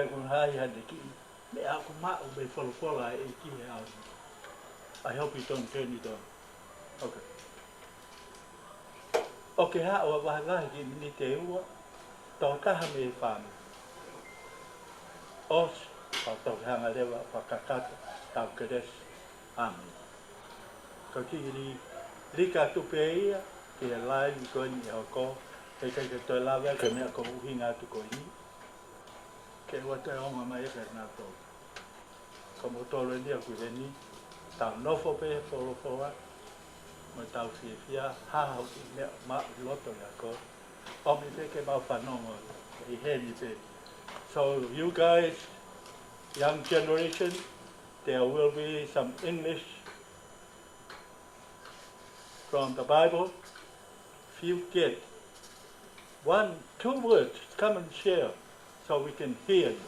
hai hadiki. Me aku ma be follow e ki out. I hope you don't turn it on. Okay. Okay, ha o wa la ki ni te ua. Tō kaha me whānu. Os, pa tō hanga rewa whakakata, tau keres, āmi. Ka ki rika tupe ia, ki e lai ni koe ni hoko, e kai ke toi lawa, ke mea ko uhinga tu koe ni. Ke ua te onga mai e kai nā tō. Ka mo tōlo ni a kuwe ni, tau nofo pe, wholofoa, mo tau whiwhia, hahau ki mea ma loto ia ko. Omi pe ke mau whanongo, I heni pe. So you guys, young generation, there will be some English from the Bible. If you get 1, 2 words, come and share so we can hear you.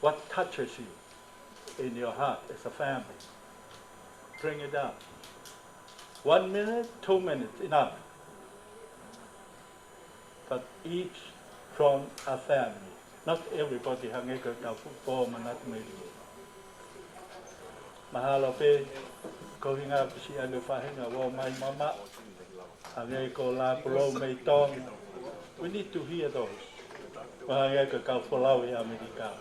What touches you in your heart as a family? Bring it up. 1 minute, 2 minutes, enough. But each from a family. Not everybody hange ka tau fupo manat mai. Mahalo pe ko hinga pisi anu fahinga wo mai mama. Hange ko la pulo mai tong. We need to hear those. Hange ka ka folau I Amerika.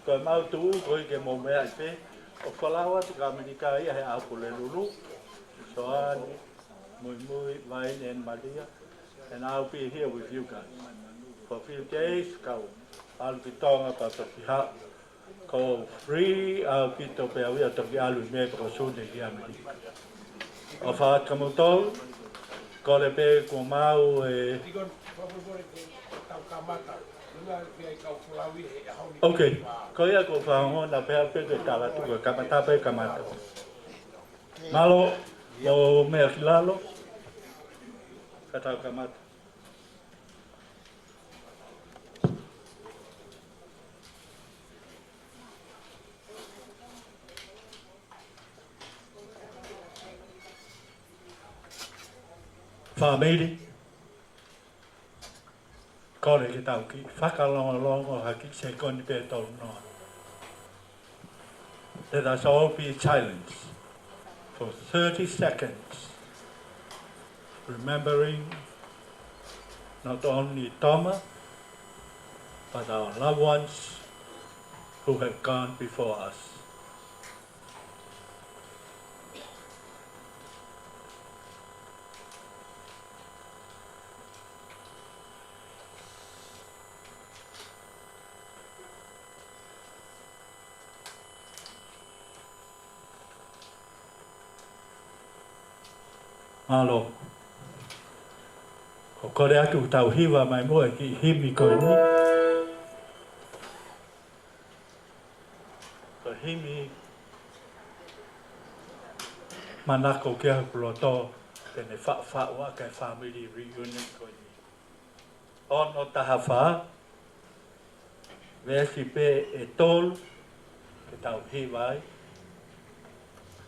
Ko mau tu ko ke mo me ai pe. O folau atu ka Amerika ia he apu le lulu. Soan muy Vain and Maria. And I'll be here with you guys for a few days. I'll be talking about the piha. Go free. I'll be to be aware to be alu me ko soon the America. Of our kamuto, ko le be ko mau Okay. Ko ia ko fa ho na pe pe ke tala tu ko kamata pe kamata. Malo lo me lalo. Kata kamata. Famili, kore ki tau ki, whakalongo haki se koni pe tau noa. Let us all be silent for 30 seconds, remembering not only Toma, but our loved ones who have gone before us. Malo, ko kore atu tau hiwa mai mua ki himi koe ni. Ko himi manako kia kuloto tene wha kai family reunion koe ni. Ono taha wha, vesi pe e tolu ke tau hiwa ai.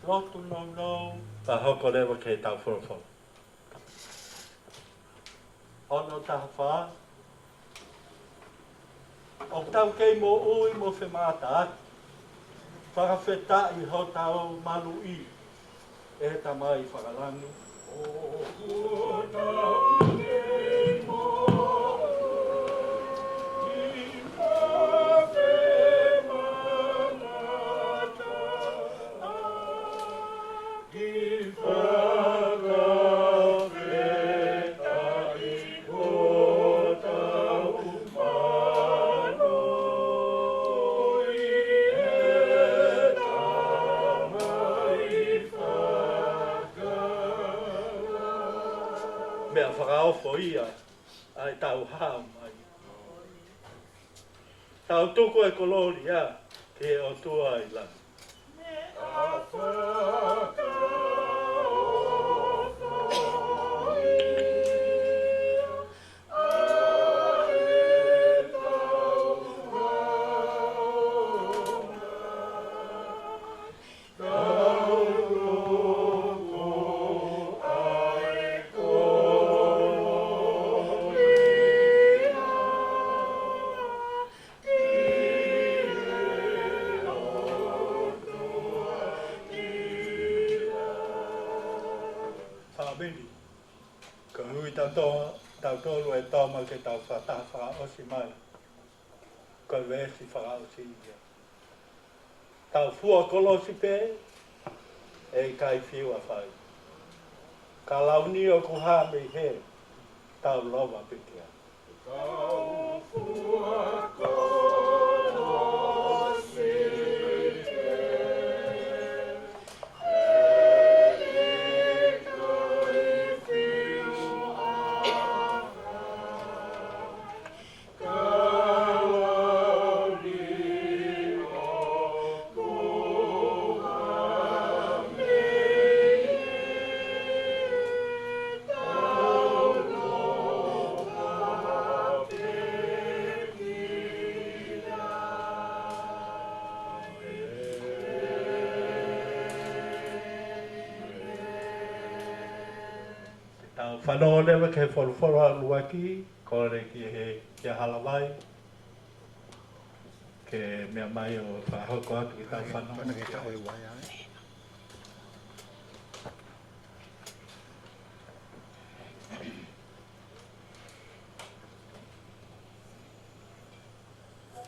Lotu no, pa hoko lewa ke tau whorofo. Ono taha wha, o tau kei mo ui mo whemata, whakawheta I ho tau malu I, e tamai whakalangi. O tau kei mo mea whakaofo ia, ai tau hao mai. Tau tuku e kolori ia, ke o tua I lana. Yeah. tau tolu e Toma ke tau Fakaosi mai. Ko vesi Fakaosi ia. Tau fua kolosi pe e kai fiwa fai. Ka launi o kuha me he tau lova pikia. Tau fua kolosi whanau lewa ke wholwhora luaki, kore ki halawai, ke mea mai o whahoko atu ki tau whanau.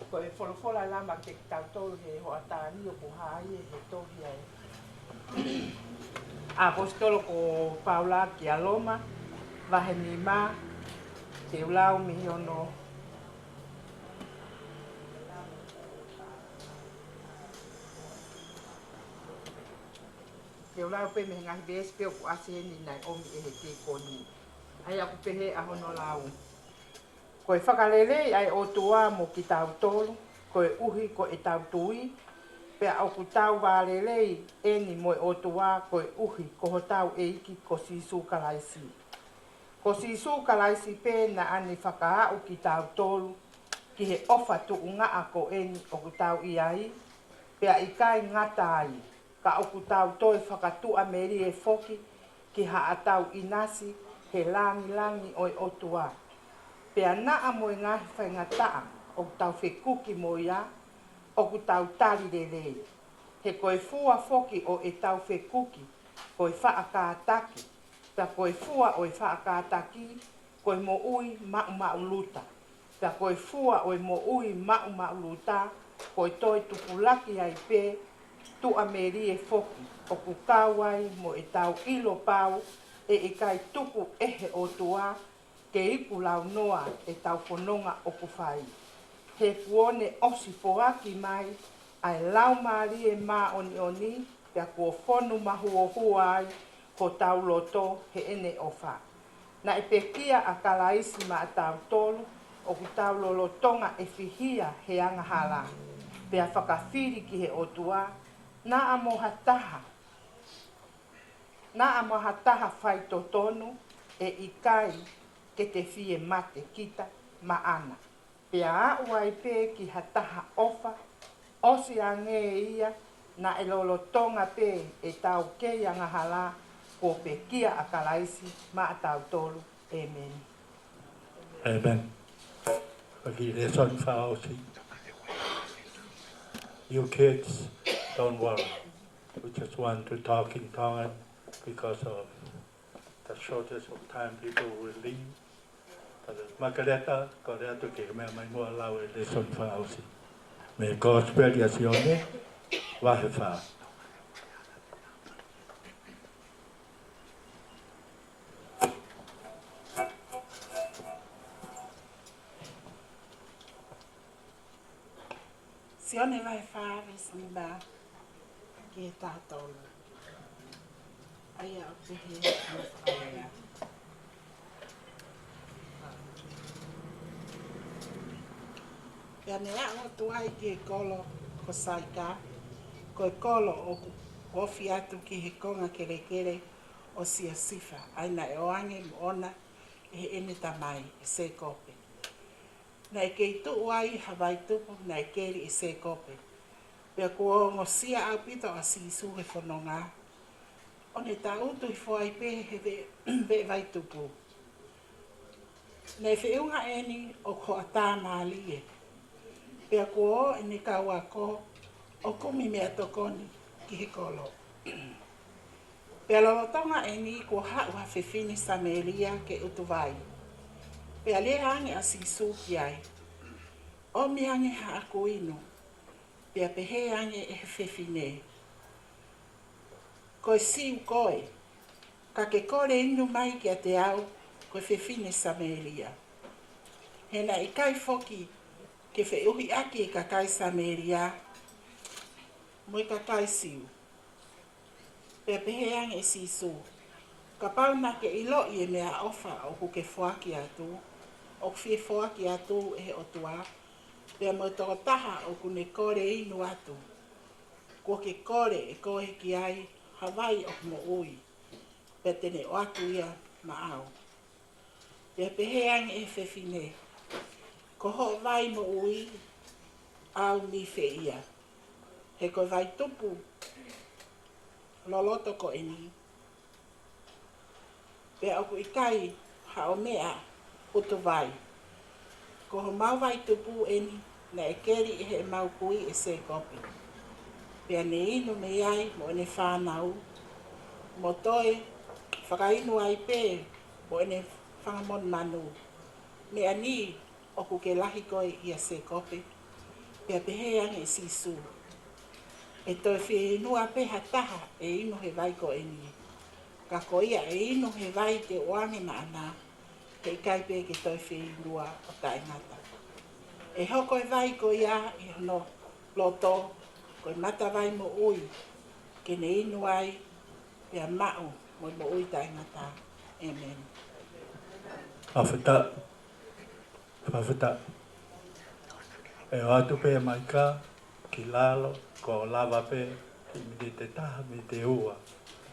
Ko e wholwhora lama ke tau tolu he ho atani o kuhai he tohi ai. Apostolo ko Paula ki aloma, vahe mi ma, te ulau mihi ono. Te ulau pe me ngahi besi pe o ku aseni nai omi e he te koni. Ai aku pehe ahono lau. Ko e whakalele ai o tua mo ki tau tolu, ko e uhi ko e tau tui, pe au ku tau wālelei eni mo e o tua ko e uhi ko ho tau e iki ko sisu kalaisi. Ko sisu kalaisi pe na ani whakaau ki tau tolu, ki he ofa tu unga ako eni o ku tau iai, pe a ikai ngata ai, ka o ku tau toi whakatua meri e foki, ki ha atau inasi he langi langi o e o tua. Pea naa mo e ngahi whaingataa o ku tau whekuki mo ia, o ku tau tari lelei. He koe fua foki o e tau whekuki, koe whaakātaki. Pea koe fua o e whaakātaki, koe mo ui mau luta. Pea koe fua o e mo ui mau luta, koe toi tupulaki ai pe, tu ameri e foki, o ku kawai mo e tau ilo pau, e kai tuku ehe o tua, ke iku lau noa e tau whanonga o ku whai. He kuone osi poaki mai, ai lau maari e mā oni, pia kua whonu mahu o huai, ko tau loto he ene o wha. Na e pekia a kalaisi ma a tau tolu, o ku tau lolotonga e whihia he angahala. Pia whakawhiri ki he otua, na a mohataha. Na a mohataha whai totonu, e ikai ke te whie mate kita maana. Pea auai pe ki hataha ofa, osi ange ia, na e lolotonga pe e tau kei angahala, ko pe kia a kalaisi ma a tau tolu. Amen. Amen. Okay, let's on Fakaosi. You kids, don't worry. We just want to talk in tongue because of the shortage of time people will leave. Margareta, corretto che me mai mo lau e le son Fakaosi. Me gospeliazione va a fa. Sione vai fare sniba che tatolo. Aia o te he aia. Pea nea o tuai ki e kolo ko saika, ko e kolo o ofi atu ki he konga kere kere o sia sifa. Aina e oange mo ona e he ene tamai e se kope. Na e kei tu uai hawai tupu na e keri e se kope. Pea kua ngosia au pito a si isu he whanonga. O ne ta utu i fwai pe he ve vai tupu. Na e whiunga eni o ko a tā maali e. Pea kua o ne kaua ko o kumi mea tokoni ki he kolo. Pea lolotonga e ni ko hau ha fefini samelia ke utuvai. Pea le ange a sisu ki ai. O mi ange ha ako ino. Pea pehe ange e fefine. Koe siu koe. Ka ke kore inu mai ki a te au koe fefine samelia. Hena i kai foki ke fe uhi aki e ka kai samelia. Moi ka kai siu. Pea pehe ange e sisu. Ka pauna ke ilo i e mea ofa o ku ke fuaki atu. O ku fie fuaki atu e o tua. Pea mo toko taha o ku ne kore inu atu. Ko ke kore e koe ki ai Hawaii o mo ui. Pea tene o atu ia ma au. Pea pehe ange e fefine. Ko ho vai mo ui au mi fe ia. He ko vai tupu loloto ko eni. Pea oku ikai ha o mea utu vai. Ko ho mau vai tupu eni na e keri e he mau kui e se kopi. Pea ne inu me iai mo ene whanau. Mo toe whakainu ai pē mo ene whangamon manu. Mea ni oku ke lahi koe ia se kopi. Pea pehe ange e sisu. E toi whi inua peha taha e inu he vai ko eni. Ka ko ia e inu he vai te oange na ana. He kai pe ke toi whi inua o tai ngata. E hoko e vai ko ia i no loto. Ko e mata vai mo ui. Ke ne inu ai pea mau mo ui tai ngata. Amen. Awhita. Whawhita. E o atu pe mai ka, ki lalo, ko lava pe, ki mi te taha, mi te ua.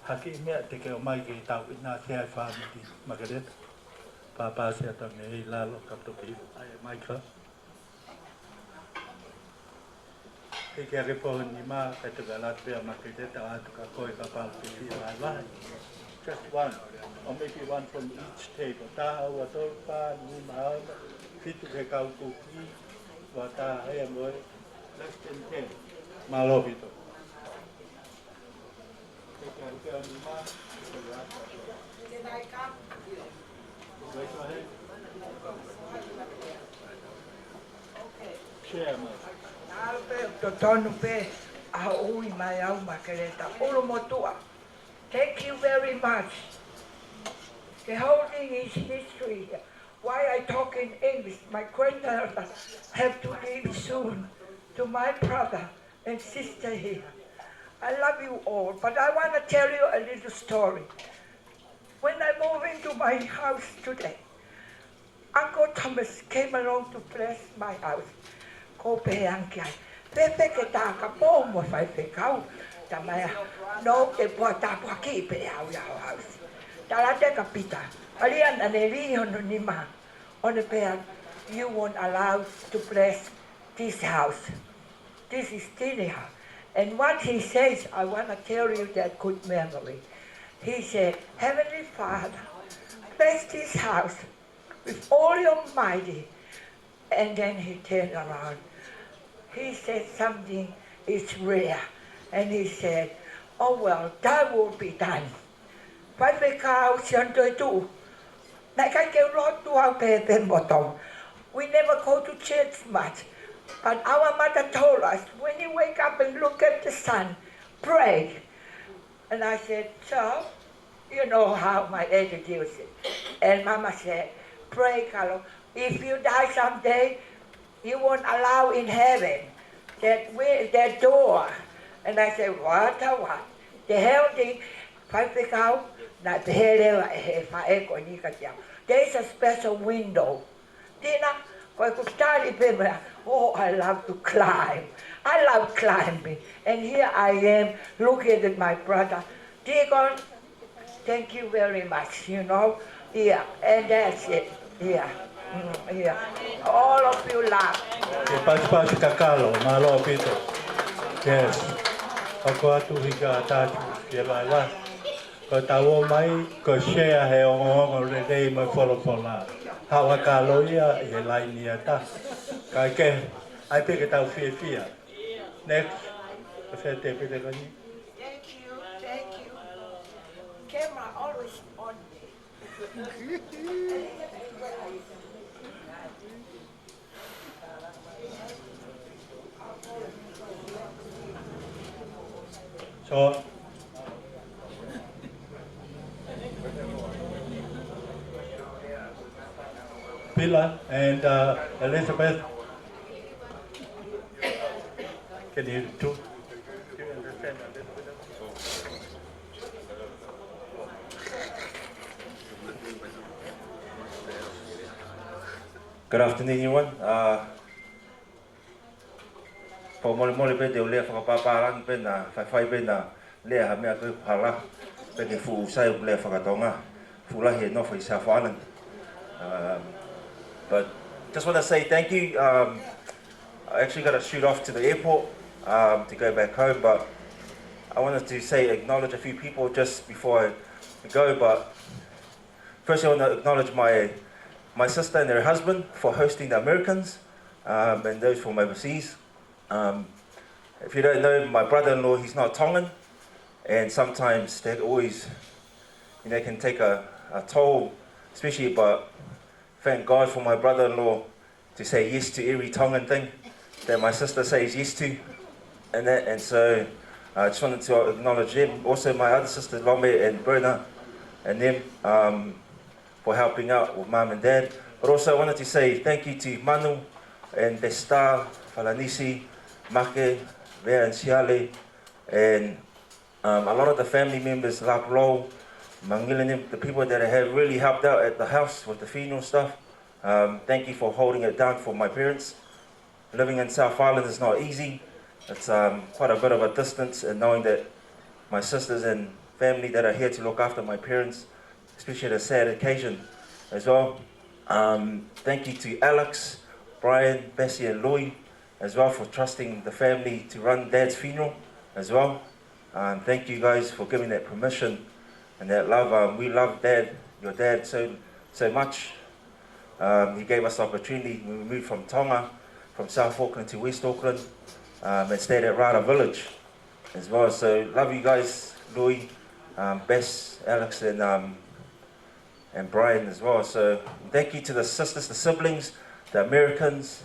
Haki mea te keo mai ki tau i nā te ai Famili, Margareta. Pāpāsi ata me i lalo, kaptoki, ai mai ka. Ke kia ke poho ni mā, kai te galat pe a Margareta, atu ka koe ka pāpiti ai vai. Just one, or maybe one from each table. Taha ua tolu pā, ni maana, fitu ke kau kuki, wa taha hea moe, less than 10. Malo pito. Ke kia ke o ni mā, ke galat. Raise your hand. Share, mate. Tonu pe a ui mai au Margareta. Olo motua. Thank you very much. The whole thing is history. Why I talk in English? My grandmother have to leave soon to my brother and sister here. I love you all, but I want to tell you a little story. When I moved into my house today, Uncle Thomas came along to bless my house. Ko pe anki ai. Pepe ke tā ka pō mo whai whekau. Ta mai no te pua tā pua ki pe au iau house. Ta la te ka pita. Alia na ne ri hono ni ma. One pea, you won't allow to bless this house. This is Tinia. And what he says, I want to tell you that good memory. He said, Heavenly Father, bless this house with all your mighty. And then he turned around. He said something is rare. And he said, oh well, that will be done. Pai whekau sian toi tu. Nai kai ke rotu au pepe motong. We never go to church much. But our mother told us, when you wake up and look at the sun, pray. And I said, so, you know how my attitude is. And Mama said, pray, Carlo. If you die someday, you won't allow in heaven that door. And I said, what? The hell thing, there's a special window. Oh, I love to climb. I love climbing. And here I am looking at my brother. Deacon, thank you very much, you know. Yeah, and that's it. Yeah. Yeah. All of you laugh. Pasi kakalo, malo pito. Yes. Ako atu hika atatu, kia lai wa. Ko tawo mai, ko share he ongo re rei mai wholofola. Hawa kalo ia, e lai ni ata. Kai ke, ai peke tau fia. Next. Ko se te pete kani. Thank you, thank you. So, Pilar and Elizabeth, can you do? Good afternoon, everyone. Po mole mole pe de le whakapaparang pe na whai pe na le ha mea koe pala pe ke fu sai le whakatonga fula he no for South Island. But just want to say thank you. I actually got to shoot off to the airport to go back home, but I wanted to say acknowledge a few people just before I go. But first, I want to acknowledge my sister and her husband for hosting the Americans and those from overseas. If you don't know, my brother-in-law, he's not Tongan, and sometimes that always, can take a toll, especially, but thank God for my brother-in-law to say yes to every Tongan thing that my sister says yes to, and so I just wanted to acknowledge them. Also my other sisters, Lome and Berna, and them for helping out with Mum and Dad. But also I wanted to say thank you to Manu and Besta, Falanisi, Make, Vea and Siale, and a lot of the family members, Laplo, Mangilanim, the people that have really helped out at the house with the funeral stuff. Thank you for holding it down for my parents. Living in South Island is not easy. It's quite a bit of a distance, and knowing that my sisters and family that are here to look after my parents, especially at a sad occasion as well. Thank you to Alex, Brian, Bessie and Louis as well for trusting the family to run Dad's funeral as well. Thank you guys for giving that permission and that love. We love Dad, your dad, so much. He gave us the opportunity when we moved from Tonga, from South Auckland to West Auckland, and stayed at Rara Village as well. So love you guys, Louis, Bess, Alex, and Brian as well. So thank you to the sisters, the siblings, the Americans,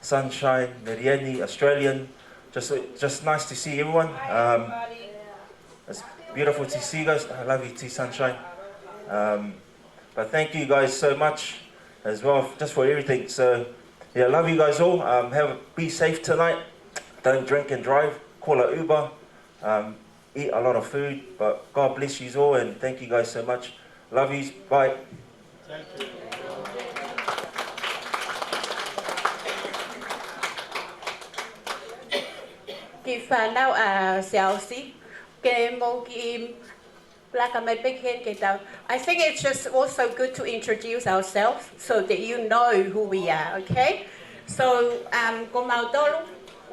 Sunshine, Merieni, Australian. Just nice to see everyone. It's beautiful to see you guys. I love you too, Sunshine. But thank you guys so much as well, just for everything. So yeah, love you guys all. Be safe tonight. Don't drink and drive. Call an Uber. Eat a lot of food. But God bless you all, and thank you guys so much. Love you. Bye. Thank you. Ki whanau a Fakaosi, ke mo ki plaka mai peke ke tau. I think it's just also good to introduce ourselves so that you know who we are, okay? So, ko mautolu,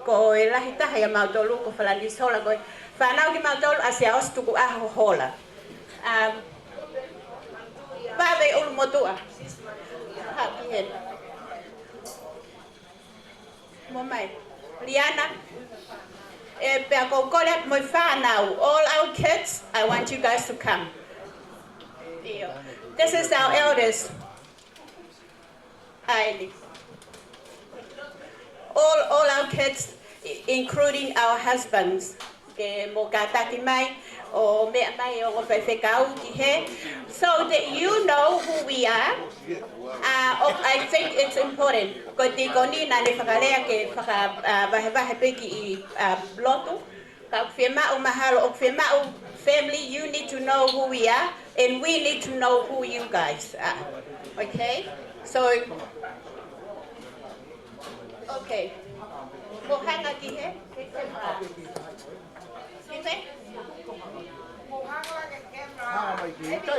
ko e lahi taha ia mautolu, ko whalani sola ko whanau ki mautolu a Fakaosi tuku aho Hola. Pāwei ulu motua. Ha, ki hen. Mo mai. Liana. All our kids, I want you guys to come. This is our eldest. All our kids, including our husbands. So that you know who we are. I think it's important. Family, you need to know who we are, and we need to know who you guys are. Okay? So, okay. Kai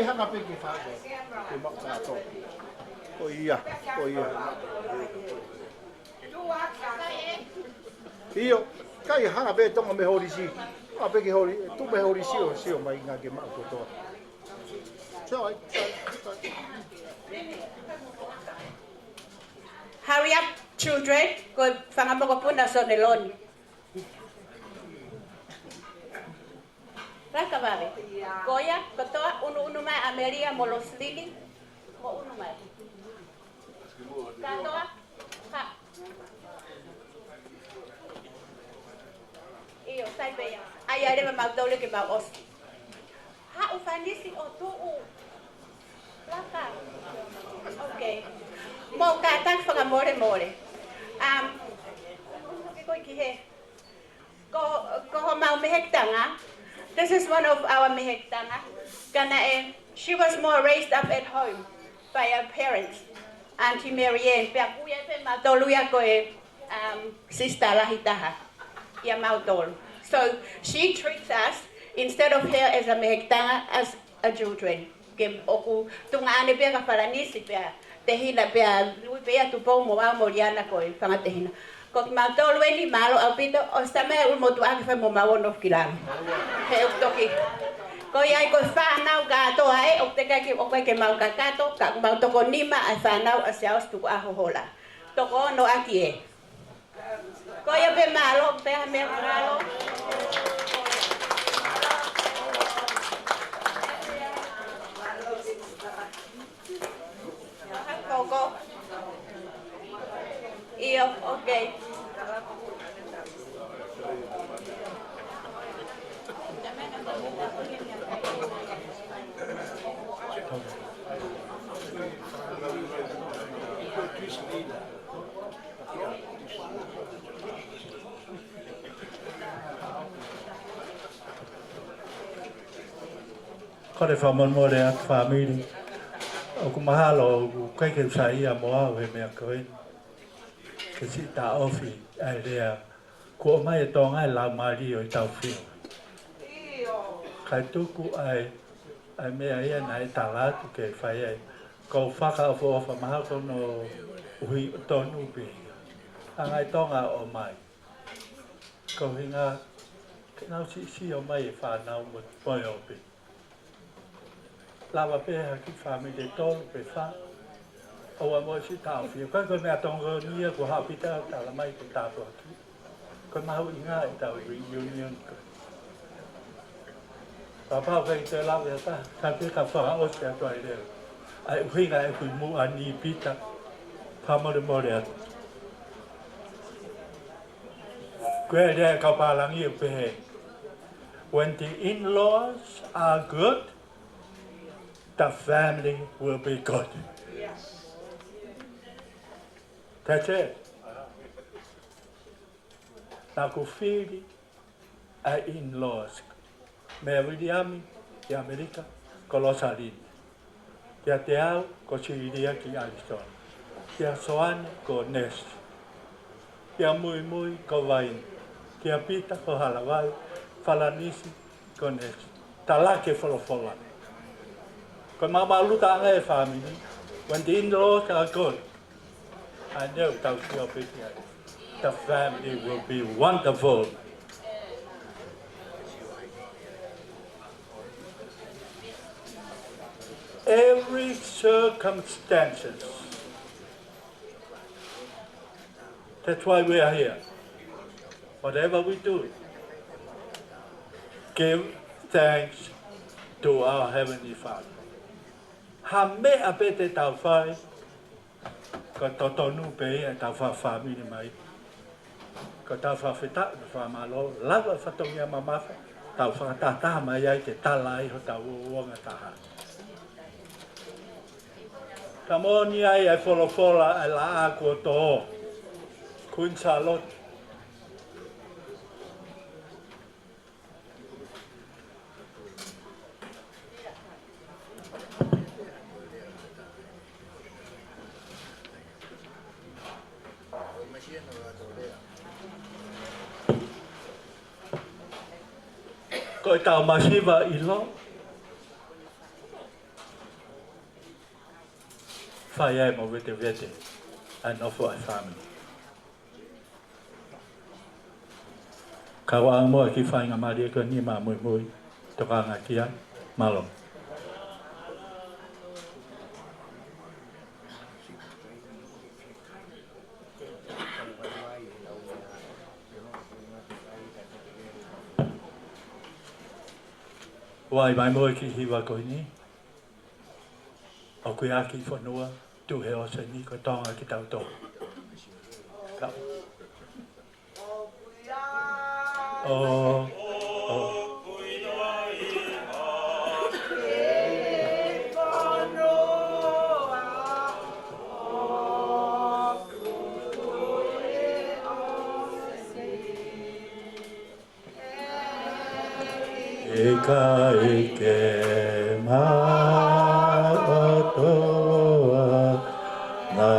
hanga pe ki fa ke ma ka to o ia io kai hanga be tonga me hori si a pe ki hori tu me hori si o mai nga ke ma ko to so hurry up, children. Go whangamokopuna so neloni. Raka vale. Goya, kotoa, unu mai Ameria moloslili. Mo uno mai. Kato ah. Ha. Iyo sai pe ya. Ai ai le mau tole ke mau os. Ha u fanisi o tu u. Laka. Okay. Mo ka tak whakamore more. Ko ki he. Ko mau mehektanga. This is one of our mehektanga. Kana she was more raised up at home by her parents. Auntie Marianne, pe kuya pe matoluya ko sister lahitaha. Ya mautol. So she treats us instead of her as a mehektanga as a children. Que oku tunga ane pe ka paranisi pe te hila pe lui pe tu po mo wa moriana ko fanga te hina. Ko mautol weni malo apito o stame ul motu ake fe mo mawo no kilan. He uktoki. Ko yai ko whanau gato ai o te kai o kai ke mau kakato ka mau toko nima ai whanau a siaos tuku aho hola. Toko no aki e. Ko ia pe malo pe ha me malo. Koko. Iyo, okay. Ko le whamon at Famili. O ku mahalo o kai ke sai a moa we me koe. Ke si ta ofi ai rea. Ko mai tonga la mari o tau fi. Kai tuku ai me ai na tala tu ke fai ai. Ko whaka o maha ko no ui tonu pe. Angai tonga o mai. Ko hinga ke nau si o mai e whanau mo poi o pe. Lava pe ha ki Famili tolu pe wha. O a mo si tau fi. Kai ko mea tonga nia ko hapita tala mai ko tapu aki. Ko mahu inga e tau reunion ko. Papa kai te lawe ta. Ka pe ka Fakaosi a toi leo. Ai uhinga e kui mu ani pita. Pamore more atu. Kwe rea ka palangi e pehe. When the in-laws are good, the family will be good. That's it. Na ku fili ai in-laws. Me Williami, ki Amerika, ko Losalini. Kia te au, ko Siriria ki Arizona. Kia Soane, ko Nest. Kia Mui, ko Vain. Kia Pita, ko Halawai. Falanisi, ko Nest. Talake Folofola. Ko mama luta anga e Famili. When the in-laws are good, I know the family will be wonderful. Every circumstances. That's why we are here. Whatever we do, give thanks to our Heavenly Father. Hame apete tau whai, ko totonu pe e tau wha Famili mai. Ko tau wha whita, wha malo, lawa whatongia mamafa, tau wha tataha mai ai te talai ho tau uonga taha. Ka moni ai ai wholofola ai la a kua toho. Kun salot. Ko i tau masiva i lo. Whai ai mo vete ai nofo ai Famili. Ka waa moa ki whainga maria ko ni ma mui, toka ngā kia, malo. Wai mai moa ki hiwa ko ni. O kui aki whanua, tu he o se ni ko tonga ki tau tō. Ka. O. Fakaeiki matoa na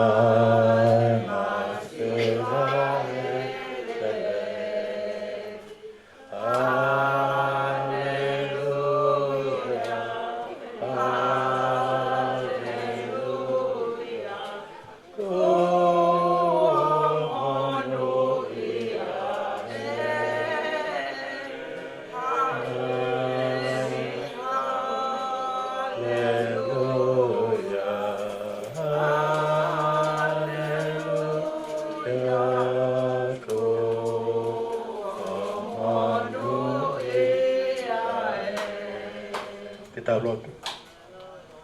Ke tau lotu.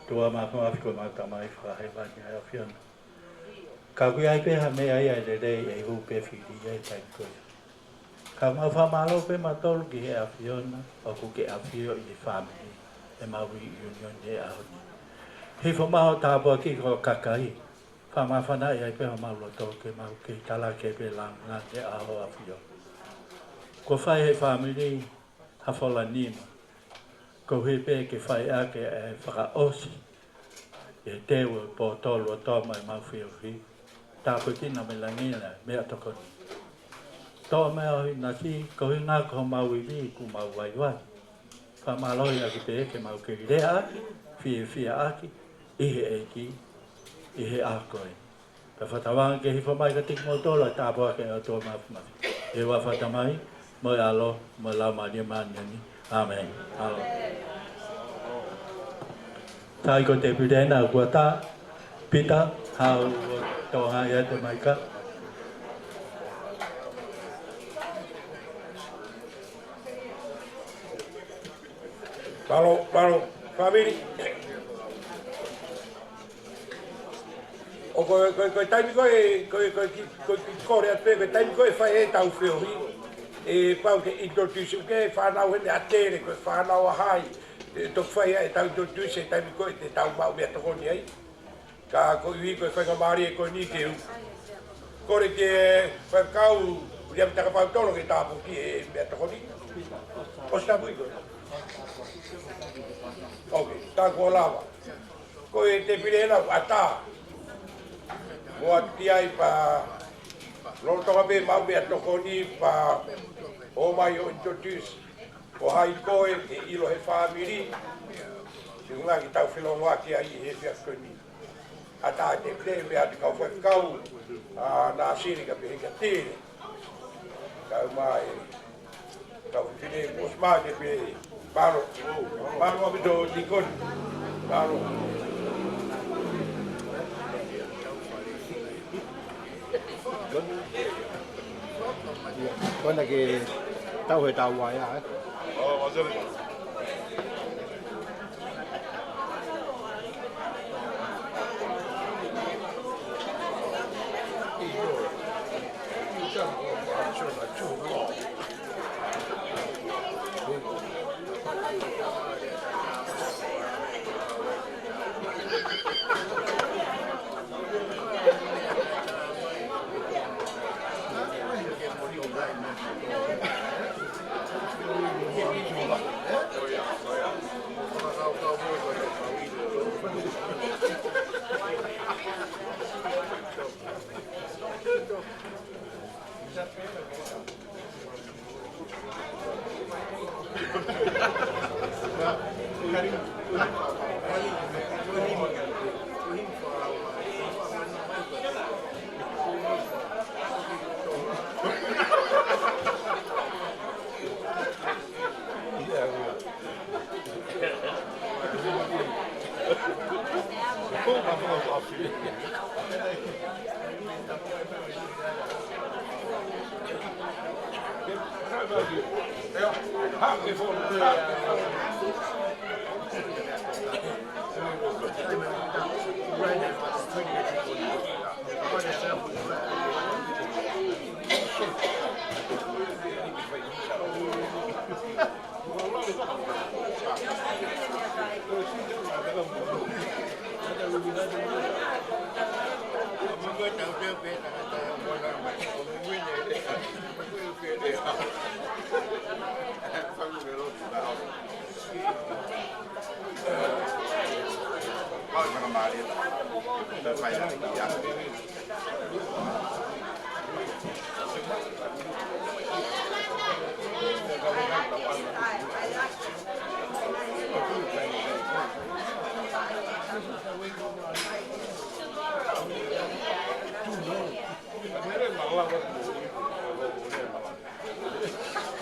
Tua mapua ko mata mai whahe wani ai awhiana. Ka kui ai peha me ai ai le rei e hu pe whiri ai tai koe. Ka mau whamalo pe matolu ki he awhiana o ku ke awhio i le Famili e maui union e ahoni. He whamaho tāpua ki ko kakai. Whama whanai ai peha mau loto ke mau ke tala ke pe lang nga te aho awhio. Ko whai he Famili hawhola nima. Ko hepe ke whai ake e Fakaosi. E tewa po tolu o Toma e mau whiohi. Tāpua kina me langina mea tokoni. Tō mea hui nasi, ko hui ngā ko mau i vi ku mau waiwai. Whamaloi aki te eke mau ke rea aki, whia aki, ihe eki, ihe akoe. Ka whatawanga ke hifa mai ka tiki mo tola tāpua ke o tō mafumafi. E wa whatamai, mo e alo, mo lau mani maniani. Amen. Alo. Tai ko te pidena kua tā, pita, hau toha ia te maika. Palo, Famili. O ko taimi ko kore ate ko taimi ko fai e tau whiohi. E pau ke introduce ke whanau hene atere ko whanau ahai. To fai e tau introduce e taimi ko te tau mau mea tokoni ai. Ka ko iwi ko whakamari e ko ni ke u. Kore ke whakau ria mitaka pau tolo ke tāpu ki e mea tokoni. O stapu i ko. Ok, tā kua lawa. Ko e te pirena ata. Mo ati ai pa lotonga pe mau mea tokoni pa o mai o introduce. Ko hai koe e ilo he Famili. Si unga ki tau whilonga ki ai he pia koni. Ata te pire mea te kau whakau. Nā siri ka pehe ka tere. Kau mai. Kau pire mosma te pire. Paro abito tikon. Paro. Kau nak ke tahu he tahu wai ah. Oh, azam.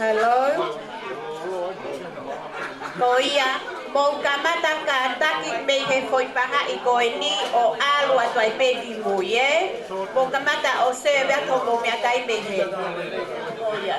Hello. Koia, mo kamata ka taki me he foi paha I koe ni o alu atu ai pedi mui, eh? Mo kamata o se vea como me akai me he. Koia.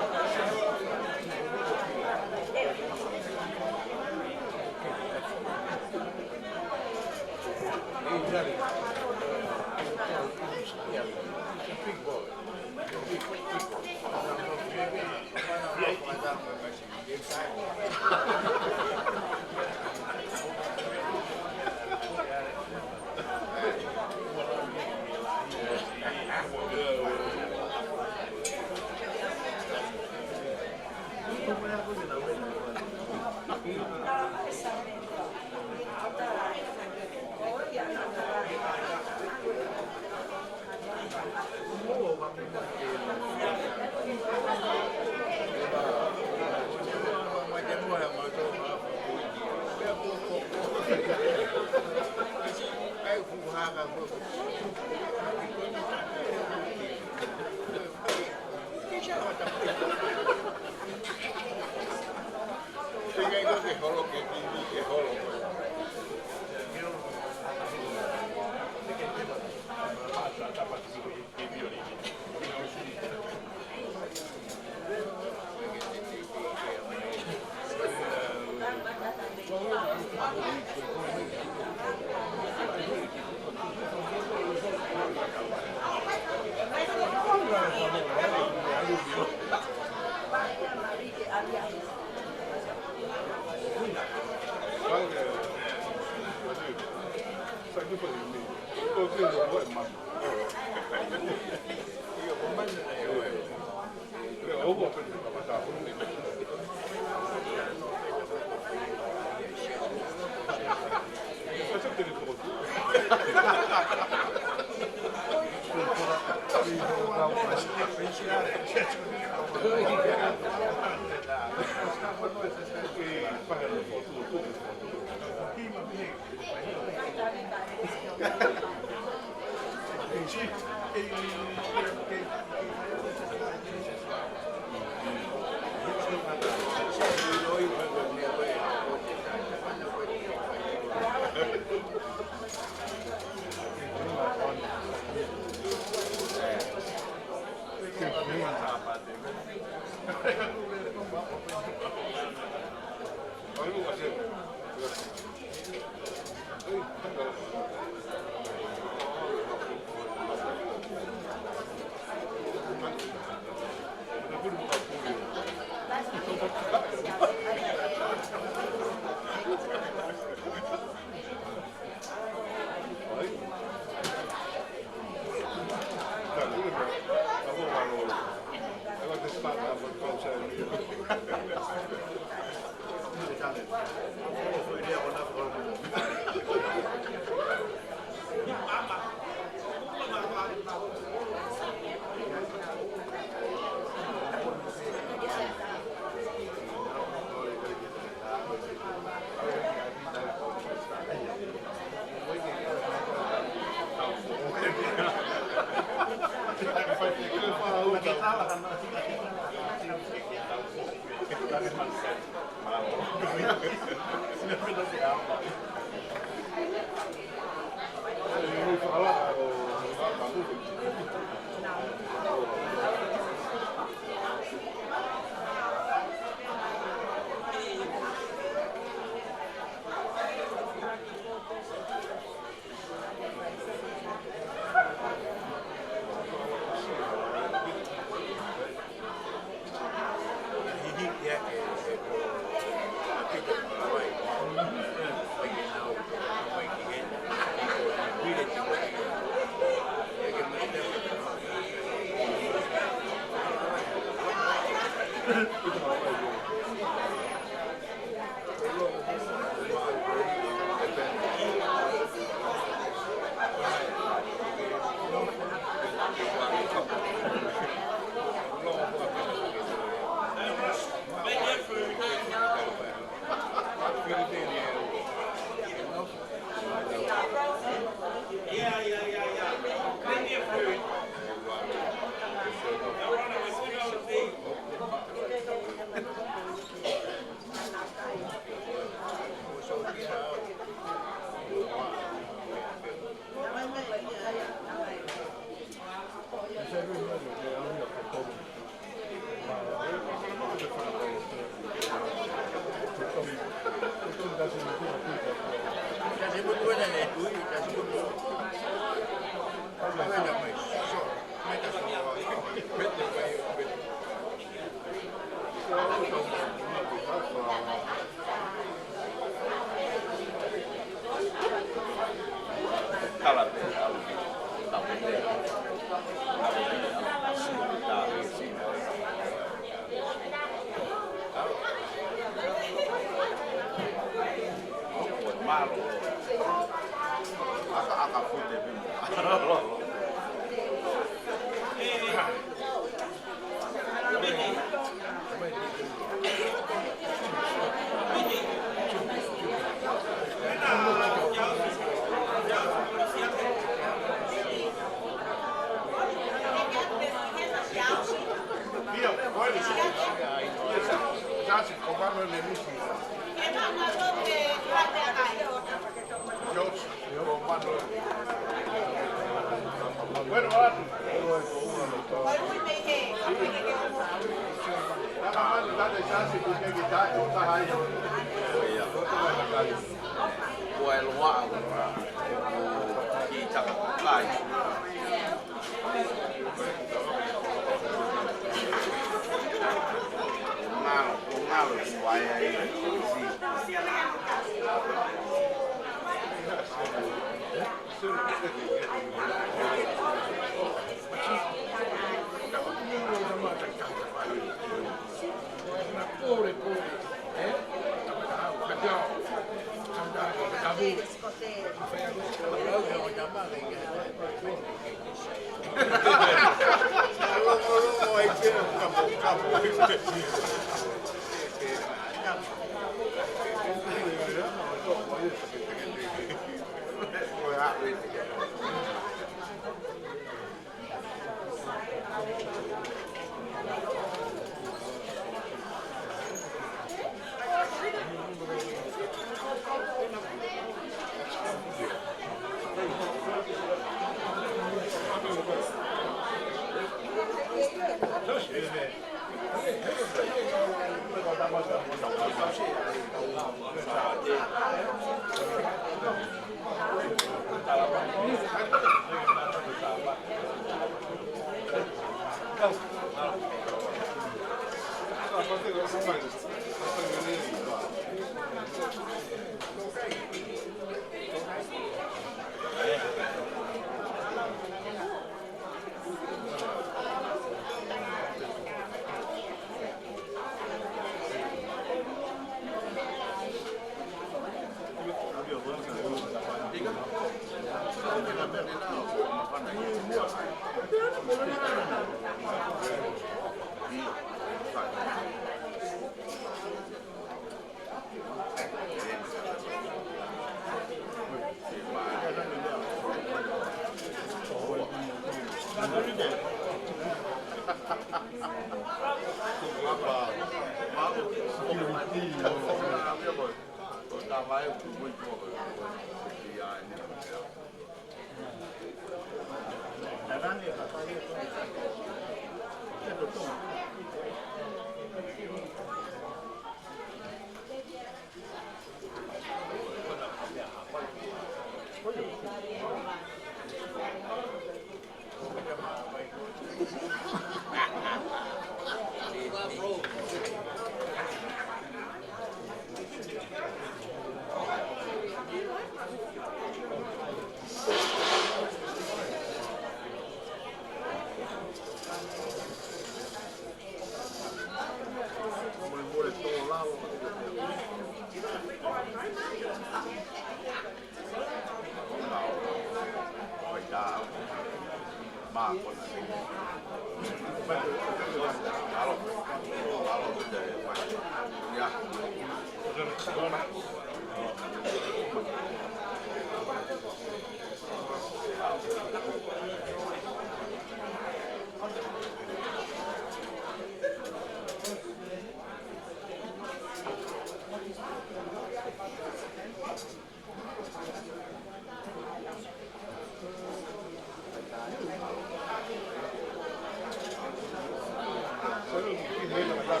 I'm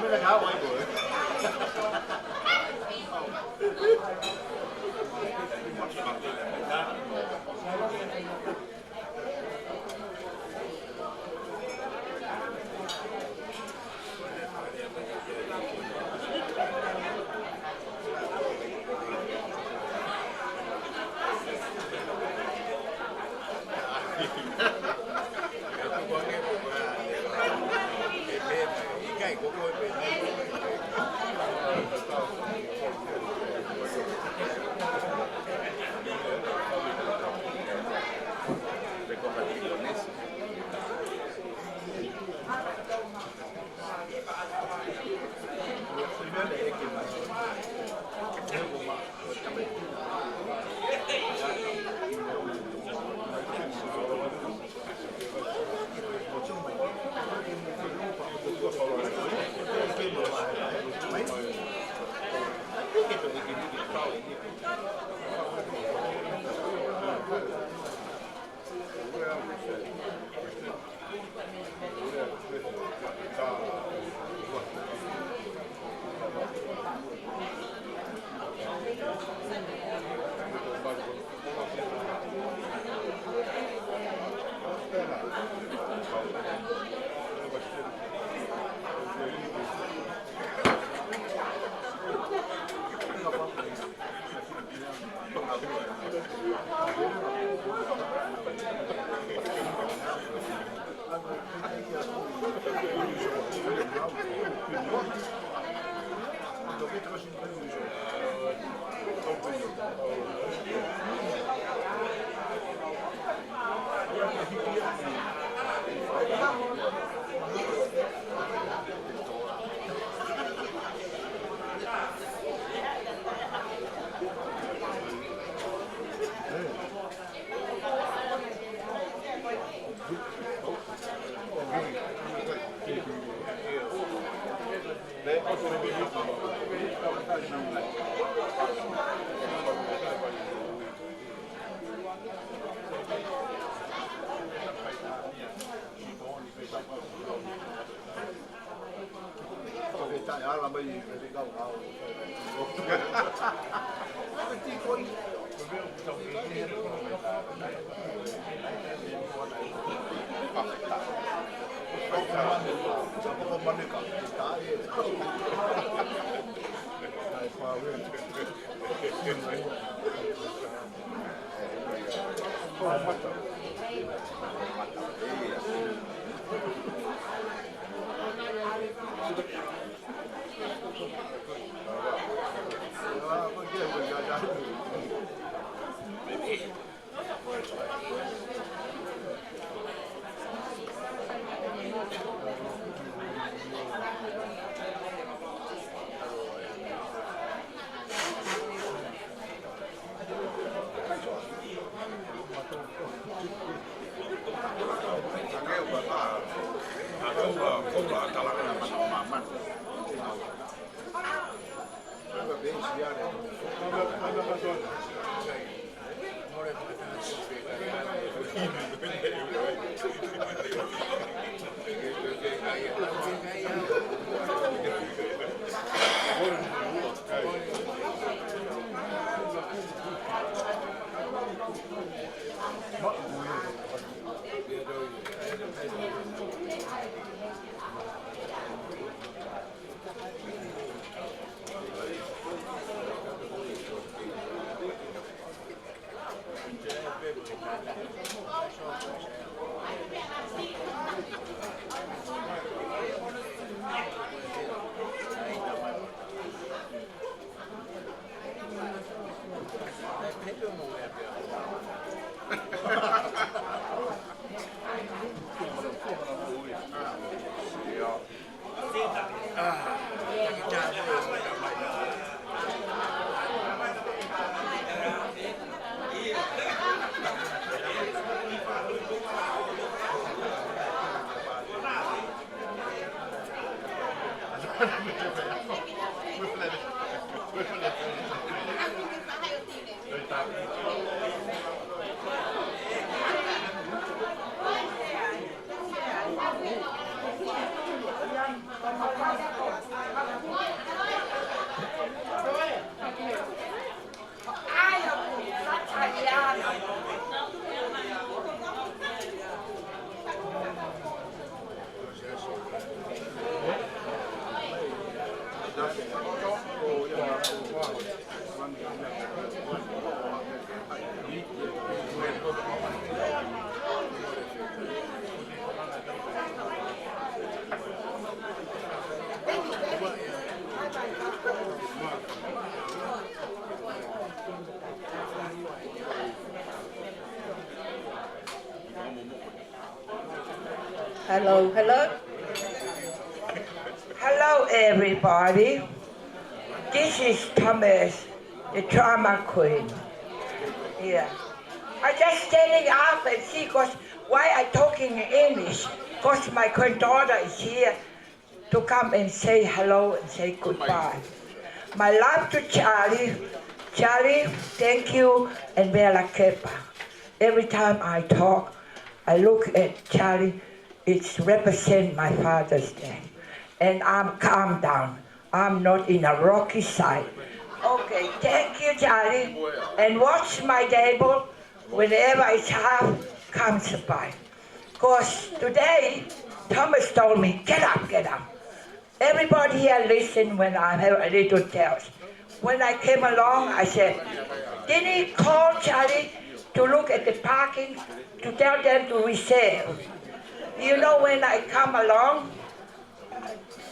gonna have one boy. Hello, hello. Hello, everybody. This is Thomas, the drama queen. Yeah. I just standing up and see why I talking in English. Because my granddaughter is here to come and say hello and say goodbye. My love to Charlie. Charlie, thank you, and Bella Kepa. Every time I talk, I look at Charlie, it represents my Father's Day. And I'm calm down. I'm not in a rocky side. Okay, thank you, Charlie. And watch my table whenever it's half comes by. Because today, Thomas told me, get up, get up. Everybody here listen when I have a little tales. When I came along, I said, didn't he call Charlie to look at the parking, to tell them to reserve? You know, when I come along,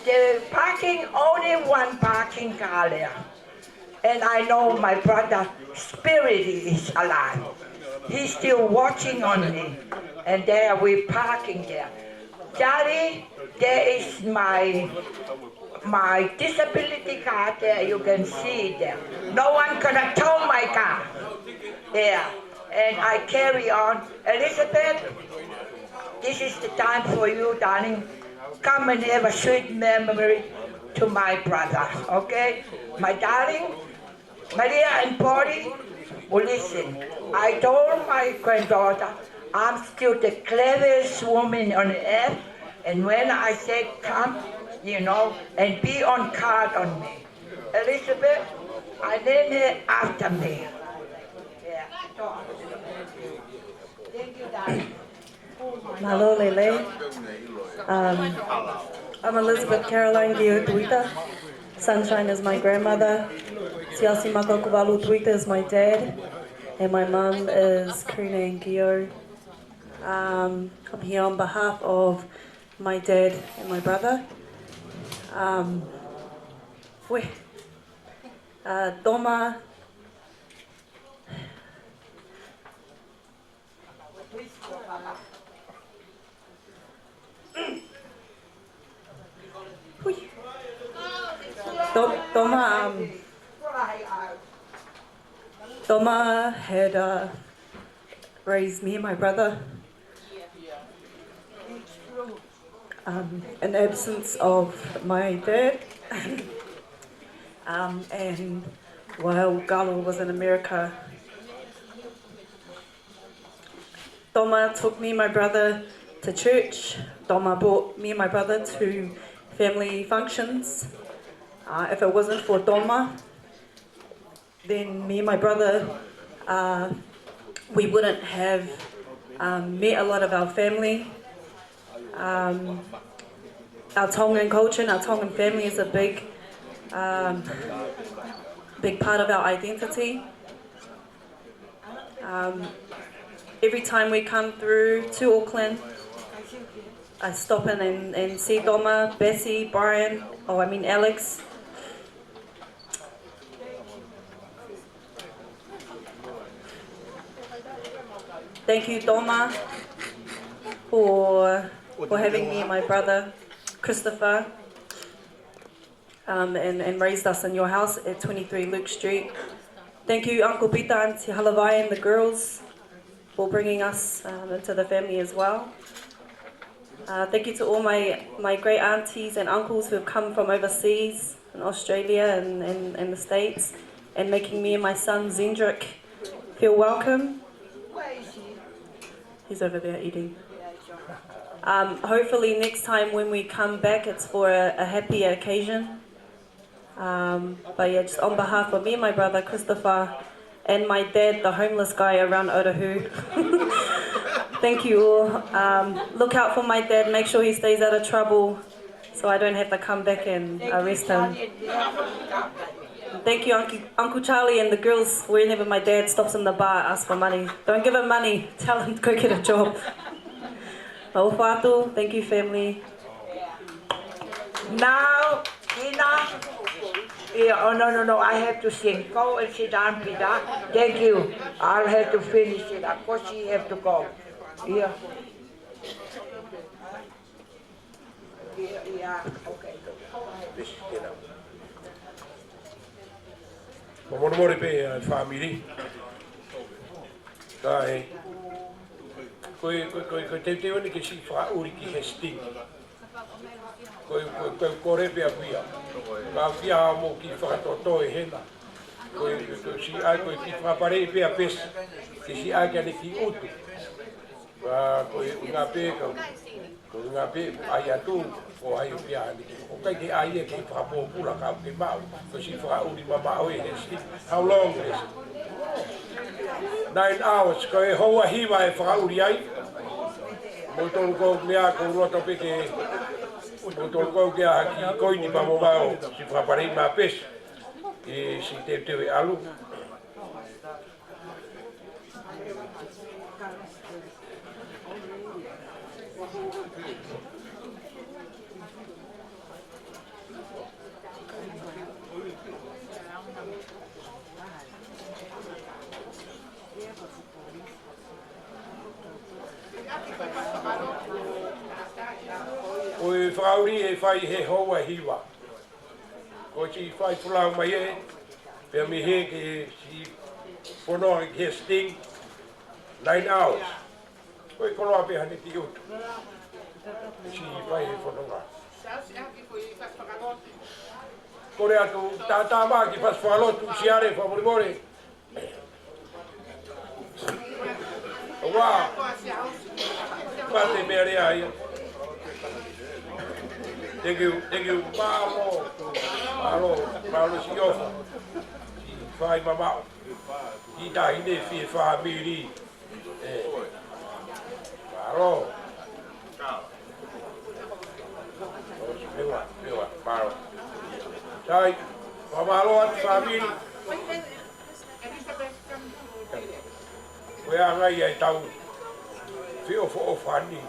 the parking, only one parking car there. And I know my brother, spirit is alive. He's still watching on me. And there we're parking there. Charlie, there is my disability card there, you can see it there. No one can tow my car. There. And I carry on. Elizabeth, this is the time for you, darling. Come and have a sweet memory to my brother, okay? My darling, Maria and Polly, well, listen. I told my granddaughter, I'm still the cleverest woman on earth, and when I said come, you know, and be on guard on me. Elizabeth, I named her after me. Yeah. Thank you, darling. Malo Lele. I'm Elizabeth Caroline Gio Tuita. Sunshine is my grandmother. Siasi Makakuvalu Tuita is my dad. And my mom is Karina Gio. I'm here on behalf of my dad and my brother. Toma. Toma had raised me and my brother. In the absence of my dad, and while Galo was in America, Toma took me and my brother to church. Toma brought me and my brother to family functions. If it wasn't for Toma, then me and my brother, we wouldn't have met a lot of our family. Our Tongan culture and our Tongan family is a big part of our identity. Every time we come through to Auckland, I stop in and see Toma, Bessie, Brian, Alex. Thank you, Toma, for having me and my brother, Christopher, and raised us in your house at 23 Luke Street. Thank you, Uncle Pita, Auntie Halavai, and the girls for bringing us into the family as well. Thank you to all my great aunties and uncles who have come from overseas, in Australia and the States, and making me and my son, Zendrick, feel welcome. He's over there eating. Hopefully next time when we come back, it's for a happier occasion. But yeah, just on behalf of me and my brother, Christopher, and my dad, the homeless guy around Otahu. Thank you all. Look out for my dad, make sure he stays out of trouble so I don't have to come back and arrest him. Thank you, Uncle Charlie and the girls, whenever my dad stops in the bar, ask for money. Don't give him money, tell him to go get a job. Ma'ufatu, thank you, family. Now, Tina. Yeah, oh no, I have to sing. Go and sit down, Peter. Thank you. I'll have to finish it. Of course, you have to go. Yeah. ia okay. Besi tēnā. Momonomore pe Famili. Kai. Koe te wani ke si whauri ki hesting. Koe kore pe apia. Ka pia mo ki whakatoto e hena. Koe si ai koe ki whapare pe a pes. Ke si ai kane ki utu. Koe ngā pe kau. Koe ngā pe ai atu. O ai pia ni. O kai ke ai e ki whapopula ka ke mau. Koe si whauri mamao e hesting. How long is it? 9 hours, ko e hoa hiwa e whakauri ai. Mo tolu kou mea kou roto peke. Mo tolu kou kia haki koini pa mo mao. Si whaparei mā pes. E si te tewe alu. O e whakauri e whai he hoa hiwa. Ko si whai pulau mai e, pia mi he ke si whonoa ke sting 9 hours. Ko e koloa pe hane ti utu. Si whai he whonoa. Kore atu tātā mā ki pas whalotu si are whamorimore. Wā, pate mea rea ia. Thank you, Malo si ofa. Si whai mamau. Ki tahine fi Famili. Malo. Mewa, Malo. Sai, mamalo at Famili. Koe angai ai tau. Fio fo ofani.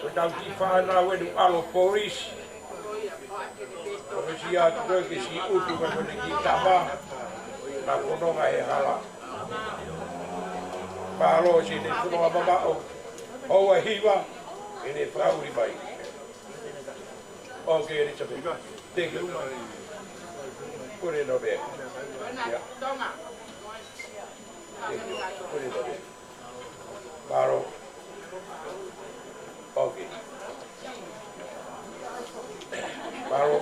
Ko tau ki whana wenu alo polisi. Ko si atu koe ke si utu ka kone ki tama. Na kononga e hala. Palo si ne whunonga mamao. Oa hiwa. E ne whauri mai. Okay, Elizabeth. Thank you. Put it over there. Toma. Put it over there. Palo. Okay. Paro.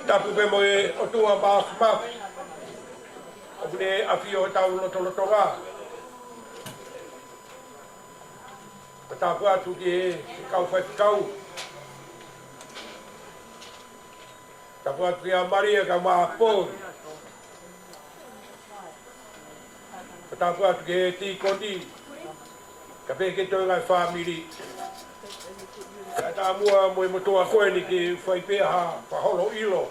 Tapu pe mo e o tua maaf. O kune awhio tau lotonga. O tapu atu ki e kau whaikau. Tapu atu ki a Maria ka maa pōi. O tapu atu ki e ti koni. Ka peke toi ngai Famili. Ka tā mua mo e motoa koe ni ki whaipea ha whaholo ilo.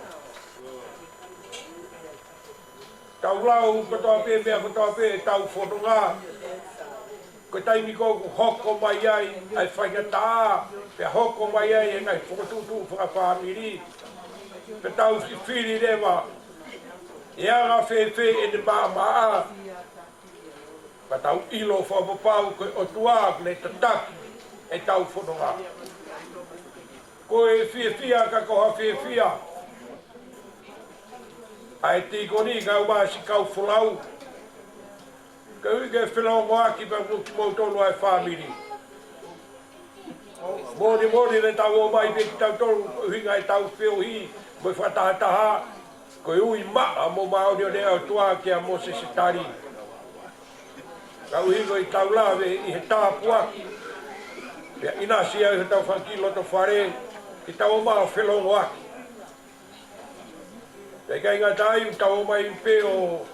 Tau lau kotoa pe mea kotoa pe tau whanonga. Ko taimi kou hoko mai ai ai whaikata. Pea hoko mai ai e ngai whakatutu Famili. Pe tau si whiri rewa. E anga whewhe e ne maa. Ka tau ilo whapapau koe o tua ne tataki e tau whanonga. Ko e whiawhia ka koha whiawhia. Ai tīkoni ka umasi kau whulau. Ka uike whenau moaki pa muki mautonu ai Famili. Moni le tau o mai pe ki tau tonu uhinga e tau whiohi. Moi whatahataha. Ko e ui maa mo maoni o ne au tua ki a mo se tari. Ka uhingo i tau lawe i he tāpua. Pea ina sia i he tau whankilo to whare. Ki tau o maa whelongo aki. Pea kai ngā tai u tau o mai pe o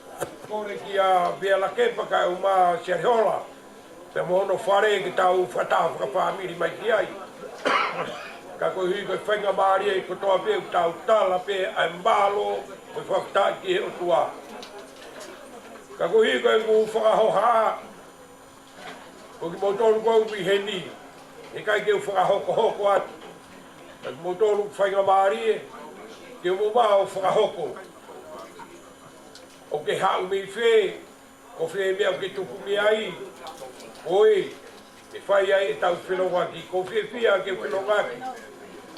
kore ki a Bea la kepa ka u maa sia Hola. Pea mohono whare ki tau whataha Fakafamili mai ki ai. Ka koe hui koe whainga maari e kotoa pe u tau tala pe ai mbalo koe whakata ki he o tua. Ka koe hui koe ngu whakahoha. Ko ki motolu kou mi heni. E kai ke u whakahoko atu. Ka ki motolu whainga maari e. Ke umo maa o whakahoko. O ke hau mi whee. Ko whee mea o ke tupu mi ai. Oi. Me fai ai e tau whilongaki. Ko whiawhia ke whilongaki.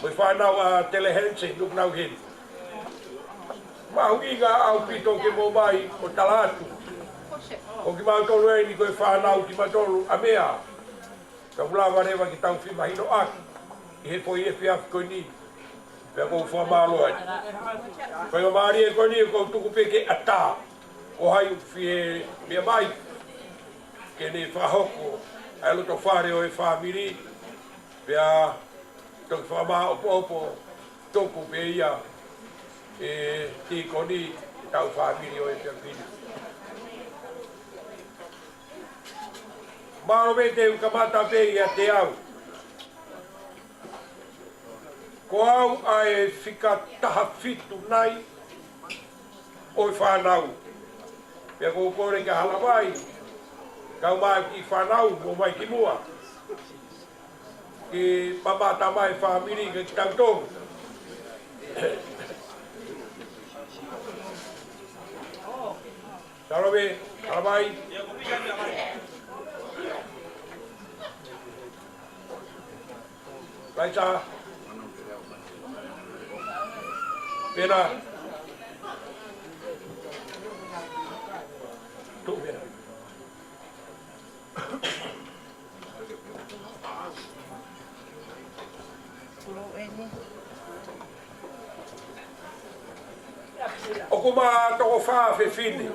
Moi whanau a telehense nuk nau hen. Mau inga au pito ke mo mai o talatu. O ki mau tolu e ni koe whanau ki matolu a mea. Ka ulawa rewa ki tau whima hino aki. I he po i e whiafi koe ni. Pea kou whamalo ai. Koe o maari e koe ni e kou tuku peke ata. O hai fie mea mai. Ke ne whahoko. Ai loto whare o e Famili. Pea toki whama opo opo. Toku pe ia. E ti koni tau Famili o e Famili. Maro me te ukamata pe ia te au. Ko au ai whika taha fitu nai o i whanau. Pea ko kore ka halawai. Kau mai ki whanau mo mai ki mua. Ki mamata mai Famili ka ki tau tongu. Sarobe, halawai. Laisa. Pena. Tu pena. O kuma toko wha fe fini.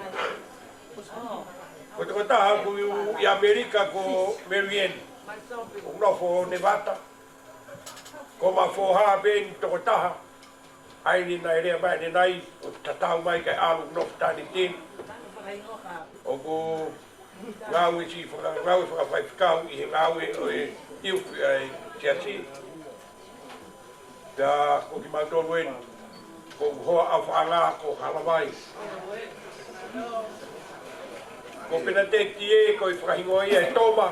Ko toko taha ku i Amerika ko Marianne. O nofo Nevada. Ko ma fo ha ben toko taha. Ai ni nai rea mai ni nai. O tatau mai kai alu nof tani tin. O ko ngau e si ngau e whakawhai whikau i he ngau e o e iu tiasi. Pea ko ki mautolu eni. Ko hoa au whaanga ko halawai. Ko pena te tie ko i whakahingoa ia e Toma.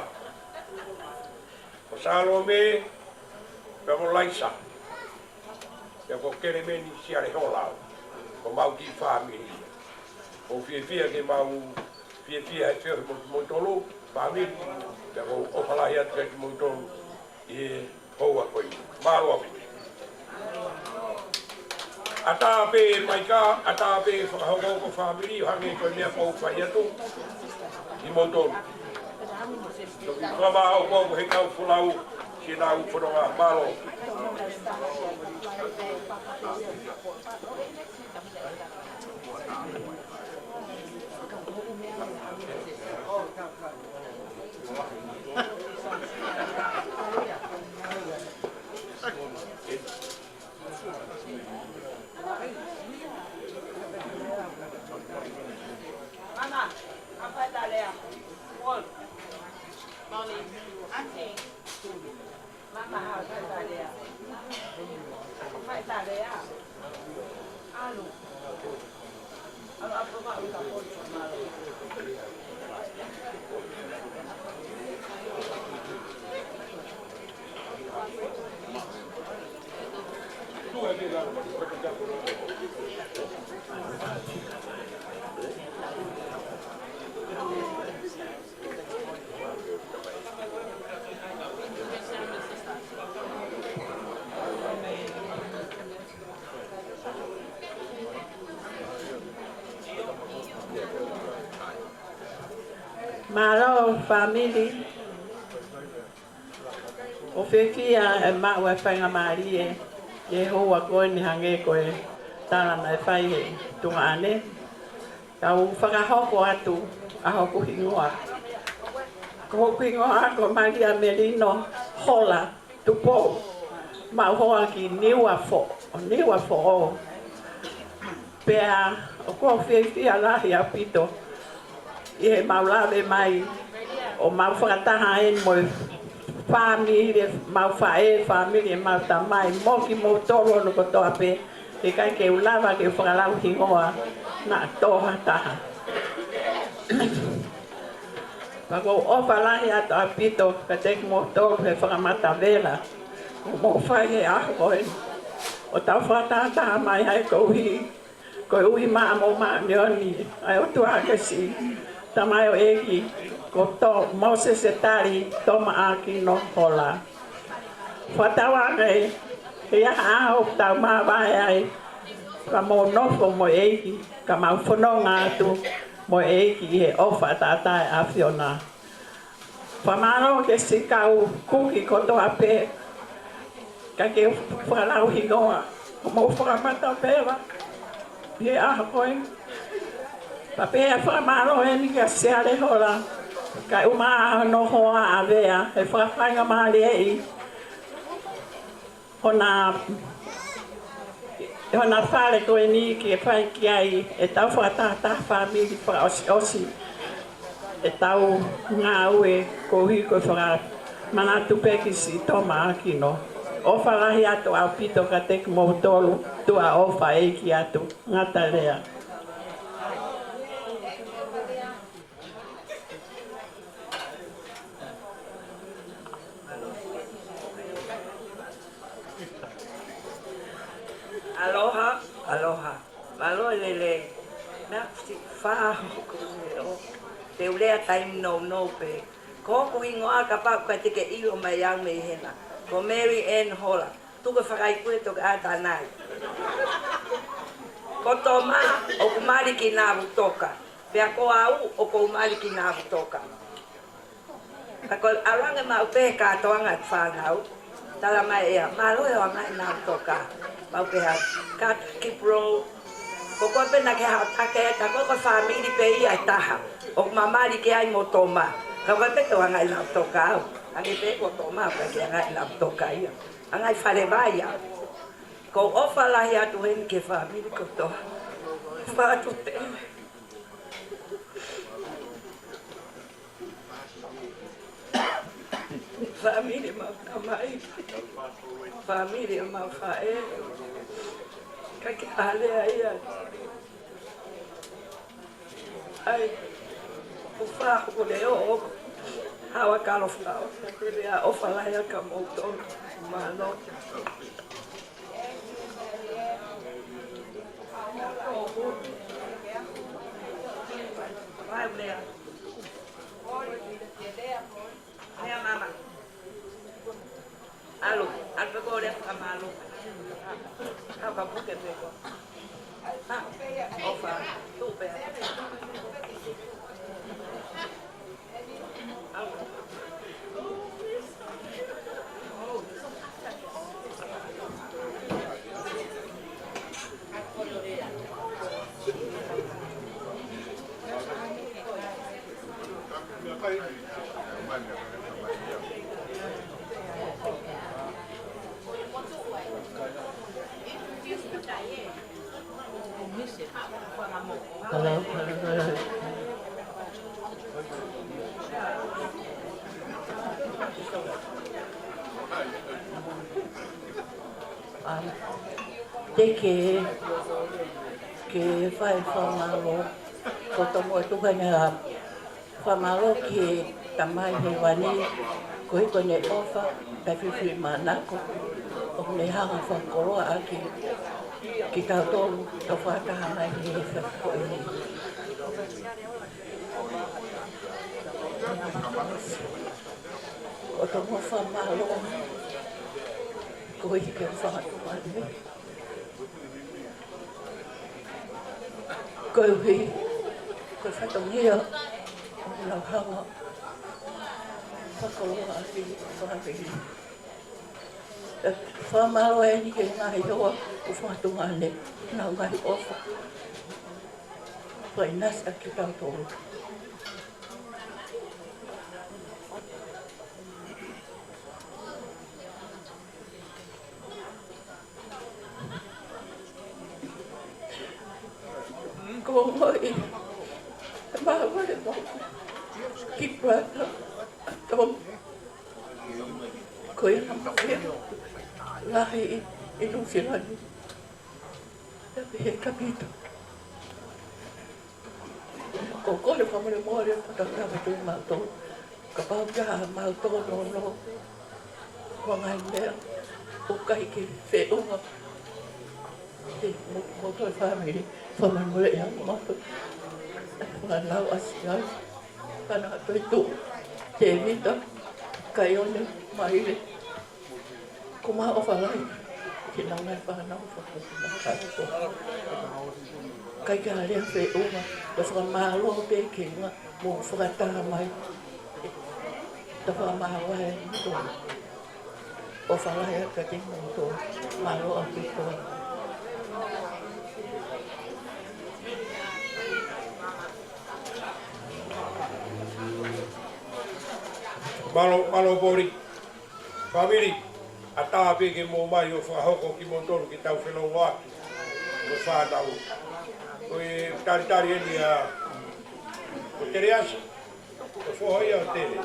Ko salo me, pea mo laisa. Pea ko kere meni siare Hola. Ko mau ki Famili. Ko whiawhia ke mau whiawhia e whiawhia mo tolu, Famili. Pea ko opalahi atu ki mo tolu i hoa koi. Maro api. Ata pe mai ka, ata pe whakahongo ko Famili, hangi koe mea kau whai atu, i motoru. Whama au kau he kau whulau, si nā uwhanonga malo. Malo Famili. O whiwhia e mau e whainga maari e hoa koe ni hange koe tala mai whai he tunga ane. Kau whakahoko atu a hoku hingoa. Ko hoku hingoa ko Maria Merino Hola tupo. Mau hoa ki niwa fo o. Pea o ko whiwhia lahi a pito. I he maulawe mai o mau whakataha e mo Famili, mau whae Famili e mau tamai moki mo toro no kotoa pe e kai ke ulawa ke whakalau hingoa na toha taha. Pako ofa lahi ato a pito ka teki mo toro he whakamata vela mo whai he aho e o tau whakataha mai hai ko ui maa mo maa nioni ai o tua kasi tamai o eki ko to Moses e tari Toma akino Hola. Whatawange he aha o tau mā vai ai ka mō nofo mo eiki ka mau whanonga atu mo eiki he ofa tātai a Fiona. Whamaro ke sikau kuki koto a pē ka ke whalau hingoa mo whakamata pēwa he aha koe. Pa pēa whamaro e ni ka seare hola ka uma no hoa a vea he whakanga maari ei Hona whare koe ni ki e whai ki ai e tau whakatata Famili Fakaosi e tau ngā ue ko hui koe whaka manatu pekisi Toma akino. O whalahi atu au pito ka teki mō tolu tua o Fakaeiki atu ngata rea. Aloha, aloha. Malo lele. Na si fa o te ulea time no pe. Ko ko ingoa ka pa ka te ke ilo mai yang me hena. Ko Mary Ann Hola. Tu ka Fakaeiki to ka ata nai. Ko Toma o kumari ki na butoka. Pea ko au o ko kumari ki na butoka. Ko alanga ma pe ka toanga whanau. Tala mai ea. Malo e o ngai na butoka. Mau pea ka kipro. Ko koe pena ke hao take ka koe Famili pe ia taha. O mamari ke ai mo Toma. Ka koe pe toa ngai na butoka au. Angi pe ko Toma pe ke ngai na butoka ia. Angai whare vai au. Ko ofa lahi atu hen ke Famili ko toa. Whatu te. Famili mau tamai. Famili mau whae. Ka ke alea ia. Ai. O whahu ko leo o. Hawa kalo whao. Lea ofa lahi a ka mouton. Malo. Vai, Lea. Lea, mama. Alo, al pego le fa malo. Ha ka buke pego. Ha, ofa, tu pe. Hello. Teke ke whai whamaro ko tomo e tukanga whamaro ki tamai he wani ko hiko ne ofa kai whiwhi manako o ne hanga whakoroa aki ki tau tolu tau whakaha mai he whako e ko tomo whamaro ko hiko whakatu wani ko hui ko whatongia o lau hanga whakoroa aki whakawhi whamaro e ni ke ngahi hoa o whatunga ne nau ngahi ofa whai nasa ki tau tolu ko moi ma wale mo ki prata tom ko ia lahi inu filani tapi he kapito ko le famole more pataka ba tu ma to ka pa ja ma to no ko ngai me o kai ki fe o mo to Famili famole ya mo to la la asiai kana toi tu te vita kai one mai le kuma o falai ke na mai pa na o fa kai ka le fe uma da fa ma lo pe ke ma mo fa ta mai da fa ma wa e to o falai ka ke mo to ma lo a pe to Malo bori. Famili. Ata pe ke mo mai o whahoko ki mo tolu ki tau whenau waki. O whanau. O e tari eni a... O tere asi. O whohoi o tere.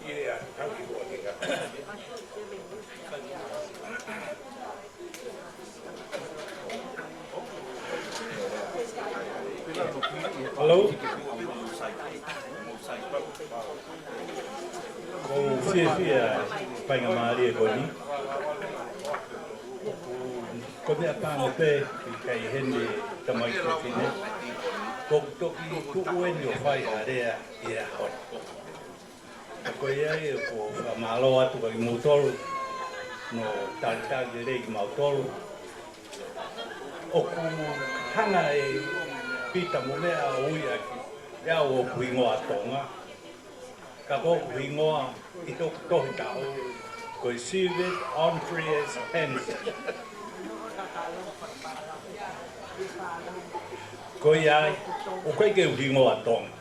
Ire a, tanki kua ke ka. Hello. Ko fia painga maari e koni. Ko mea pāma pē ki kai hene tamai te whine. Ko toki kuueni o whai a rea i a hoi. Ko iai e ko whamalo atu ka i mautolu. No tāritagi rei ki mautolu. O ku hanga e pita mo mea o uia ki. Ia o ku ingoa tonga. Ka kōku ingoa I tōku tohi tau, koe Silvet, Andreas, Hansen. Koe ai, o koe ke uhi ngoa tonga.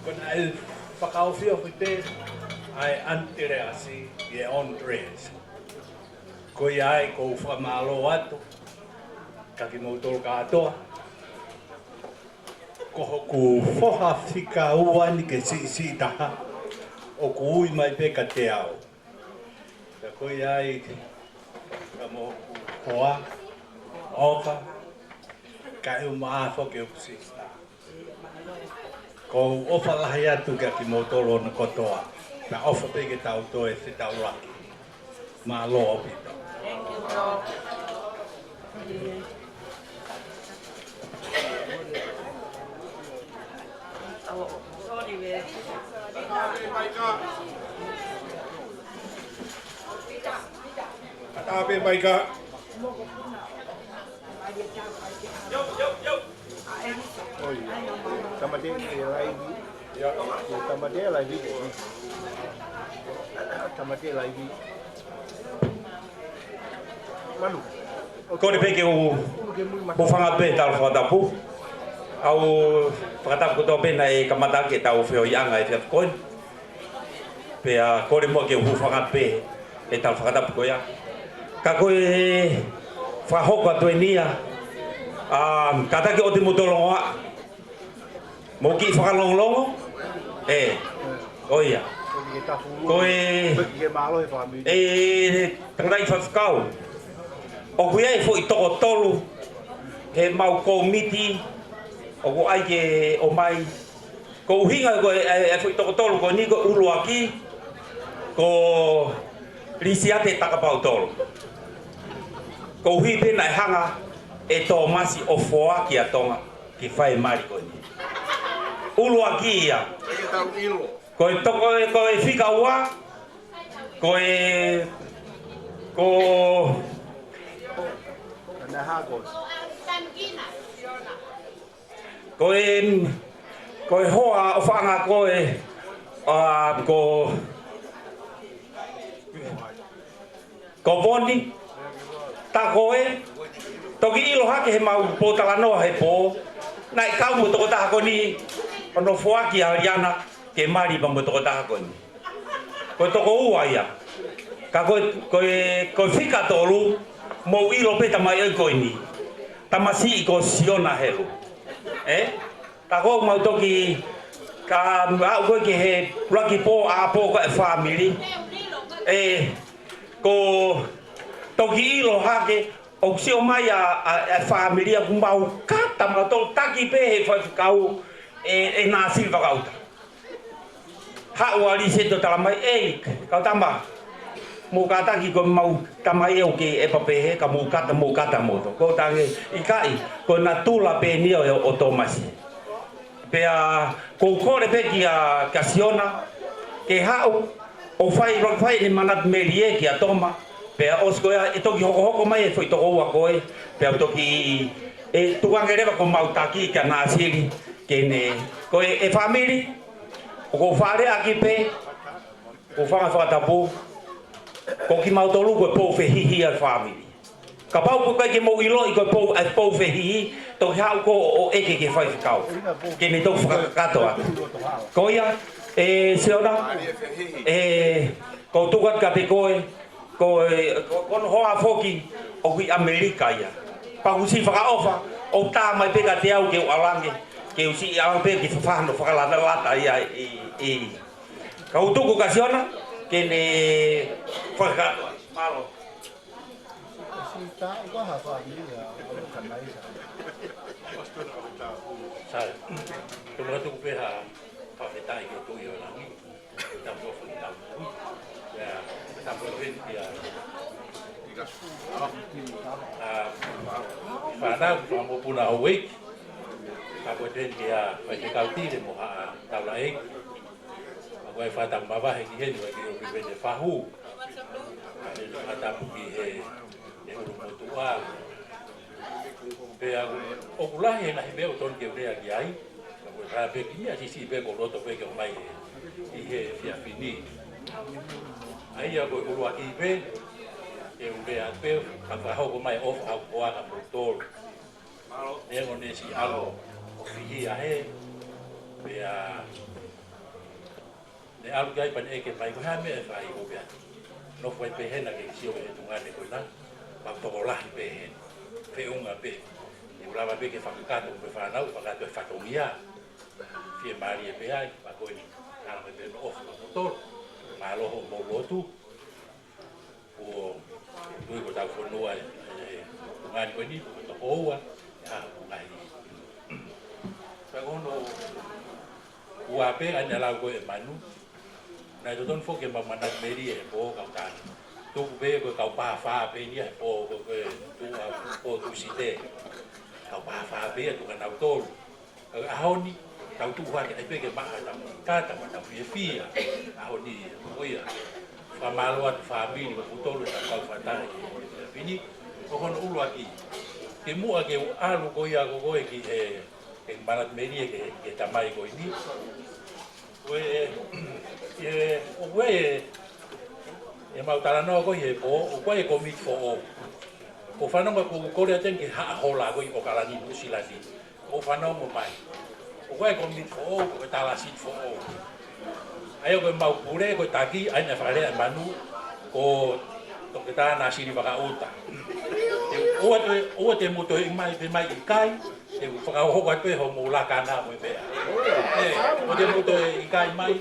Koe nai Fakaosi o te, ai Andreasi e Andreas. Koe ai, ko whamalo atu, ka ki mautoro katoa. Ko hoku whoha whika uani ke si taha. O ku ui mai peka te au. Ka koe ai, ka mo hoa, oka, ka eu maa whoke o kusista. Ko ofa lahi atu ka ki motoro na kotoa. Ka ofa peke tau toe se tau raki. Maa loa pita. Sorry, man. Atape maika. Oi, tamate lagi. Ya, tamate lagi. Tamate lagi. Manu. Ko le peke o whangape tau whatapu. Au whakatapu koto pena e kamatake tau whio ianga e whiatukoi. Pea kore mo ke whangape e tau whakatapu koia. Ka koe whahoko atu e nia. Katake o te motolongoa. Mo ki whakalongolongo. Oia. Koe tangai whakau. O kuia e fo I toko tolu. He mau komiti. O ko ai ke o mai ko uhinga ko e foi toko tolu ko ni ko ulu aki ko risiate takapau tolu ko uhi pena hanga e Toma si o foa ki atonga ki fai mari ko ni ulu aki ya ko ko e fika wa ko na hagos Koe hoa o whaanga koe ko Boni ta koe toki ilo hake he mau potala noa he po nai kau mo toko taha koni ono fuaki a riana ke mari pa mo toko taha koni koe toko ua ia ka koe whika tolu mo ilo peta mai oi koe ni tamasi I ko siona helu ta ko mau toki ka au ko ke he lucky po a po ko family ko toki ilo hake o si o mai a family a mau kata ma to taki pe he fa kau na silva kauta ha wali se to tala mai ka tamba mo kata ki ko mau tamai o ke e pape he ka mo kata mo to ko tange ikai ko na tula pe ni o Tomasi Pea koukore pe kia kasiona ke hau o fai ni manat merie kia Toma pea oskoya e toki hoko mai e foi toko ua koe pea toki e tuangereva ko mautaki ka nasiri kene koe e Famili o ko fare aki pe o fanga whakatapu ko ki mautolu ko pou fehihi al Famili ka pau ko kai ke mo ilo i ko pou fehihi to hau ko o eke ke fai kau kene to whakakato ko ia e seona ko tukat ka pe koe ko no hoa foki o ki Amerika ia pa usi whakaofa o tā mai peka te au ke o alange ke usi alang pe ki whahano whakalata lata ia ka utuku ka siona ke ne whakakato malo sai tuma tu peha whawhetai ke tui o langi tampo whakitau ya tampo ya whanau whamopuna o week tampo ten kia whaikau tire mo haa taula eki koe whatang mawahe ki henu e ki o pipene whahu e no hatapu ki he uru motua pea o kulahi na himeo ton ke urea ki ai koe rape ki mea sisi pe ko roto pe ke o mai i he fia fini ai a koe urua ki pe e urea pe ka whahoko mai ofa hau koanga motoro nengo ne si alo o fihi a he pea ne alu gai pan eke pai ko ha me fai ko bia no foi pe hena ke sio e tunga ne ko na pa to la pe pe unga pe e ula pe ke fakakato pe fa na pa ka fa to mia fie mari e pe ai pa ko ni na me pe no of motor ma lo ho mo lo tu o tu ko ta fo no ai tunga ni ko ni to o wa ya ngai pa ono ua pe ana la ko e manu na to don fo ke mama na meri e po ka ta tu be ko ka pa fa pe ni e po ko tu a po tu site ka pa fa be tu ka na to a honi ka tu wa ke pe ke ma ta ta ma ta fi fi a honi o ia fa malo at Famili ko to lo ta ka fa ta fini ko hono ulo aki ke mu a ke alu ko ia ko e ki e marat meri ke ta mai ko ni e mautara no ko he po o ko e komit fo o fa no ko ko le ten ke ha hola ko o kala ni usila ni o fa no mo mai o ko e komit fo ko ta la sit fo ayo ko mau pure ko taki ai na fare manu ko to ke ta na siri baka uta o te mo to mai pe mai kai e whaka hoka pe ho mo la kana mo pe o te mo to i kai mai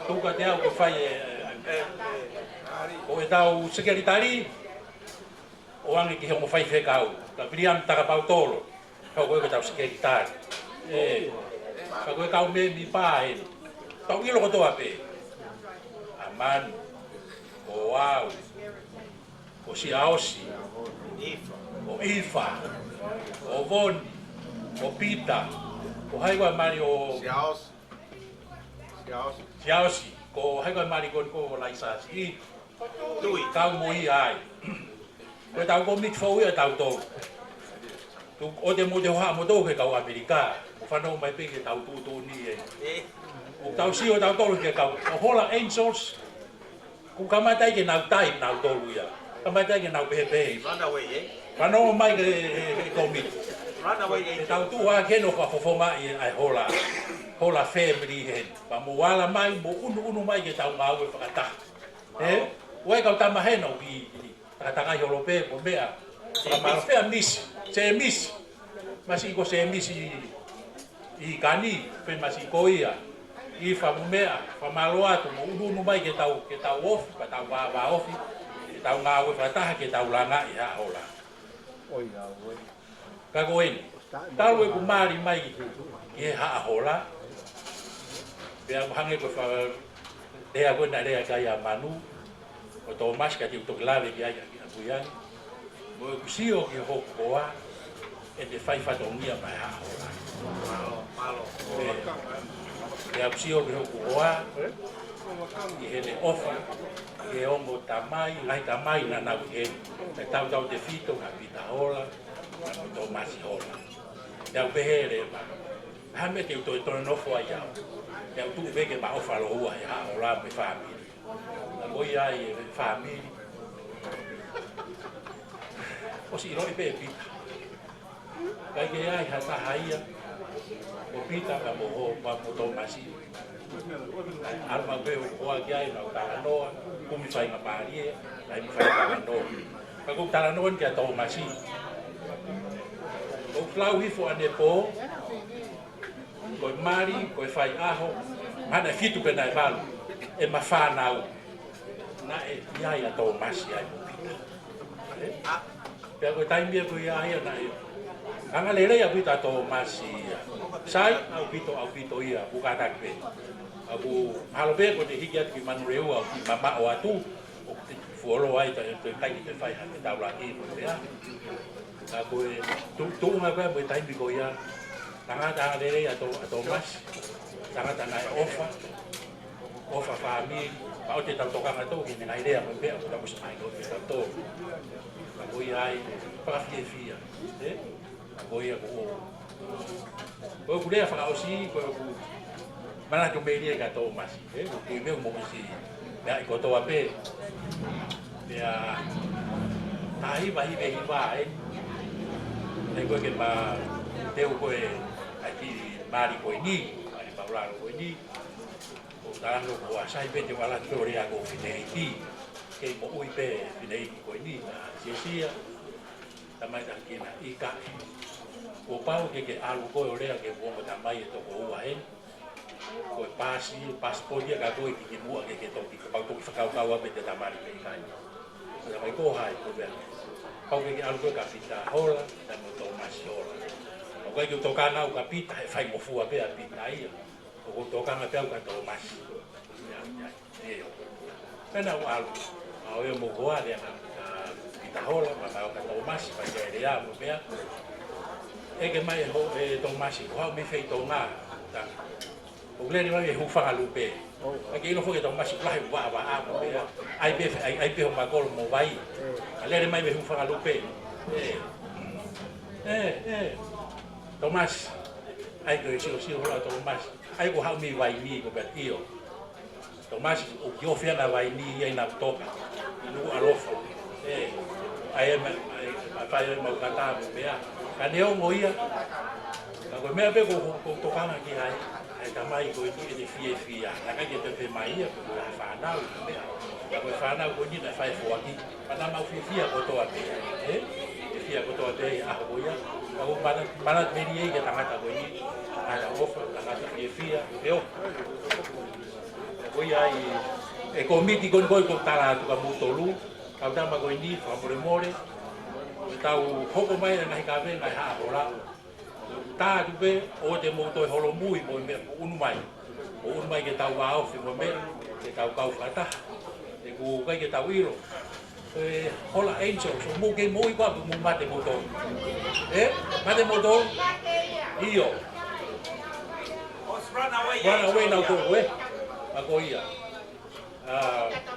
tuka te au ko fai o e tau sekretari o ange ki ho mo fai fekau ta priam ta ka pau tolo ka ko tau sekretari ka ko ka me mi pa e tau ilo ko to ape aman o wow o si aosi o ifa o voni o pita o haiwa mari o siaosi ko haiwa mari ko laisa si tui tau moi ai ko tau ko mit fo ia tau to tu o te mo te ha mo to ke kau Amerika o fa no mai pe ke tau tu ni o tau si o tau to ke kau o Hola Angels ku kamatai ke nau tai nau to ia kamatai ke nau pe run away fa no mai ke ko mit run away tau tu ha ke no fa fo mai ai Hola Famili hen pa mo wala mai mo unu mai ke tau mau e fakata wai ka tama hen o ki ta ga europe po mea pa ma fe miss se miss masi ko se miss i kani pe masi ko ia i fa mo mea pa maloa to mo unu mai ke tau off pa tau ba off ke tau nga we fakata ke tau langa ia hola oi ya we ka ko en tal we ku mari mai ke ha hola pea hange ko fa dea ko na dea kaya manu o Toma ka ti to clave ki ai ki apuyan mo kusio ki ho koa e te fai fa tongia mai ha hola e apsio ke hoku oa i hele ofa ke ongo tamai ngai tamai na na ke e tau te fito na pita hola na to masi hola ya behere ma ha me te to no fo ya ya tu ve ke ma ofa lo ua ya hola me famili na moi ai famili o si roi pe pita kai ke ai hata haia o pita ka mo ho pa mo to masi alma pe o aki ai na ta no ku mi fai ma pari ai mi fai ta no ka ku ta no ke to masi o flau hi fo ane po ko mari ko fai aho ana fitu pe na valu e ma fa na na e ai a to masi ai pita pe ko tai mi ko ai na anga lele ya pita to masi sai au pito ia buka tak pe aku halo be ko te higiat ki manureu au ki mama o atu o te fuolo ai ta te kai te fai ha te taula ki mo ya aku tu nga ko mo tai bi ko ya tanga ta lele ya to mas tanga ta na ofa famili pa o te tau toka nga to ki na idea mo be ko ta mo sai ko te to aku ai pa fia aku ia ko kurea Fakaosi ko mana to media ka Toma ko me mo si ya ko to ape ya ai ba ko ke ma te ko aquí mari ko ni mari paula ko ni ko ta no ko asai pe te wala teoria ko Fakaeiki ke mo ui pe Fakaeiki ko ni sia tamai ta kina ika o pau ke alu ko orea ke mo tamai to ko ua ko passport ka ko ki mo ke to ki pau to Fakao pe te tamari pe kai na mai ko hai ko be pau ke alu ko ka pita hola na mo to masiola o ko to kana o ka pita e fai mo fu pe a pita ia o to kana pe ka to mas ya pena o alu a o mo ko ale na pita hola ma ka to mas pa ke ia mo be e ke mai ho to mas ko me fei to nga o gleni mai hu fa lupe aki no fo ke to mas plai wa ai be ho magol mo vai ale mai hu fa lupe Tomas ai ko si hola Tomas ai ko ha mi vai ni ko betio Tomas o yo fia na vai ni ai na toka no alofa ai fa mo kata me ya kaneo mo ia ko me be ko to kana ki ai ai tamai ko ni de fia na ka te pe mai ko fa na ko fa na ko ni na fa fo aki pana ma fia ko to ate fia ko to ate a ko ia ko para meri ke tangata ko ni ala ofa tangata fia eu ko ia e komiti kon ko tala ko mutolu ka tama ko ni fa more tau hoko mai na ka ve na ha ora ta tu be o te mo to holo mui mo me unu mai ke tau wa ofi mo me ke tau kau fata e ku kai ke tau iro hola angel so mo ke mo igual mo mate mo to mate mo to io run away now to ako ia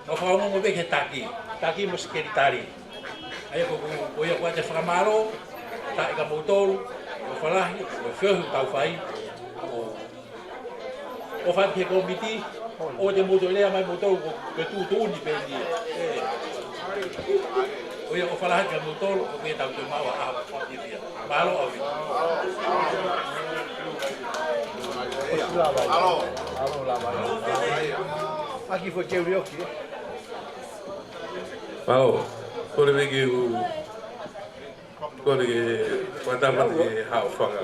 no fa mo be ke taki mo sekretari ai ko ia ko te famaro ta ka mo to o falahi o feu tau fai o fa ke komiti o de mo lea mai mo to ke tu ni pe ni o ia o falahi ke mo to o ke tau te mawa a ni dia malo o alo la vai aqui foi que eu vi aqui Pau, kore veki kore ke watama ke hao whanga.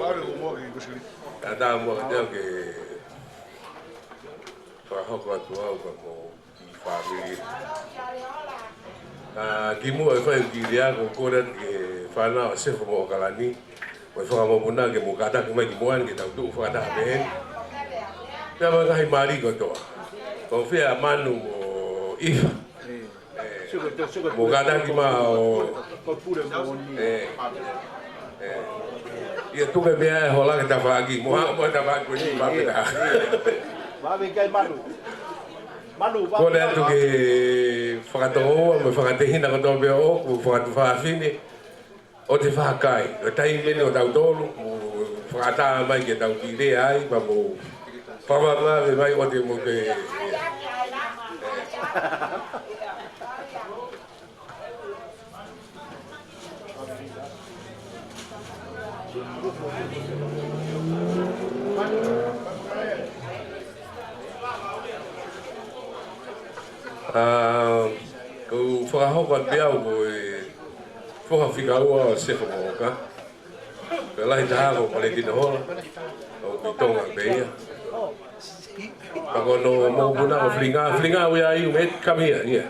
Tata mua teo ke whahoko atu au ka mo ki Famili. Ki mua e whai ki rea ko kore ke whanau a sefo mo o kalani. Ko e whakamopuna ke mo kataki mai ki moan ke tau tuu whakataka pehen. Pea mga hai maari ko toa. Ko whia manu mo iwa. Mo kataki ma o Ia tunga mea hola ke tawhaki, moha mo tawhaki ni mapena. Mawe kai manu. Manu, Ko le atu ke whakatoa, me whakatehina katoa pia o, ko whakatu whaafine, o te whakai. O tai mene o tau tolu, whakataa mai ke tau tire ai, pa mo pamama mai o te mo ke... Ko whakahoko pia o whakawhikaua o sefa moka. Ko lahi taha ko Paletina Hola, o Tonga Beia. Ako no mo puna o flinga we are you mate, come here, yeah.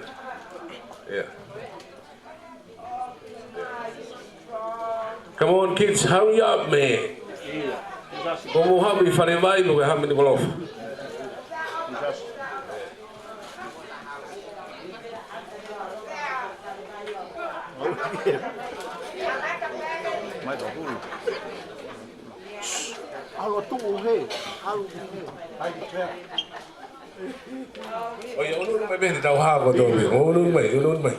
Yeah. Come on kids, hurry up man. Como hami fare mai no hami ni golof. Alo tu he, alo he. Ai di tre. Oye, uno me vende tau hago todo, uno me.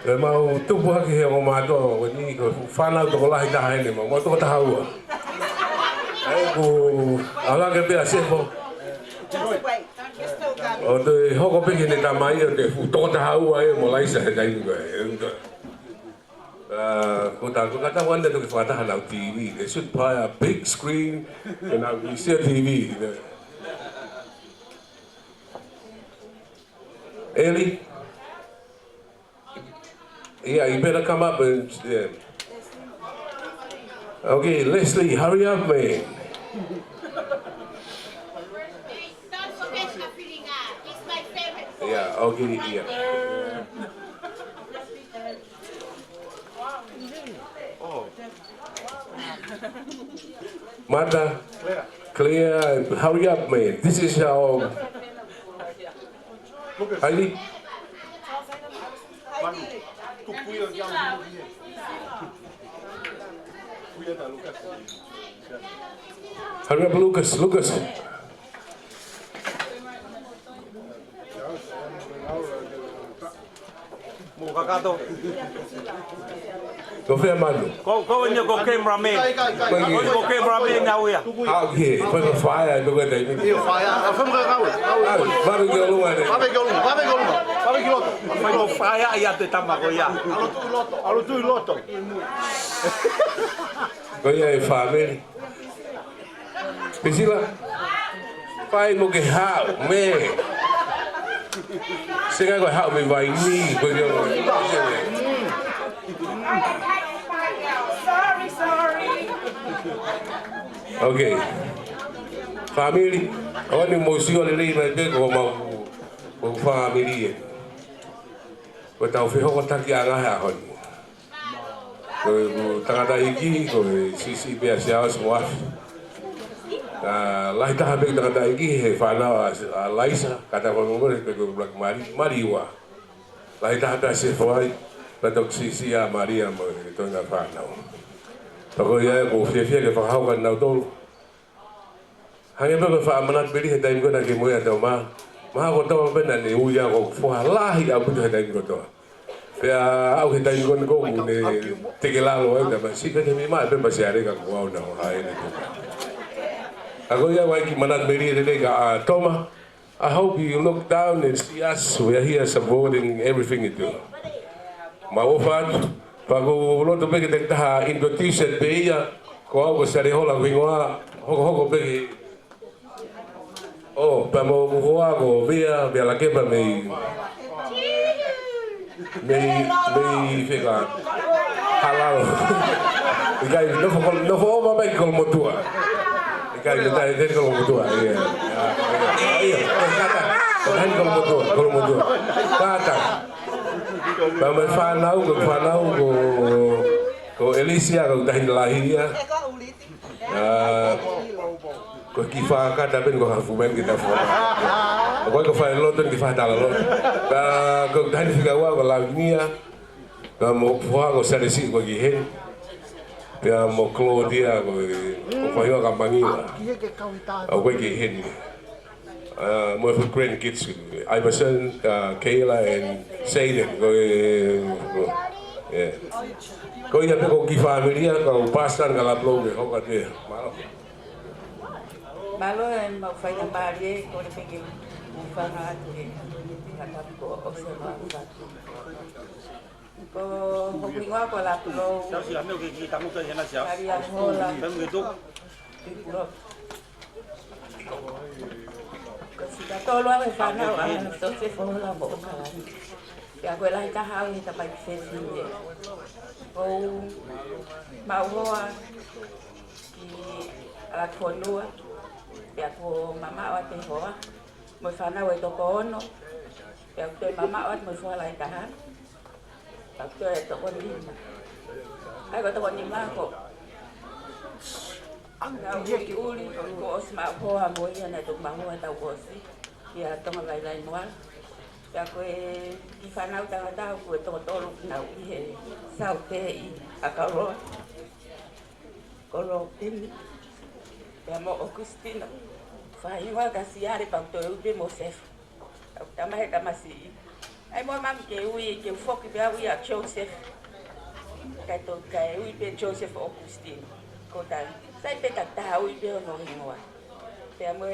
E mau tupu haki he o mātua, o ni ko whanau toko lahi taha ene, mau toko taha ua. E ko alanga pia sefo. O te hoko peke ne tamai o te toko taha ua e mo laisa he tainu koe. Ko kata wanda to ke whakataha nau TV. They should buy a big screen and we see a TV. Ellie? Yeah, you better come up and... Yeah. Okay, Leslie, hurry up, man. Don't forget Afrika. It's my favorite food. Yeah, okay, yeah. Martha, Claire, hurry up, man. This is our... Heidi? Hurry up, Lucas. Go fair man. Go in your cameraman. Go cameraman now here. Okay, put the fire. Look at that. Fire. Afam ka kawe. Barbecue lu ada. May go fire ay ate tama ko ya. Alo tu loto. Ko ya family. Bisila. Pai mo ke hao me. Singa ko hao me vai ni ko yo. Sorry. Okay. Family, awak ni musio lele mai ko mau ko family. Ko tau fe ho ta ki anga ha hon. Ko tanga iki ko sisi be sia semua. Lai ta be tanga iki he fana laisa kata ko mo ko blak mari wa. Lai ta ta se foi patok sisi a Maria mo to na fana. Tako ya ko fe ke fa ha kan na do. Hanya ba fa manat beli he time ko na ke mo ya Toma. Ma ko to ba na ni u ya ko fo lahi a bu he time ko to. Pe au he time ko ko ne te ke la lo da ba si ka mi ma pe ba se are ka ko na ha ene to. Ako ya wa ki manat beli de ka Toma. I hope you look down and see us. We are here supporting everything you do. Ma ofat pa ko lo to pe ke ta invitation pe ya ko sa re hola wingoa hoko pe. Oh, pa mo hoa ko via la kepa me fica halal. Ikai no fo ma mai ko motua. Ikai no tai den ko motua. Iya. Kata. Dan ko motua. Kata. Pa me fa nau ko Elisia ko dahin lahia. Ko kifa ka da ben ko ha fumen kita fo. Ko fa lo ton kifa ta lo. Ka ko dan figa wa la nia. Ka mo fua ko sa resi ko ki hen. Pea mo Claudia ko whai ka mangira. Au koe ki hen. Mo for grandkids. Iverson, Kayla and Zayden. Yeah. Ko ia pe ko ki familia ko pastan ka la bloge ho ka te. Malo en mau fai na mari ko le pegi fanga te kata ko o se ma ko hokinga ko la plo. Tao si ame o ki tangu ka yana sia. Maria Hola. Pem gitu. Si ka tolo ave fana o so se fo la bo ka. Ya ko la ka ha ni ta pai se si. O mau hoa ki ala konua. Ya ko mama o te hoa. Mo fana o to kono. Ya ko mama o mo fo la ka ha. Ta ko to ko ni. Ai ko to ko ni ma ko. Ang ki uli ko osma hoa mo ia na to ma hoa ta ko si. Ya to ma lai mo. Ya ko ki fana o ta ko to to na u he. Sao te I akaro. Kolo tin. Ya mo Augustino. Fai wa ka siare pa to u be mo sef. Ta ma he ka masi. Ai mo mam ke ui ke foki be ui a Joseph. Ka to ka ui be Joseph Augustino. Ko ta sai pe ta ta ui be no ringoa. Pe mo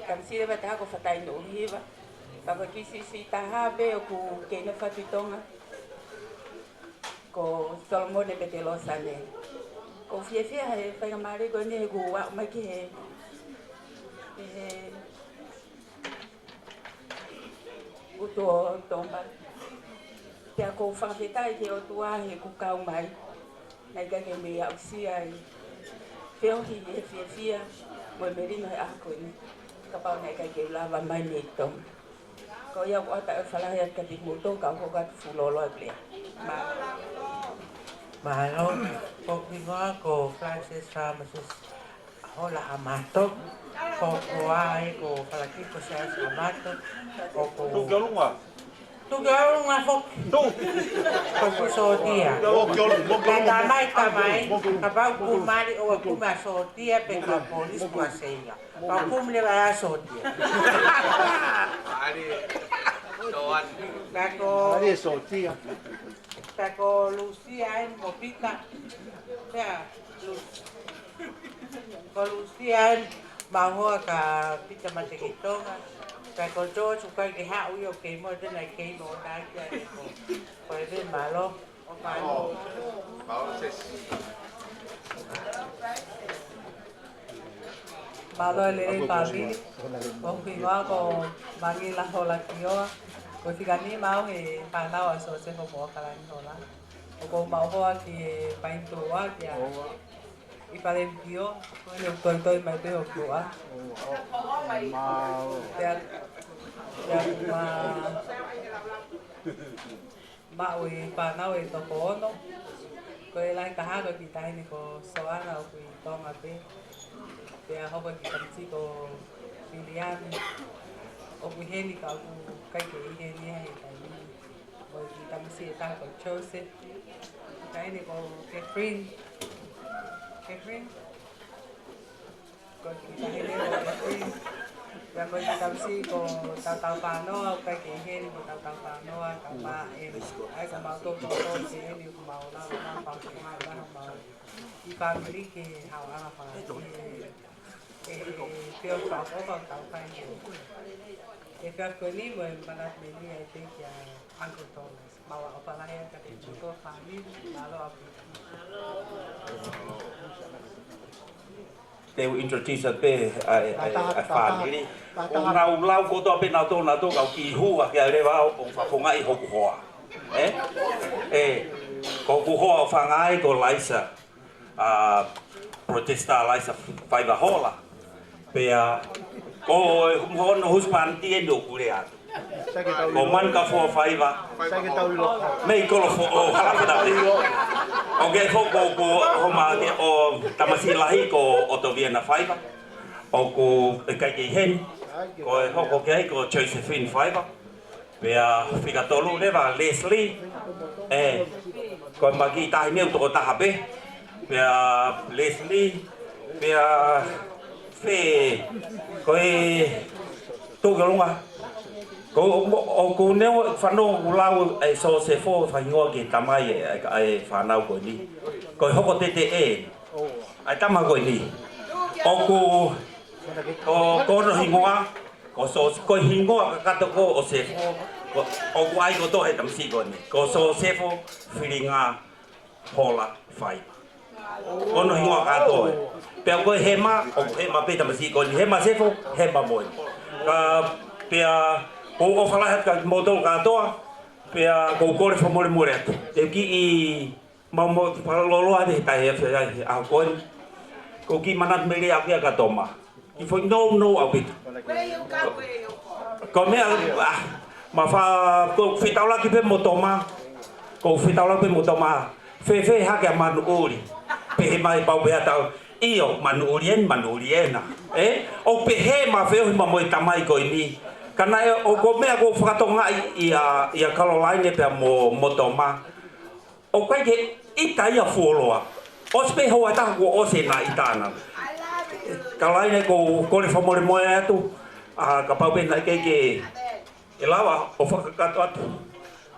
kam si ba ta ko fatai no hiva. Pa ko si ta ha be o ku ke na fatitonga. Ko Solomon e pete lo sane. Ko fie he whainga mare ko ne ko wa mai ki he. Uto Toma. Te ko whawhetai ke o tua he ku kau mai. Nai ka ke me au si ai. Feo hi e fie mo merino he ako ni. Ka pau nai ka ke lava mai ni Toma. Ko ia ko ata e whalahe ka ti muto ka ko ka fulolo e plea. Malo, pokoknya ko Francis Ramasis Hola amato, ko kuai ko palagi ko saya amato, ko Tu galunga. Tu galunga fok. Tu. Ko sodia. Kada mai kabau kumari o kuma sodia pe ko polis ko asenga. Ko kumle ba sodia. Ari. Doan. Kako. Ari sodia. Kako Lucia en Mopita. Ya, ko Lucia en mau ka pita matekitonga. Kako George ko ke ha uyo ke mo de na ke mo da ya ko de malo. O malo. Malo le Famili. Ko kiwa ko Magila Hola kioa. Ko tigani mau he panau aso se ko mo kala ni hola. Ko mau ho ki painto wa ya. I palempio ko le toi mai te o ko a. Mau. Ya ma we panau e to kono. Ko lai ka ha ko ki tai ni ko soana o ki tonga pe. Pe a ho ki kamsi ko Lilian. O kuheni ka ku kai ke ihe ni ai kai ni o ki tamsi ta ko Joseph kai ni ko Catherine ko ki ta hele ko Catherine ya ko ki tamsi ko ta pano kai ke ihe ni ko ta pano ka ma ai ko ma to si ni ko ma na pa ki ma ma I Famili ke hawa pa pio ka ko ka kai ni If you're going to go Famili, I think Uncle Thomas. Bawa apa lah ya kata itu Famili, lalu apa? They will introduce a family. Ngau lau ko to pe na to ka ki hu a ke le wa o fa fonga I ho ku hoa. Ko ku hoa fangai ko Liza. Protesta Liza Faiva Hola. Pe ko hono huspan tie do kulea. Ko man ka fo Faiva. Mei ko lo fo o hala ka dali. Okay, ko ma ke o tamasi lahi ko o to viena Faiva. O ko kai ke hen. Ko ho ko ke ko Josephine Faiva. Pea Fikatolu leva Leslie. Ko magi tahi meu to tahape. Pea Leslie. Pea fe ko to galunga. Ko neo fano ulau ai so se fo fa ngo ki tamai ai fanau ko ni. Ko hoko tete ai tama ko ni. O ko no hingoa ko so ko hingoa ka to ko o se fo o ko ai ko to he tam si ko ni. Ko so se fo filinga hola fai. Ko no hingoa ka to. Pe ko hema o hema pe tam si ko ni hema se fo hema mo. Ka pe o fala hat ka moto ka toa pe ko ko fo mo mo reto e ki I mamo para lolo ade ta e a ko ki manat mele a ka Toma ki fo no a bit ko me ma fa ko fitaula ki pe mo Toma ko fitaula pe mo Toma fe ha ka manu uri pe mai pa be ta io manuliena o pe he ma fe ma mo tamai ko ni kana o ko mea ko whakatonga I a Caroline pe mo Toma. O kai ke ita ia fuoloa. O spe hoa taha ko o se na itana. Caroline ko kore whamore moe atu. Ka pau pena ke e lawa o whakakato atu.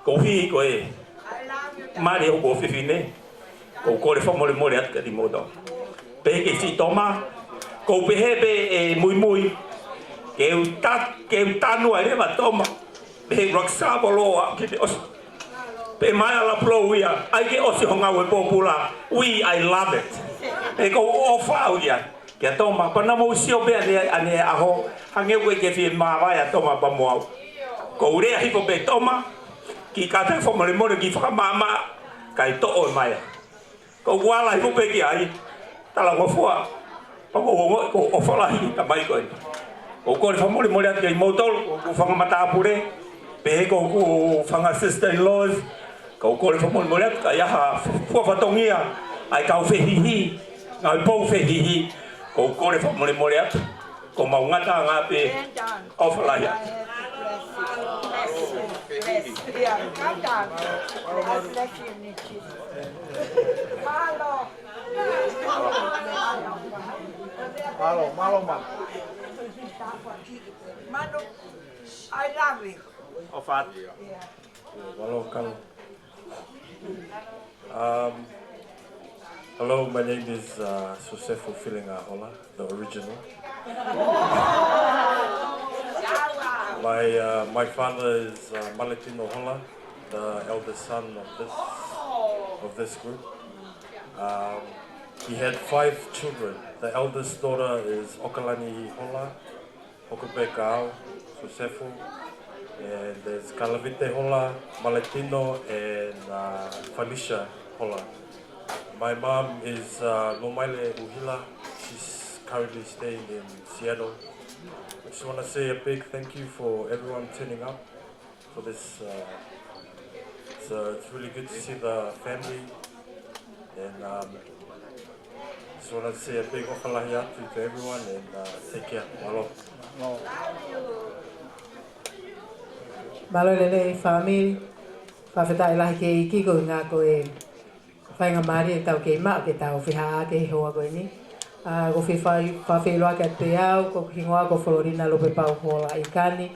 Ko hui ko mari o ko whiwhine. Ko kore whamore moe atu ka di moto. Pe ke si Toma. Ko pehe pe mui. Que tanu ai ma Toma pe roxa boloa que os pe mai la ploia ai que os honga we popula I love it e ko ofa uia que Toma pana mo sio be ane aho hange we que fi ma vai Toma pa mo ko ure hi po pe Toma ki ka te fo mo ki fa mama kai to o mai ko wala hi po pe ki ai tala ko fua ko ofa la hi ta mai ko o ko fa mole at kay motol ko fa mata apure pe ko fa sister in laws ko fa mole at kaya ha fo fa tongia ai ka fe hi ai po fe hi ko fa mole at ko ma ngata nga pe of la ya Malo man. Manu, I love you. Ofat. Welcome. Hello, my name is Susefu Filinga Hola, the original. My father is Maletino Hola, the eldest son of this group. He had 5 children. The eldest daughter is Okalani Hola, Okubekao, Susefu, and there's Kalavite Hola, Maletino, and Felicia Hola. My mom is Lomaile Uhila. She's currently staying in Seattle. I just want to say a big thank you for everyone turning up for this. It's really good to see the family, and just want to say a big okalahi atu to everyone and take care. Malo. Malo lele Famili. Whawhetai lahi ke I kiko ngā koe whainga maari e tau ke maa ke tau whiha ke hoa koe ni. Ko whawheloa ke te au, ko hingoa ko Florina lope pau Hola I kani.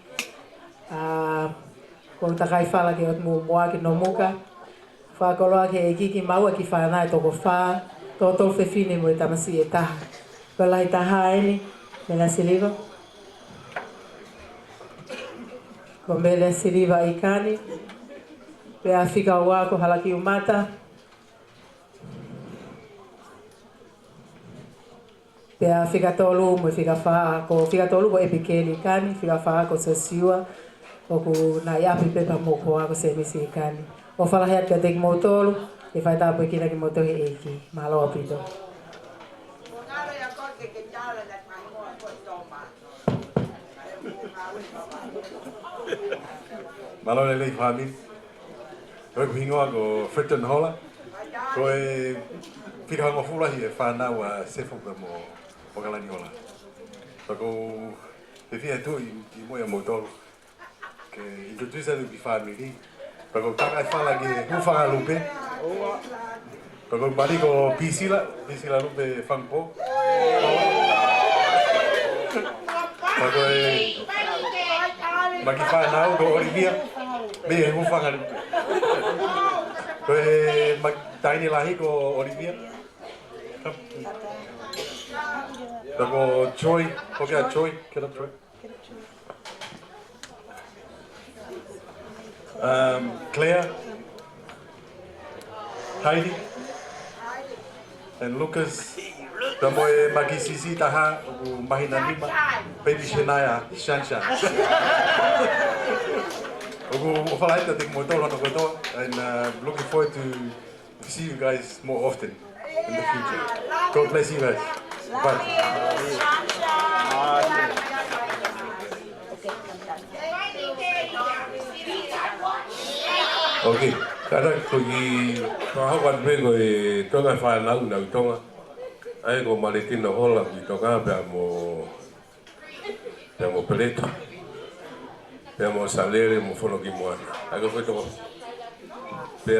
Ko takai whala ke ot mua ke no muka. Whakoloa ke kiki maua ki whanai toko whaa. Ko tol whewhine mo e tamasi e taha. Ko lahi taha eni, mena siliva. Ko mele siliva I kani. Pea Fikaoa ko halaki umata. Pea Fikatolu mo Fikawha ko Fikatolu ko epikeli kani. Fikawha ko sosiua. O ku na iapi pepa mo koa ko se misi kani. O whalaheat ka teki motolu. E whai tāpoi kina ki moto he eiki. Mahaloa pito. Malo lelei Famili. Koe kuhingoa ko Fritton Hola. Koe whikahanga fulahi e whanau a sefuka mo Wakalani Hola. Tako te whia tui I moia motolu. ke introduce atu ki family. Pako taka fala ki hufanga lupe. Pako bali ko pisila lupe fangpo. Pako maki whanau ko Olivia, me hufanga lupe. Koe taini lahi ko Olivia. Pako Troy, okay, Troy, get up Troy. Claire, Heidi, and Lucas. Tamoe magi sisi taha u mahina lima, baby Shania, Shanshan. Ugu falaita tik motor no koto, and looking forward to see you guys more often in the future. God bless you guys. Bye. Okay, kada kogi pahawan bego e tonga whanau na tonga. Ai ko Maletino Hola ki tonga pe mo peleta. Pe mo salere mo fono ki moana. Ai ko to pe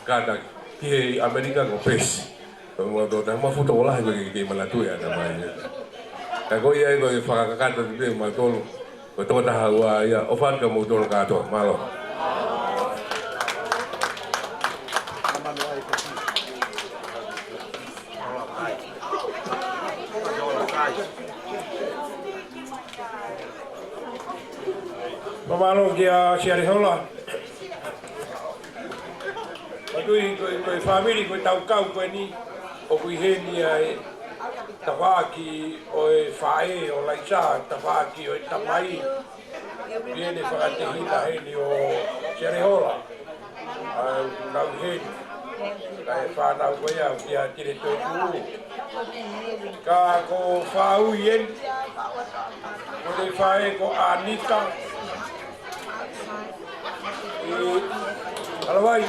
kada ki Amerika ko pes. Mo do na mo futo ola ko ki malatu ya na mai. Ai ko ia ko whakakata te ma tolu. Ko to ta hawa ia ofan ka mo tolu ka to malo. Mamalo kia siari Hola. Matui koe Famili koe tau kau koe ni o kui heni ai tawaki o e whae o laisa tawaki o e tamai. Viene whakatehina heni o siari Hola. Nau heni. Kai whanau koe au kia tire toi kuru. Ka ko whau ien. Ko te whae ko Anita. Harawai.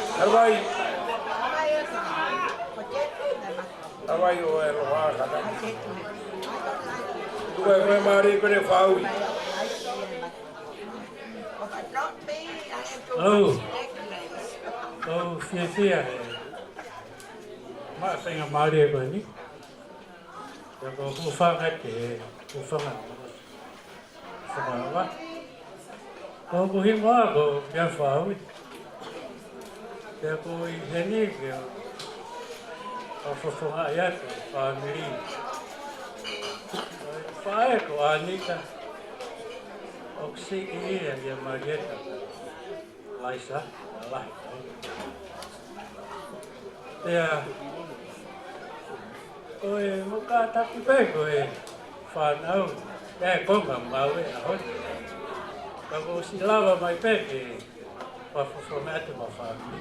Harawai o e roha kata. Tuka e koe maari koe whaui. Fia. Mak whainga maari e koe ni. Ia ko hufanga te hufanga. Whakawa. Ko kuhingoa ko kia whaui. Ia ko I heni kia o whawhunga ia ko Famili. Whae ko Anita. O si ia ia Marieta. Laisa, lahi. Ia ko e muka taku pe ko e whanau. Ia e konga mau e ahoi. Ka ko si lava mai pe ke whawhunga atu ma Famili.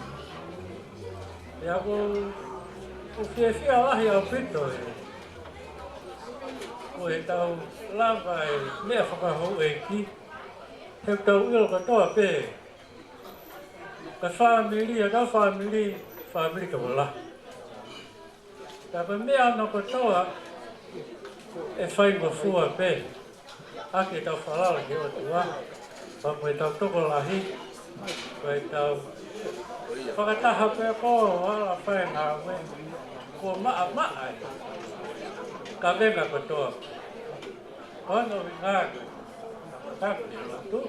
Ia ko whiawhia lahi au pito e. Ko e tau lava e mea whakahou e ki. Heu tau ilo katoa pe. Ka Famili ka wala. Ka pa mea no katoa e whainga fua pe. Ake tau whalala ki o tua. Pa mo e tau toko lahi. Ko e tau whakataha pe ko wala whainga we. Ko maa e. Ka venga katoa. Kono wingaga. Tako ni lotu.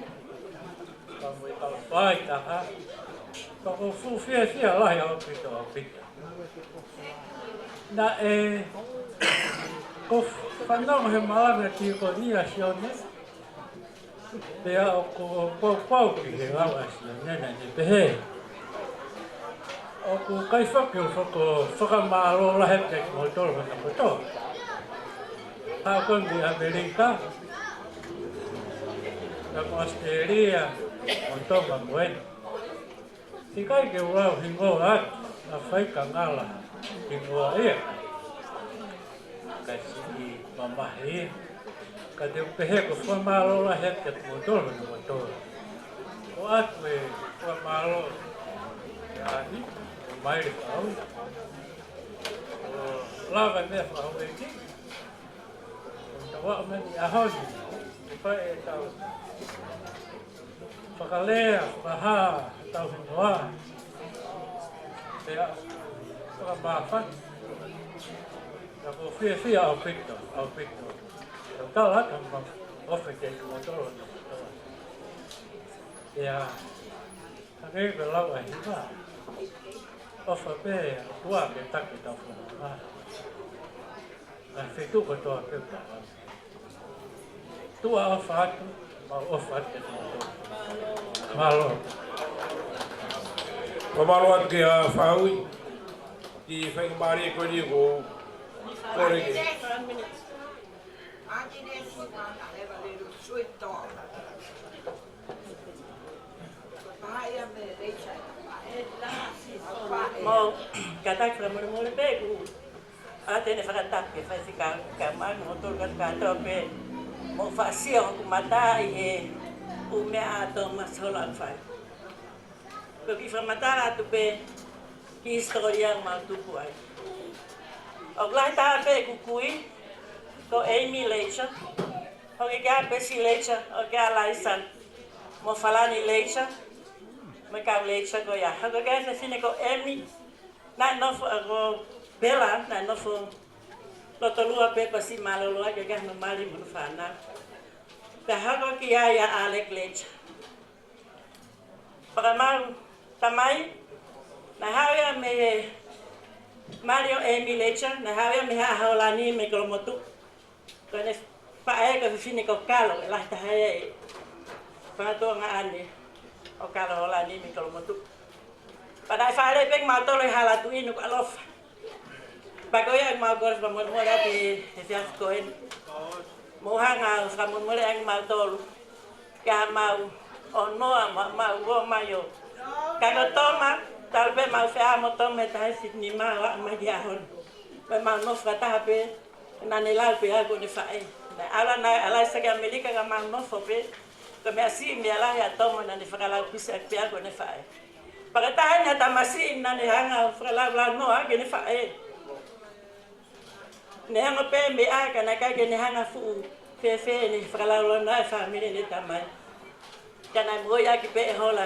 Ka mo e tau whaitaha. Ka ko whiawhia lahi au pito. Na e ko whanau he malanga ki ko nia sione. Pea o ko pau ki he lawa sione na ne pehe. O ko kai whake o whakamaro lahe kei mo tolo hana koto. Ha kongi Amerika. Ka ko Australia mo Toma koen. Si kai ke urau hingo atu. Na whai ka ngala. Hingoa ia. Ka si mamahe ia. Ka te upehe ko whamalo la heke te motoro na motoro. O atu e whamalo e ani, o maire whau. O lava mea whau e ki. O ta wao mani ahoni. E whae e tau Whakalea, whakaha, tau whenua. Pea, whakamawhai. Ka ko fia au picto. Tau hata ma ofe ke ko toro. Ya, kage ko lau ai ba. Ofa pe, tua ke taki tau whenua. Ka fitu ko toa ke ta. Tua ofa atu, ma ofa atu ke toro. Malo. Pamalo at kaya Fawi. Di Fakafamili ko ni ko. Kore ke. Mo kata kira mole pegu. Ate ne fakatap ke fasi ka man motor kan ka pe. Mo fasi aku mata e o me a Toma Hola fai. Porque fa matar tu pe ki historia mal tu puai. O lai ta pe kukui ko Amy Lecha. O que ga pe si Lecha, o que a laisan. Mo falani Lecha. Me ka Lecha ko ya. O que ga se sine ko Amy. Na no go Bella, na no fo. Lo tolua pe pa si malolo que ga no mali mo fa na. Ta hago ki ya Alec Lecha. Para mal tamai na hawea me Mario Amy Lecha na hawea me Hola ni me kolomotu kone pae ko fini ko kalo la ta hae pa to nga ane o kalo Hola ni me kolomotu pada fale pek ma to le hala tu inu alof pa ko ya ma ko mo mo da ti se ko en mo hanga sa mo mo ang ma to ka ma ono ma go mayo Kalau Toma, tal vez mau fea mo Toma ta sit ni ma wa ma dia hon. Pe ma no frata pe na ne la pe algo ne fa e. Ala na ala sa ga Amerika ga ma no fo pe. Que me así me ala ya Toma na ne fa la pisa pe algo ne fa e. Para ta na ta masi na ne hanga fra la bla no a que ne fa e. Ne hanga pe me a ka na ka que ne hanga fu fe ne fra la na family ne ta mai. Kana mo ya ki pe hola.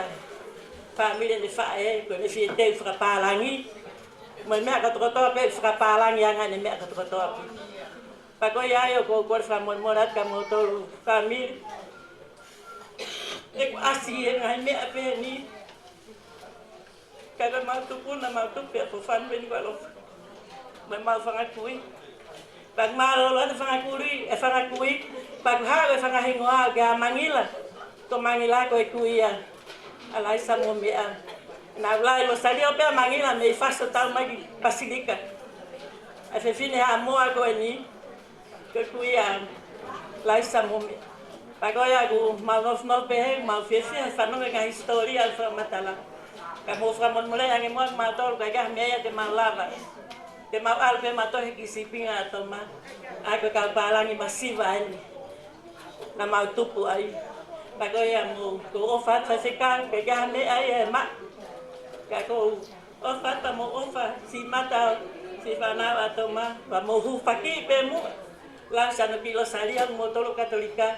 Famili ni fae ko ni fiete fra palangi mo me ka to pe fra palangi anga ni me ka to pa ko ya yo ko fra mo morat ka mo to famili e ko asi nga me pe ni ka ma tu puna ma tu pe ko famili ko lo me ma fa ngakui pa ma lo fa ngakuri e fa ngakui pa ha fa ngahingoa ga mangila to mangila ko ikuia alai sa mo me na lai lo salió pe mangila me faso tal magi basilica a fe fine a mo ago ni que cuia lai sa mo me pagoya go mal no pe mal fe fa no ga historia fa matala ka mo fra mon mole ang mo ma tol ka ga me ya te malava te ma al pe ma to ki sipinga Toma ago ka palangi masiva ni na ma tupu ai pagoya mo ko ofa traseka ke ga me ai ma ka ko ofa ta mo ofa si mata si fana Toma va mo hu faki pe mo la sana pilo salia mo tolo katolika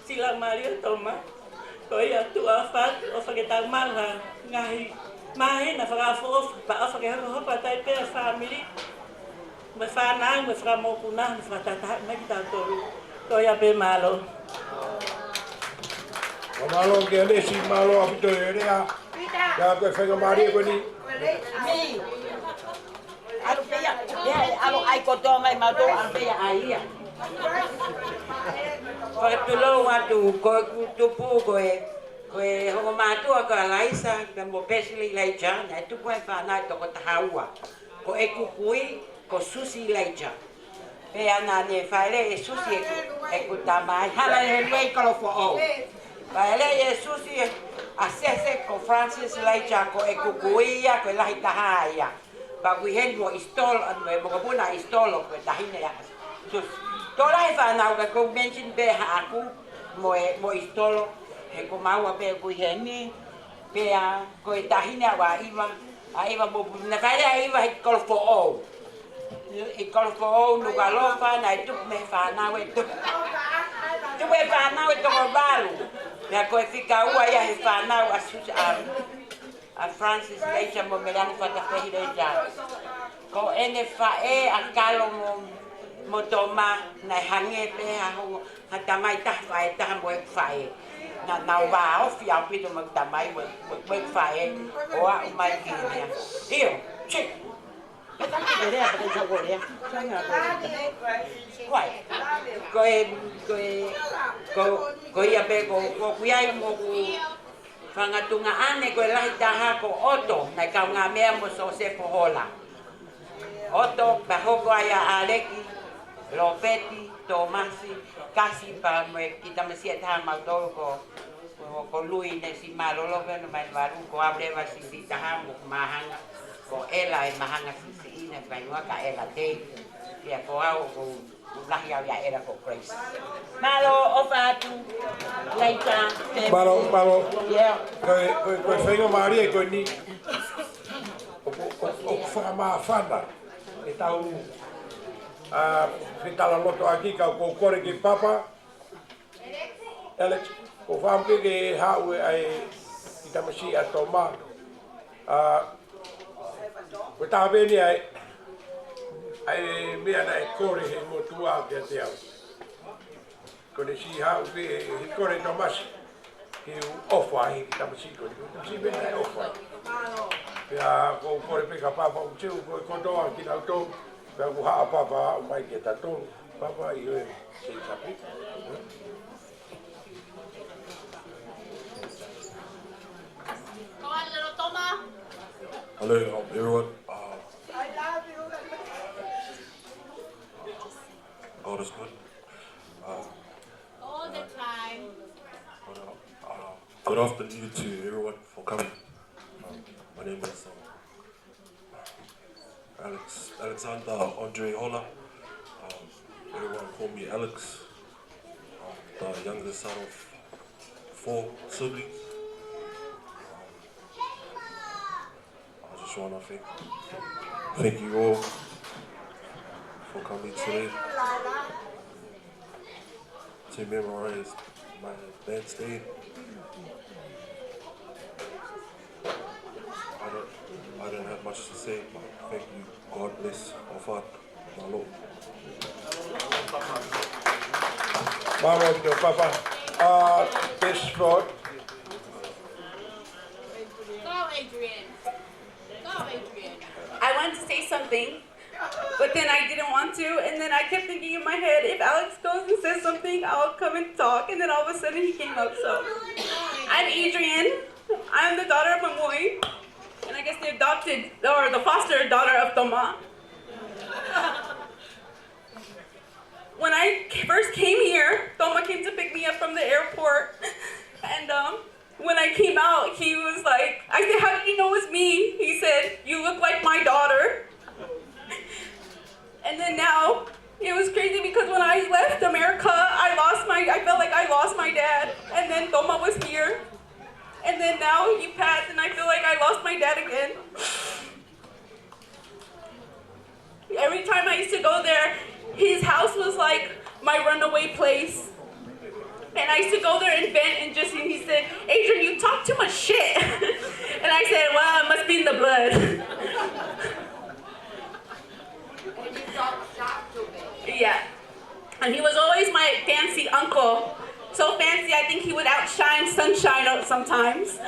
si la Maria Toma ko ya tu ofa ke ta mal ha ngai mai na fa ofa pa ofa ke ho pa tai pe family me fa na me fra mo kuna me fra ta me ta tolo ko ya pe malo Malo ke ane si malo apito area. Ya ko Fakafamili ko ni. Mi. Alo pia, alo ai ko Toma mai ma to an pia ai ya. Ko tu lo wa tu ko tu pu ko ho ma tu ko laisa ka mo pesili laija na tu ko fa na to ko tahaua. Ko e kukui ko susi laija. Pe ana ne fale e susi e ku tamai hala e lei ko fo o. Ele Jesus asese ko Francis Laija ko e kukuia ko lahi tahaya. Ba ku hen mo istol an mo ko na istolo ko tahine ya. Sus to lai fa na ko mention be ha aku mo istolo he ko maua pe ku heni pe a ko tahine wa iva mo na fare iva ko fo o. I ko fo o no galofa na tu me fa na we tu. Tu me fa na we to balu. Pea koe whika ua ia he whanau a Francis Leisha mo merani whakawhihi reja. Ko ene whae a kalo mo Toma na hange pe ha ho ha tamai ta whae ta mo e whae. Na wā ofi au pito mo tamai mo e whae o a umai kia. Io, chik. Koe ia pe ko kuiai mo ku whangatunga ane koe lahi taha ko oto nai kau ngā mea mo so se Hola. Oto pa hoko ai a Aleki, Lopeti, Tomasi, kasi pa mo kita masia taha mautoro ko lui ne si malolo no mai waru ko abreva si taha mo mahanga. Ko ela e mahanga si ina vai ka ela te ia ko au ko lahi au ia era ko grace malo ofatu later malo yeah ko fengo mari ko ni o fama fanda e tau fitala loto aqui ka ko kore ki papa Alex ko famke ke hau ai itamasi a Toma ko ta beni ai mea na e kore he motua ke te au. Ko ne si hau ke he kore Tomasi ke ofa he ki tamasi ko si bena e ofa. Pea ko kore peka papa u teu ko kondoa ki nau tō pea ku haa papa u mai ke tatou papa i oe se kapi. Hello, everyone. God is good. All the time. Good afternoon to everyone for coming. My name is Alexander Andre Hola. Everyone call me Alex. I'm the youngest son of 4 siblings. I just want to thank you all for coming today to memorize my dad's day. I don't have much to say, but thank you. God bless our Father, my Lord. Vamos, teu papa. This sport. Go, Adrian. Go, Adrian. I wanted to say something, but then I didn't want to, and then I kept thinking in my head, if Alex goes and says something, I'll come and talk, and then all of a sudden he came up, so. I'm Adrian. I'm the daughter of Mamoy, and I guess the adopted, or the foster daughter of Toma. When I first came here, Toma came to pick me up from the airport, and when I came out, he was like, I said, how did you know it was me? He said, you look like my daughter. And then now, it was crazy because when I left America, I felt like I lost my dad, and then Toma was here. And then now he passed, and I feel like I lost my dad again. Every time I used to go there, his house was like my runaway place. And I used to go there and vent and he said, Adrian, you talk too much shit. And I said, well, it must be in the blood. And you talk shop to me. Yeah. And he was always my fancy uncle. So fancy, I think he would outshine sunshine sometimes.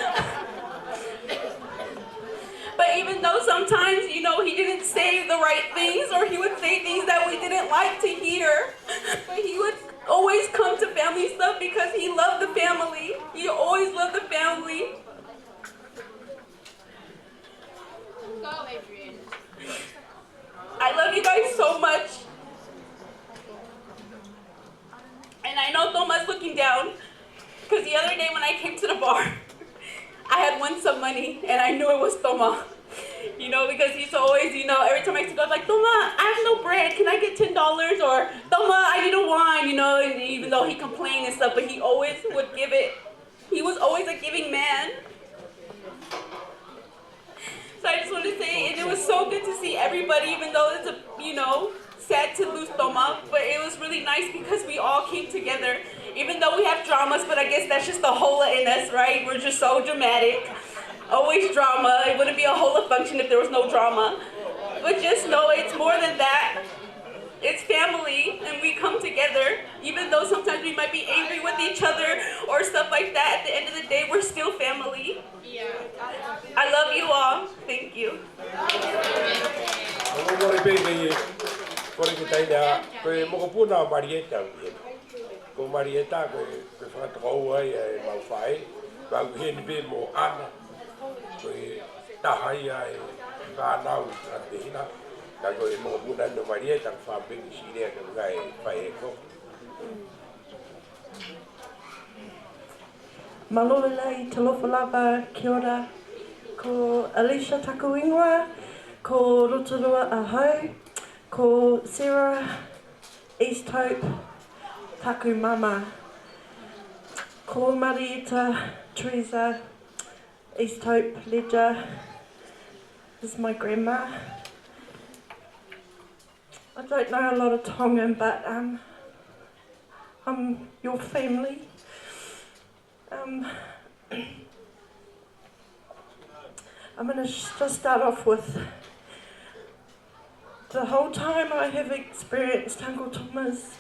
But even though sometimes, he didn't say the right things, or he would say things that we didn't like to hear, but he would always come to family stuff because he loved the family. He always loved the family. Go, Adrian. I love you guys so much. And I know Toma's looking down, because the other day when I came to the bar, I had won some money, and I knew it was Toma. Because he's always, every time I used to go, like, Toma, I have no bread, can I get $10? Or, Toma, I need a wine, and even though he complained and stuff, but he always would give it. He was always a giving man. So I just want to say, and it was so good to see everybody, even though it's sad to lose Toma, but it was really nice because we all came together. Even though we have drama dramas, but I guess that's just the Hola in us, right? We're just so dramatic. Always drama. It wouldn't be a Hola function if there was no drama. But just know it's more than that. It's family, and we come together, even though sometimes we might be angry with each other or stuff like that. At the end of the day, we're still family. I love you all. Thank you. Ko Marieta ko whakatoko ai e mauwhai, wau heni be mo ana, ko tahai ai whanau a te hina, ka ko e mo puna no Marieta ka whambingi sirea ka ngai whai e ko. Malole i te lawhalawa, kia ora, ko Alicia Takuingoa, ko Rotorua Ahau, ko Sarah East Hope, Taku Mama, ko Marieta Teresa East Hope Ledger. This is my grandma. I don't know a lot of Tongan, but I'm your family. I'm going to just start off with the whole time I have experienced Uncle Toma's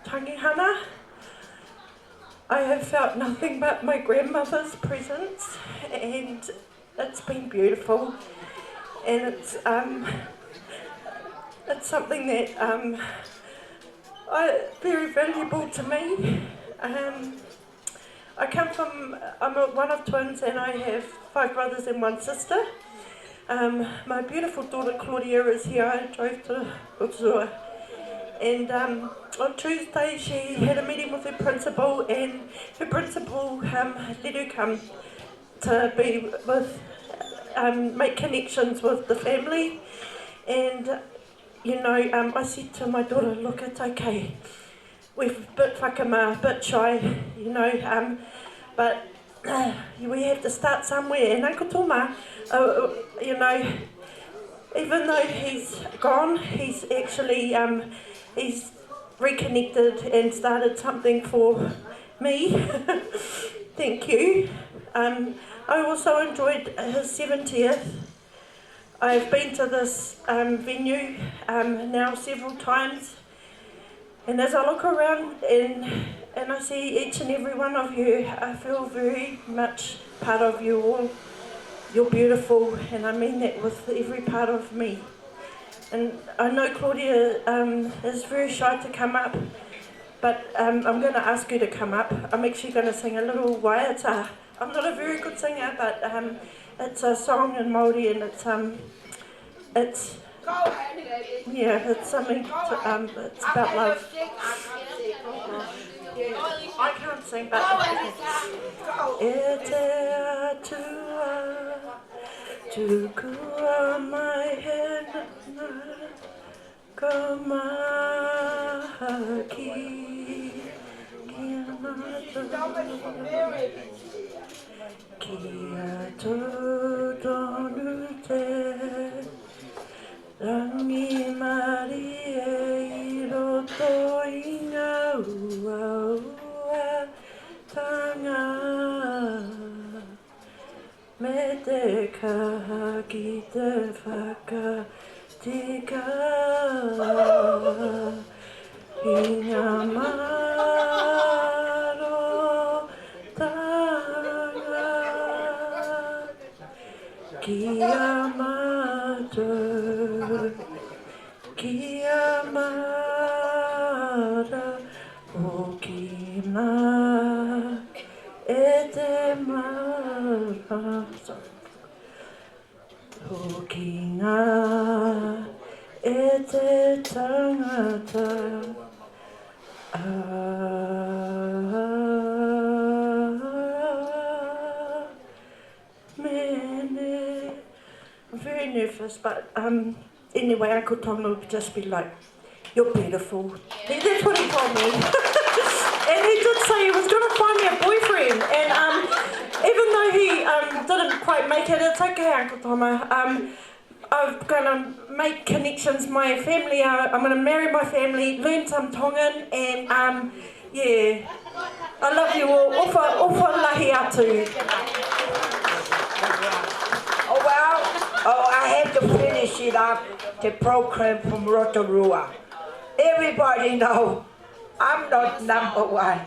tangihana. I have felt nothing but my grandmother's presence, and it's been beautiful, and it's something that very valuable to me. I'm one of twins, and I have 5 brothers and 1 sister. My beautiful daughter Claudia is here. I drove to Rotorua. And on Tuesday she had a meeting with her principal, and her principal let her come to be with, make connections with the family. And you know, I said to my daughter, look, it's okay. We're a bit whakama, a bit shy, you know, but we have to start somewhere. And Uncle Toma, you know, even though he's gone, he's actually, he's reconnected and started something for me. Thank you. I also enjoyed his 70th. I've been to this venue now several times. And as I look around and I see each and every one of you, I feel very much part of you all. You're beautiful, and I mean that with every part of me. And I know Claudia is very shy to come up, but I'm going to ask you to come up. I'm actually going to sing a little waiata. I'm not a very good singer, but it's a song in Māori, and it's yeah, it's something, it's about love. I can't sing, but e te atua tukua mai hena ka mahaki kia mata kia tonu te rangi mari e roto i ngā ua ua tanga me te kaha ki te whakatika i ngā maro tanga kia mata kia mara o kina e te mara o kina e te tangata mene. I'm very nervous, but anyway, Uncle Toma would just be like, you're beautiful. That's what he told me. And he did say he was going to find me a boyfriend. And even though he didn't quite make it, it's okay, Uncle Toma. I'm going to make connections. My family, I'm going to marry my family, learn some Tongan, and yeah. I love you all. Ufa lahi atu. Oh well, I have to finish it up, the program from Rotorua. Everybody know I'm not number one.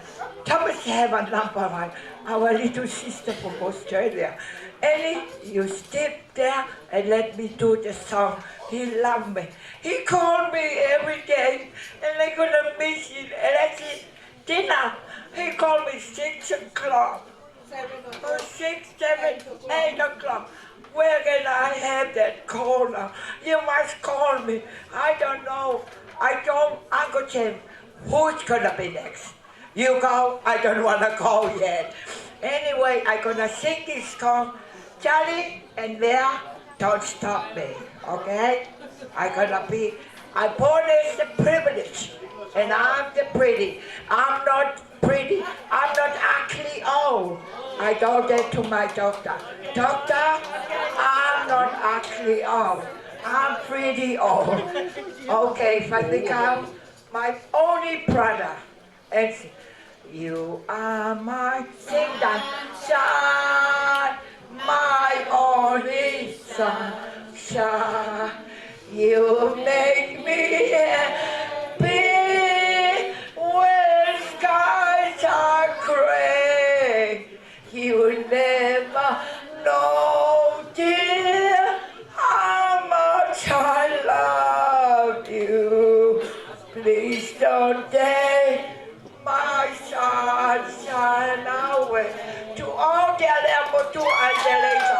Thomas have a number one. Our little sister from Australia. Ellie, you step there and let me do the song. He loved me. He called me every day and I couldn't miss it. And I said, dinner. He called me 6 o'clock. 6, 7, 8 o'clock. Where can I have that call now? You must call me. I don't know. I told Uncle Jim, who's gonna be next? You go, I don't wanna go yet. Anyway, I'm gonna sing this song. Charlie and Leah, don't stop me, okay? I'm gonna be, I'm born as the privilege, and I'm the pretty. I'm not pretty, I'm not actually old. I told that to my doctor. Doctor, I'm not actually old. I'm pretty old. Okay, Fakao, my only brother. And you are my sunshine, my only sunshine. You make me happy when skies are gray. You never know, dear, how much I love you. Please don't take my sunshine away. To all the level to Angelica.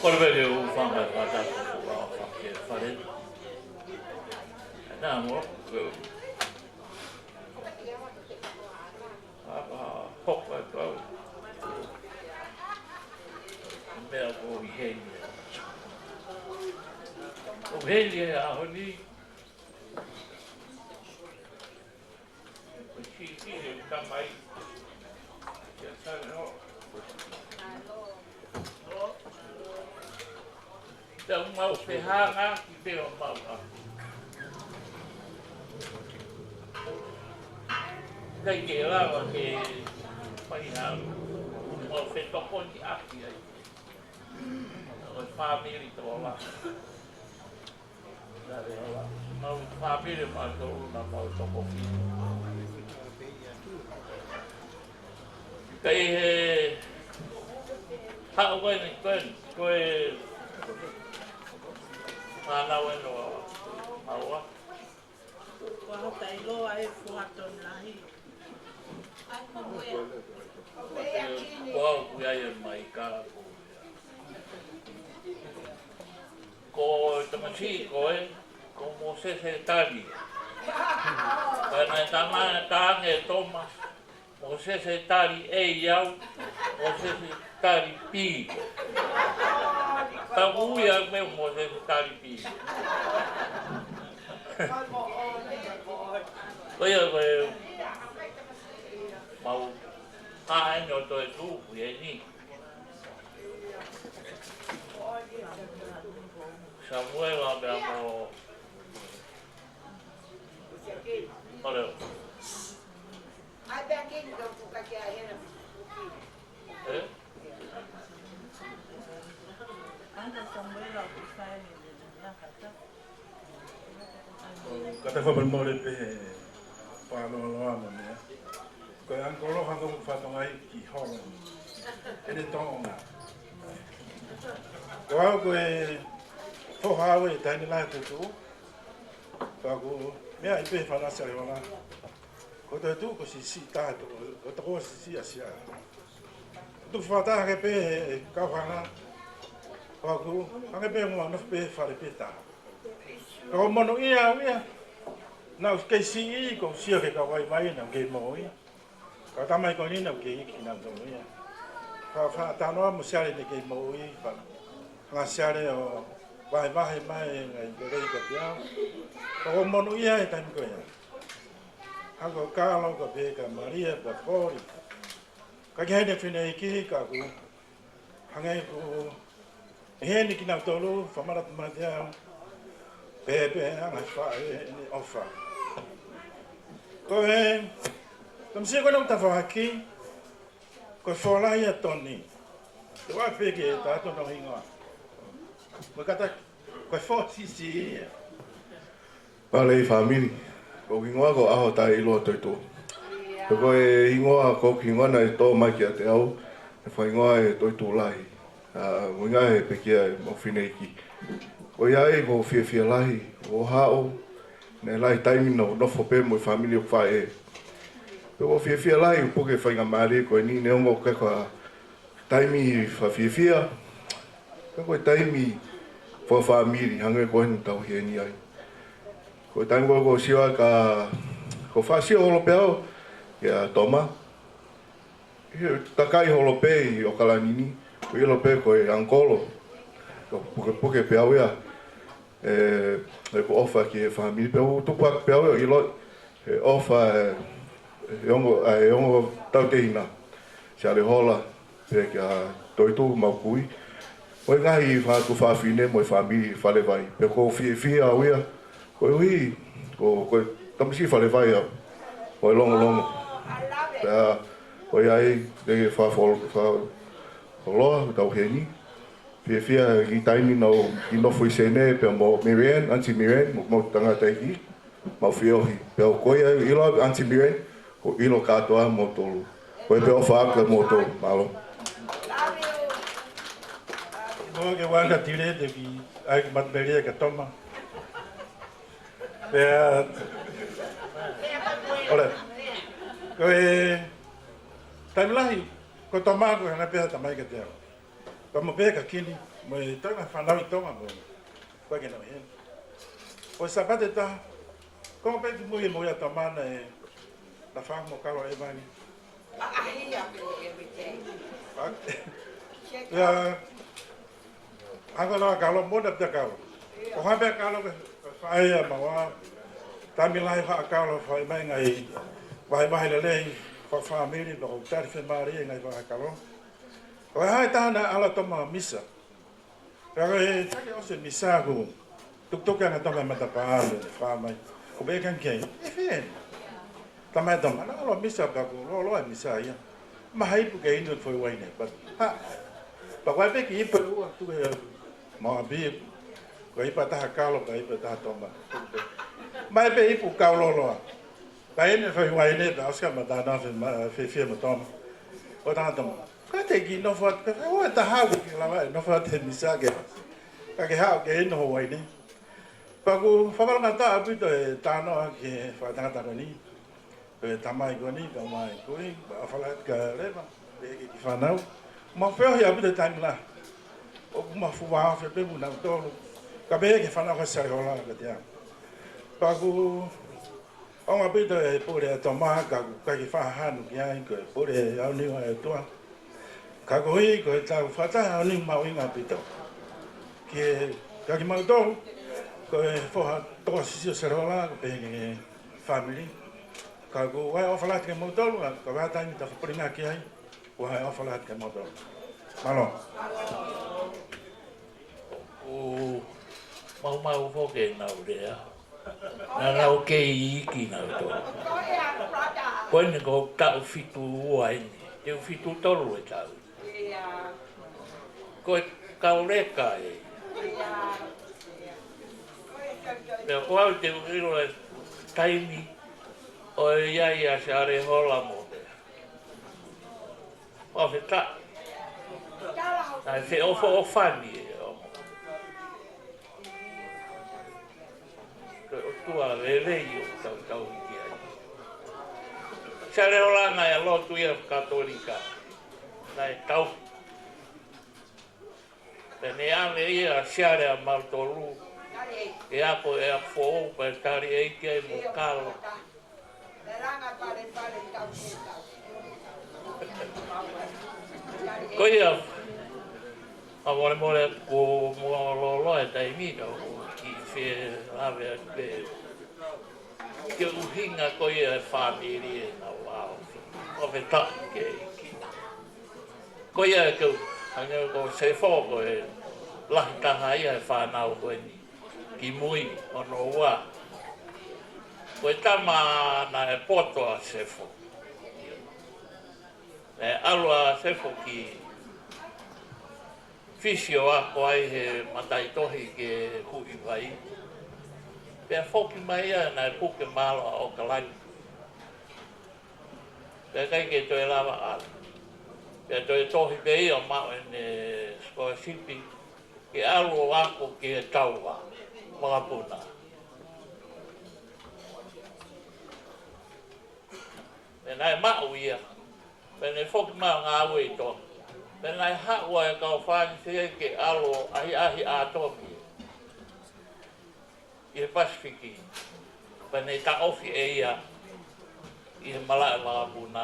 Por ver o fama da fare. Namo. Hopa to. Mel o hei. O hei a honi. O chi kamai. Ya sabe no. Então, mau ferrara e deu mal. Đây kia là cái phải làm một phần tóc con đi ác gì đấy, rồi family đó là, mau family mà đó là mau tóc con đi, cái thao quên mà nào anh rồi, mau á. Wah tai lo ai fuaton lahi. Wow, kuya yan mai ka. Ko tamasi ko como secretario. Para tama tange Toma. O secretario yau, o secretario pi. Tabuya me mo secretario pi. Bây giờ về màu hai nhỏ tuổi thu về đi xong rồi là bé màu ở đâu Kata Famili pe Hola mana. Ko ang kolo hang ko fatongai ki Hola. Ele tonga. Ko ko to hawe tani la tu. Ko me ai pe fa na sa yola. Ko tu ko si ta to. Ko to si asia. Tu fa ta ke pe ka hana. Ko ang pe mo no pe fa pe ta. Ko mo no ia. Now cái gì cũng xưa cái cái vai nào cái mồi, cái ta mai cái này nào cái nào rồi nha, pha ta nói một xe này cái mồi, và xe này vai ngày cái đây cái gì, còn món nuôi ai ta mới Ako Carlo ka Beka Maria ka Fori. Ka kene Fakaeiki ka ku. Hangai ku heni kina tolu famara matia. Bebe anga fae ni ofa. Ko e kom se ko no ta aki. Ko fola ia toni. Ko wa peke ta to no hinga. Ko kata ko fo si. Pale famili. Ko kingoa ko aho tai ilo toito. Ko e ingoa ko kingoa na to mai ki te au. E fa ingoa e toito lai. Mo nga e peke mo Fakaeiki. O ia e mo fia lahi o hao ne lai taimi no fo pe mo famili o fa e. Ko fia lahi po ke fa nga mari ko ni ne ngo ka ka taimi fa fia. Ko taimi fo famili hanga ko ni tau he ni ai. Ko tango ko siwa ka ko fa si holo peo ya Toma. Takai holo pe o kalanini. Ko holo pe ko e ankolo. Porque peo ya ko ofa ki famili peo tu pa peo i lo ofa ongo tau te ina. Sia le Hola pe ka toitu maukui. Ko ngai fa ku fa fine mo famili fa le vai. Pe ko fia awia ko ui ko tamsi fa le vai ko longo. Ya ko ai de fa lo tau heni. Fia ki taimi no ki no foi sene pe mo Miriam anti Miriam mo tanga taiki mo fiohi pe ko ia ilo anti Miriam ko ilo katoa mo tolu ko pe ofa ka mo to malo mo ke wanga tire de ki ai mat beria ka Toma pe ora ko taimlahi ko Toma ko na pe ta mai ka te Como pega aquele, mas então vai falar então amor, vai que não é. O sapato tá, como pega de mulher tomar na fama o carro aí vai. Ya, agora kalau muda dah kalau, orang pega kalau fai mawa, kami lai fai kalau fai mai ngai, vai lelei, famili, no tar Famili ngai vai kalau. O hai tāna ala Toma misa. Pero e take o se misa ko. Tuktuka na Toma matapalo, whamai. Ko bekan kei. E when. Tamai Toma, na alo misa ka ko, lo misa ia. Mahai pu kei inu foi waine. Ha. Pa kwa beki ipa ua tu e maa bi. Ko ipa taha kalo, ka ipa taha Toma. Mai pe ipu kauloloa. Ka inu foi waine, ka oska matana fe ma Toma. O taha Toma. Kate ki no fat ka o ta ha ki la vai no fat he misa ke ka ke ha ke no wai ni pa ku fa ba na ta api to ta no ke fa ta ta ni pe ta mai ko ni ka mai ko ni ba fa la ka le ba be ki fa na ma fe ya bi de ta ni la o ma fu wa fe pe bu na to ka be ke fa na ka sa Hola ka te pa ku o ma bi to po le Toma ka ki fa ha no ki ai ko po le au ni wa to Kakoi ko tau fata ni mau inga pito. Ke kaki mau to ko foha to si Hola ko pe famili. Kago wai ofalat ke mau to ko wa ta ni ta pringa ki ai. Wai ofalat ke mau to. Malo. O mau fo ke na urea. Na o ke iki na to. Ko ni ko ta fitu wai. Te fitu tolu e tau. Ko kaureka e. Pero ko au te ilo e taimi o ia share Hola mo. O fe ta. Ai fe o fani e. Ko tua lelei o tau ki ai. Share Hola na lo tu ia katolika. Nai tau. Tene ane ia share a maltolu. E ako e a fōu pa Fakaeiki e mo kalo. Ko ia a more ko mo lo e tai mi no ki fe ave pe. ke uhinga ko ia famili na wao o ve ta ke ko ia ko anga ko se fo ko la ta hai e fa na ko ni ki mui o no wa ko tama na e poto a se fo e alwa se fo ki fisio a ko ai he matai tohi ke hui vai pe foki mai na puke malo o kalai pe kai ke to lava a pe to tohi be o ma ne scholarship ke alu ako ke taua mga puna pe nai ma uia pe ne foki ma nga ui to pe nai ha ua e kau whani se ke alu ahi a toki i Pasifiki pa nei ta ofi e ia i he mala e mga puna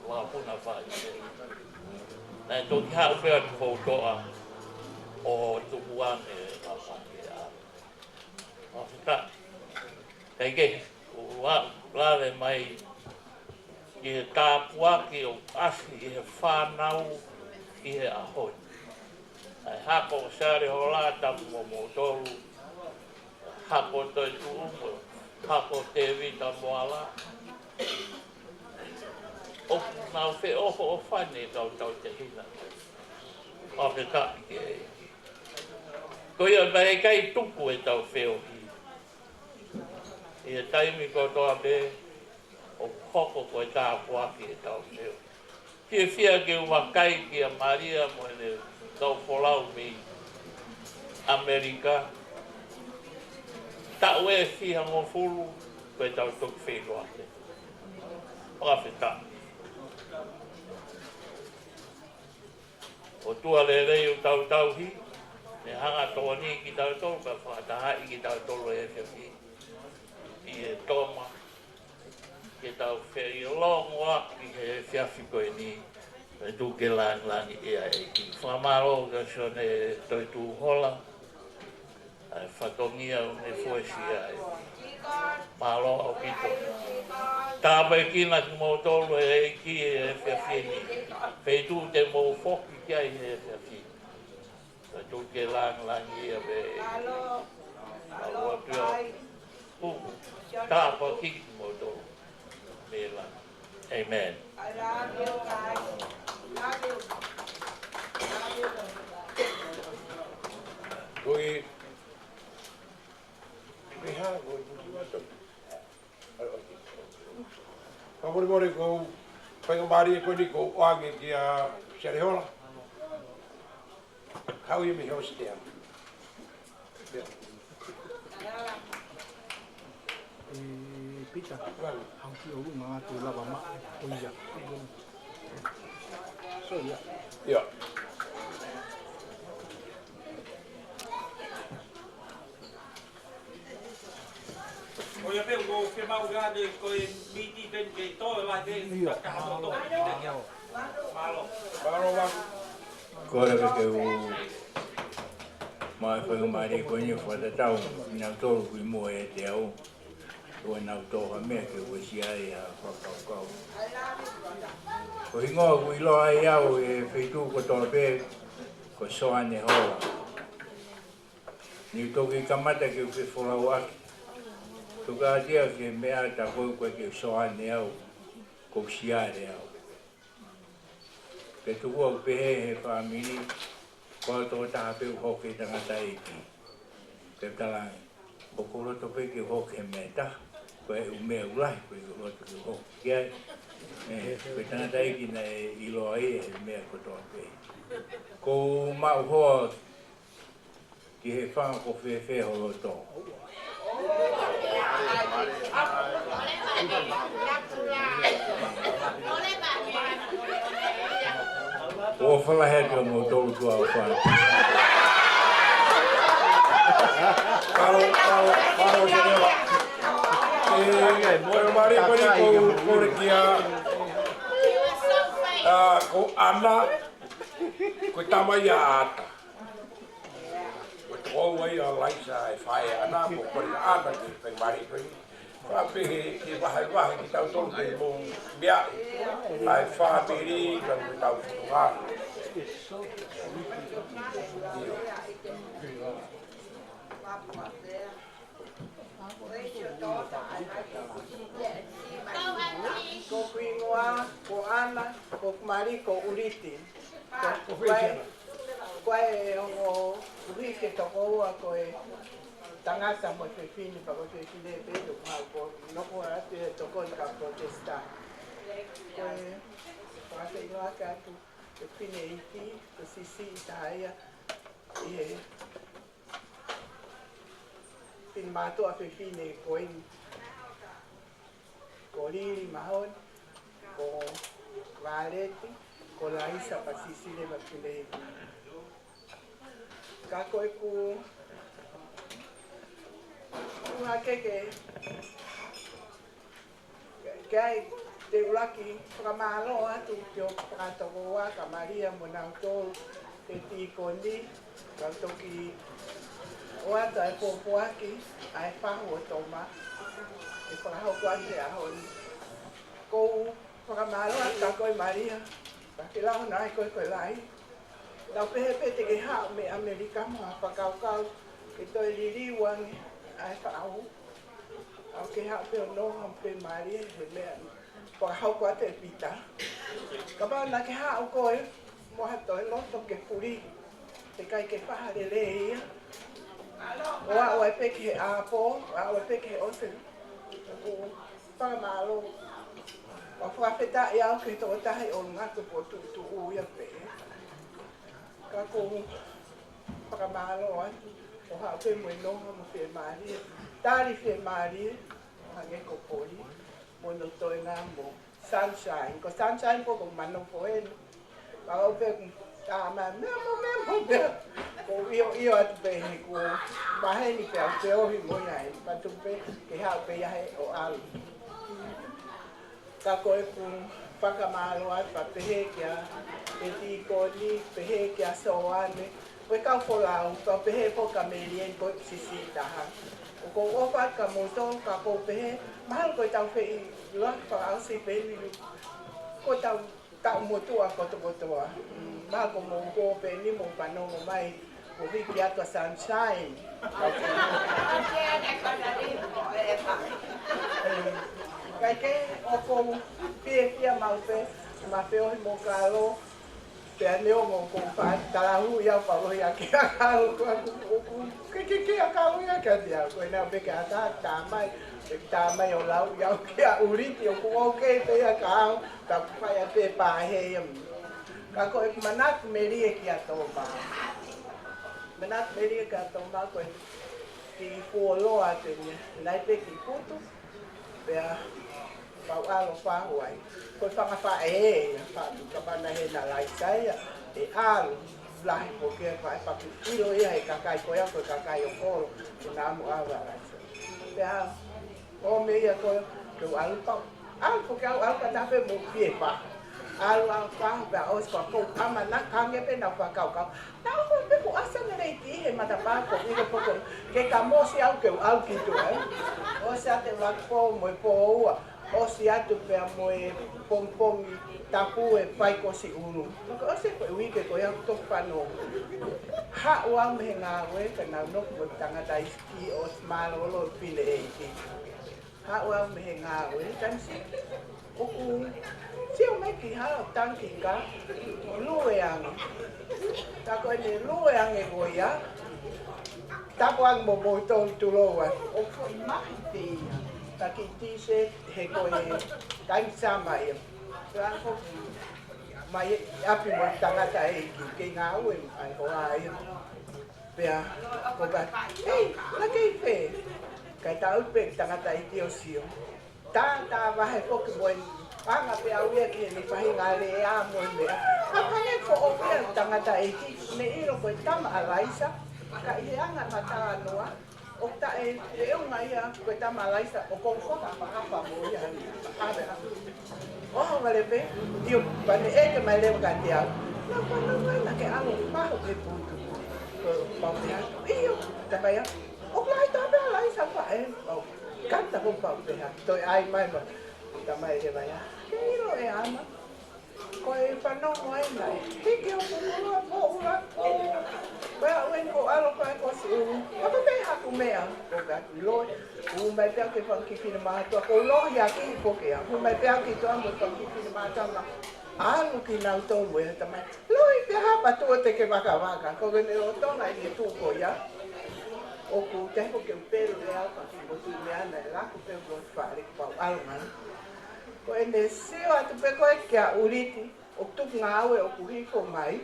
mga puna whai nei tō ki hao whea ki whautoa o tukuan e mga whaki a o whita kei ke lare mai i he tāpuaki o asi i he whanau i he ahoi ai hako sare hola tapu mo tolu hako toi tuumo hako te vita moala o na fe o fane tau te hina o fe ka ke ko ia mai kai tuku e tau feo hi e taimi ko toa be o hoko ko e tā puaki e tau feo ki e fia ke umakai ki a Maria mo ne tau folau mi Amerika ta ue fiha mo fulu koe tau tuk whenua te oa wheta o tua le rei o tau hi ne hanga toa ni ki tau tolu ka whakatahai ki tau tolu e whiwhi i e Toma ki tau wheri longo a ki he whiawhi koe ni e tu ke langi ea e ki whamaro ka sone toi tu Hola ai whatongia o ne fuesia e malo o kito tāpai kina ki mō tolu e ki e whiawhini wheitu te mō whoki ki ai e whiawhini e tu ke langi ea be aua pia puku tāpa ki mō tolu me lang Amen. I love you guys. Love you. Koi Riha, koi puti wata. Pamori mori ko Fakafamili ko ni ko oage ki a Hola. How you me host there? Pita, hauki o runga tu lava ma o ia. So ia. Ia. O ia pe o ke mau gade ko e miti ben ke to la de ka ha to. Malo. Malo wa. Ko ra ke o mai Fakafamili ko ni fa da tau na to ku mo e te au. Ko na to ha me ke o sia ia Fakakau. Ko ingo ku ilo ai au e feitu ko to be ko so ane Hola. Ni to ki kamata ke ke fora wa. To ga dia ke mea ta ko ke so ane au ko sia re au. Ke tu o pe he famili ko to ta pe ho ke ta ta iki. Ke tala o ko to pe ke ho ke meta. Ko e me ulai ko lo to ko ya ko tana dai ki na ilo ai me ko to pe ko ma ho ki he fa ko fe ho to o fala he ko mo to to a fa Paro señor. Fakafamili ko ni ko kia ko ana ko tama ia ata. Ko o wai a laisa e whae ana mo kore ana ki pe mari pe. Whapehe ki wahai wahi ki tau tolu pe mo mea ai Famili ka me tau whutunga. Ko kuingoa, ko ana, ko mari, ko uriti. Koe o uri ke toko ua koe tangata mo te whini pa ko te whini e pedo mau ko noko atu e toko i ka protesta. Koe whakate ingoa ka atu te Fakaeiki, te sisi i tahaia i he whini mātua te whini e koini. Ko riri mahon, ko Valeti, ko Laisa pa sisi le ma Fakaeiki. Ka koe ku hake kai te uraki whakamalo atu ki o whakatokoa ka Maria mo nau tōru te tīkoni ka toki o ata e pōpoaki ai whahu o Toma e whakahoku ate ahoni. Kou whakamalo atu ka koe Maria ka ke lau nai koe koe lai. Tau pehe te ke hao me Amerika mo a whakaukau ke toi ririwangi ai whaau. Au ke hao pe o noha pe Maria he mea whakahauko ate e pita. Ka pao na ke hao koe mo hato e loto ke puri te kai ke whaharele ia. O a oe peke he apo, a oe peke he ose. O whakamalo. O whakawheta i au ke tō tahi o ngatu po tu uia pe. Ka ko whakamalo atu, o hao pe mo e noha mo whi Maria. Tāri whi Maria, hange ko pori, mo no toi ngā mo sunshine. Ko sunshine po ko mano po enu. Ka au pe ko tāma mea. Ko io atu pe he ko maheni pe au pe ohi mo iai. Patu pe ke hao pe iahe o alu. Ka koe ku whakamalo atu pa pehe kia e tīkoni, pehe kia soane. Koe kau wholau, ka pehe po ka merien koe sisi taha. O ko opa ka moto, ka ko pehe, mahal koe tau whei loa whakausi peni. Ko tau motua kotoa. Mahal ko mo ko peni mo panongo mai, ko hiki atua sunshine. Kai ke o ko pia mau pe, ma pe ohi mo kalo, pe aneo mo ko pa talahu ia pa lo ia ke kalo ko ke kalo ia ka dia ko na be ka ta mai o lau ia ke uriti o ko ke pe ia ka ta pa ia pe pa he ka ko manat meri ki atoma manat meri ka atoma ko ki folo ate nai pe ki putu pe pau alo whahuai. Koe whangawhae, ka pana he na laisai, e alu, lahi po kia whae papi ilo ia he kakai koe a koe kakai o koro, ko nā mu awa laisai. Pea, o me ia koe, keu alu pau. Alu po kia alu ka tape mo pie pa. Alu whahu pea os kwa kou ama na kange pe na whakaukau. Na o pe ko asa nerei ti he matapako, ike poko, ke ka mosi au keu alu ki tu, o se ate wakpo mo e po ua. O si atu pea mo e pongpongi tapu e pai ko si unu. Maka o se koe wike koe au tok whanau. Ha ua mehe ngā ue ka nau noku mo tangata iski o smalo olo Fakaeiki. Ha ua mehe ngā ue tansi. Oku sio mai ki hala tanki ka lue angi. Ta koe ne lue angi koe ia. Tapu angi mo mo tō tuloa. O koe mahi te ia. Ta ki t-shirt he koe taimi sama ia. Rāna ko mai api mo tangata eiki ke ngā ue ai ko a ia. Pea ko ka, ei, la kei whe. Kai ta upe tangata eiki o sio. Tā wahe poki mo anga pea uia ki ni whahi ngā le a mo mea. Ka pane ko o pea tangata eiki me iro koe tama a laisa. Ka i anga ma tā anua. O ta e unga ia koe tama laisa o kou whaka mo ia hawe. Oho ngale pe, io pane eke mai leo ka te au. Na whanau mai na ke alo whaho e putu. pau te hatu. Iyo, te mai a. O lai ta mea lai sa pa e. Kata ko pau te hatu. Toi ai mai ma. Ta mai e mai a. Ke iro e ana. Ko e whanongo ai nai. Hiki o kukura po ura po. Koe a uen ko alo kai ko si uru. Haka me haku mea. Ko gatu loi. U mai pia ke whankipina mahatua. Ko lohi a ki poke a. U mai pia ki toa mo whankipina mahatua. Alu ki nau tolu e tamai. Loi pia hapa tua te ke waka waka. Ko gane o tona i tu ko ia. O ku teho ke upero le au paki mo tu me ana e laku pe mo whaare ki pau alu ngana. Ko e ne sio atu pe koe kia uriti. O tuku ngā aue o ku hiko mai.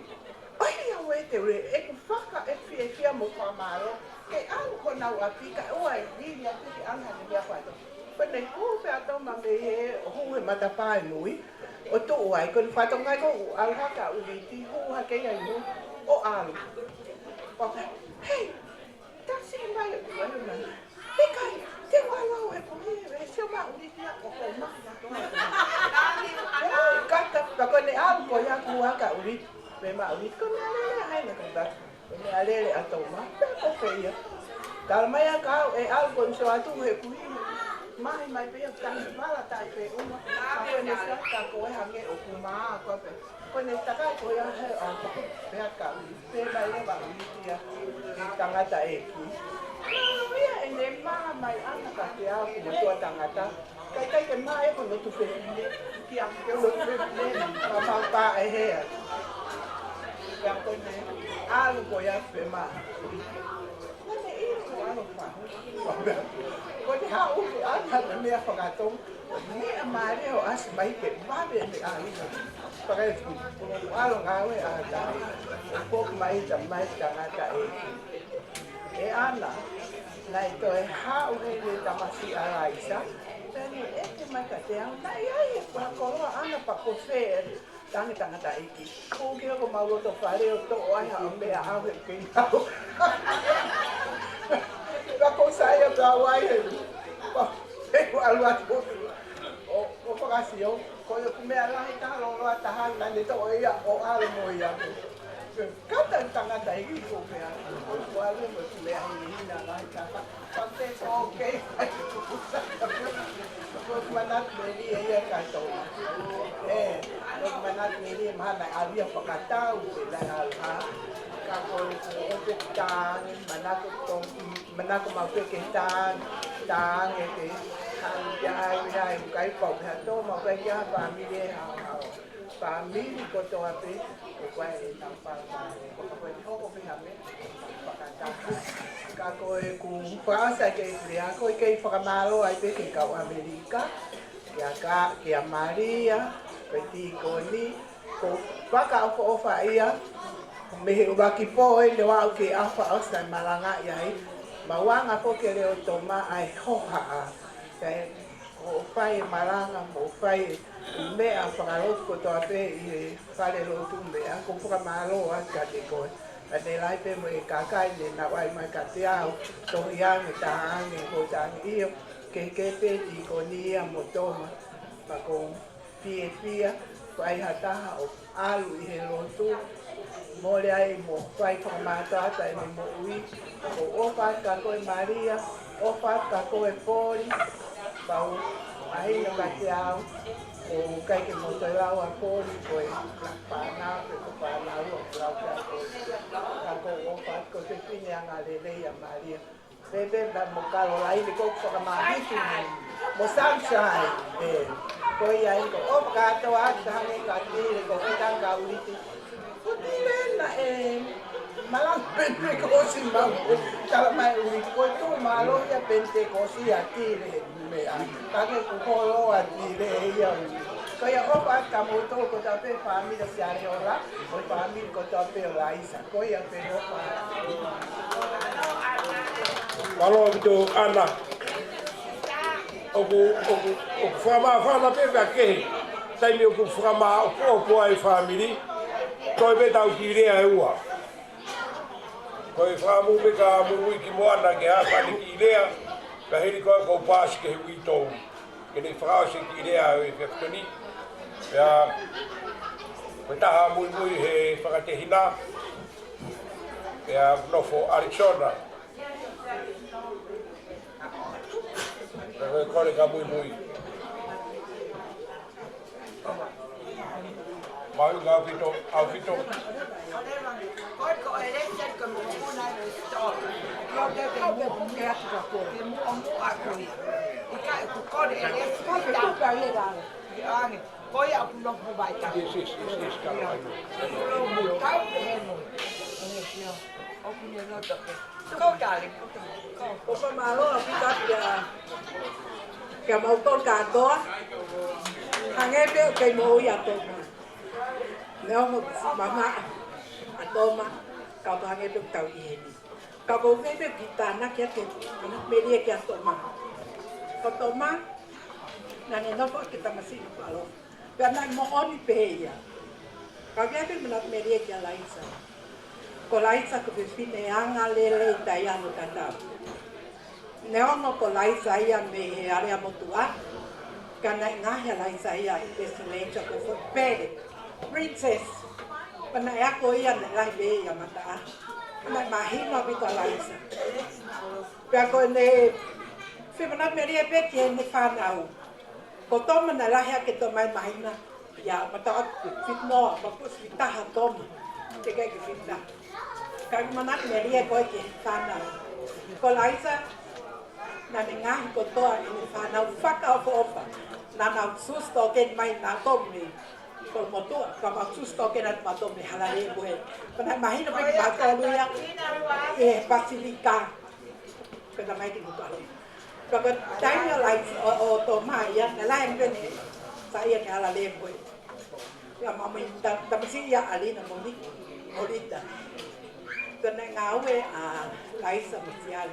Ai au e te ure e ku whaka e fia mo whamaro. Ke alu ko nau a pika. Ua e viri a piki anga ni mea whaito. Ko ne kupe a toma me e hu e matapae nui. O tu uai, ko ni whato ngai ko alu haka uriti, hu hake ia imu, o alu. Waka, hei, tasi mai o tu alu nana. Hikai, te walau e kuhi, e sio ma uriti a o kou mahi a toa. Kata, ko ne alu ko ia ku haka uriti, me ma uriti, ko me alele haina kata, ko me alele a Toma, me ko peia. Tala mai a kau, e alu ko nso atu he kuhi, mai mai pe tangi mala tai pe uma ko ne sa ko e hange o kuma ko pe ko ne taka ko ya he a ko pe ka pe mai le ba ia e tangata e ki no ia e ne mai ana ka te a ko to tangata kai ke mai ko no tu pe ki a ke no tu pe ma pa e he ya ko ne alu ko ya pe ma ne i ko alu pa ko te hau ki ana na mea whakatong, mea maare o asi mai ke wabe me a ina. Whakaeiki, ko alo ngawe a tae, o pok mai ta mai tangata e. E ana, nai to e hau hei le tamasi a raisa, tani e te mai ka te au, nai ai e kua koroa ana pa ko whee, tangi tangata eiki. Ko ki ako mauroto whare o to o ai hao mea au he kei hau. Ko saya bawai e ko alu atu o pakasio ko yo me ala ta lo lo ta ha na de to ia o alu mo ia kata tangata i ko pe ko alu mo me ai na la ta pa te ko ke ko manat me ia ka to ko manat me mana avia pakatau la ha ka ko o te tang manako mau ke tang e te ai kai pau ha to mau kai ya famili famili ko to ape ko kai na pa ko ko ko pe ha me ka ko e ku frasa ke ria ko ke whakamaro ai pe ke kau Amerika ke a Maria pe ti ko ni ko waka o fa ia me waki po e le wau ke awha osa malanga iai ma wanga po ke leo Toma ai hoha a kai o whai malanga mo whai mea whakarot ko toa pe i whare rotu mea ko whakamaro a ka te koe a te lai pe mo e kakai ne na wai mai ka te au tohi ange ta ange ko tangi iyo ke pe ti ko ni ia mo Toma ma ko pia ko ai hataha o alu i he rotu mole ai mo fai whakamata ata e mo ui o ofa ka koe Maria, ofa ka koe Poli, pau ahina ka te au o kai ke mo toi lau a Poli koe whanau pe ko whanau o lau ka koe ofa ko te pine anga lelei a Maria. Bebe ba mo kalo lai le ko whakamahiti mo sunshine koe ai ko ofa ka toa ata hange ka tire ko utanga uriti Putilena malang Pentecosi mau kalau mai uri ko tu malo ya Pentecosi atire me kage ku holo atire ya kaya opa kamu to ko tape famili siare Hola o famili ko tape Raisa ko ya pero malo itu ana oku fama pe ba ke sai mi oku fama o ai famili ko be tau ki rea ua ko e famu be ka mu ki moana ke ha pa ki rea ka heri ko pas ke wi to ke ni frase ki rea e ke toni ya ko ta ha mu he fa te hina Pea nofo Arizona. Pea kore ka mui. Mau ngā whito, au whito. Koi ko e re te ko mo una sto. Yo te mo ke atu ko. Ke mo a ko. I ka ko ko re re ko te ko ka le ga. Ange. Koi a no ko vai ta. Yes, ka vai. Mo ta pe no. Ane sio. O ku ne no to ke. Ko dale. Ko pa malo a pita mau ton ka to. Hange pe ke mo ya to. Nếu mà Toma kau hange pe tau i ni. Kau ko pe kita nak ya ke media ke Toma. Ko Toma na ne no kita masih palo. Karena mo oni pe ya. Kau ya pe menat media ke Laisa. Ko Laisa ko pe fine anga lele taya no kata. Neo no ko Laisa ia me area motua. Kana ngaha Laisa ia pe silencio ko fo pere. Princess, pana ako iyan lai be ya mata. Pana mahino bito Laisa. Pia ko ne fimana meria pe ke ne fanau. Ko Toma na lahi ke to mai mahina. Ya mata fitno, bapus fitah Toma. Te ke fitna. Ka mana meria ko ke fanau. Ko Laisa na ngahi ko to ni fanau Fakaosi. Na na susto ke mai na Tomi. Kalau motor, kalau susto que nak motor ni halal boleh. Kalau mahina pergi motor lu ya, fasilita. Kalau mai di motor. Kalau tanya lain Toma ya, lain kan saya ni halal boleh. Ya mama minta, tapi sih ya alina molita. Kalau ngawe lain semestial,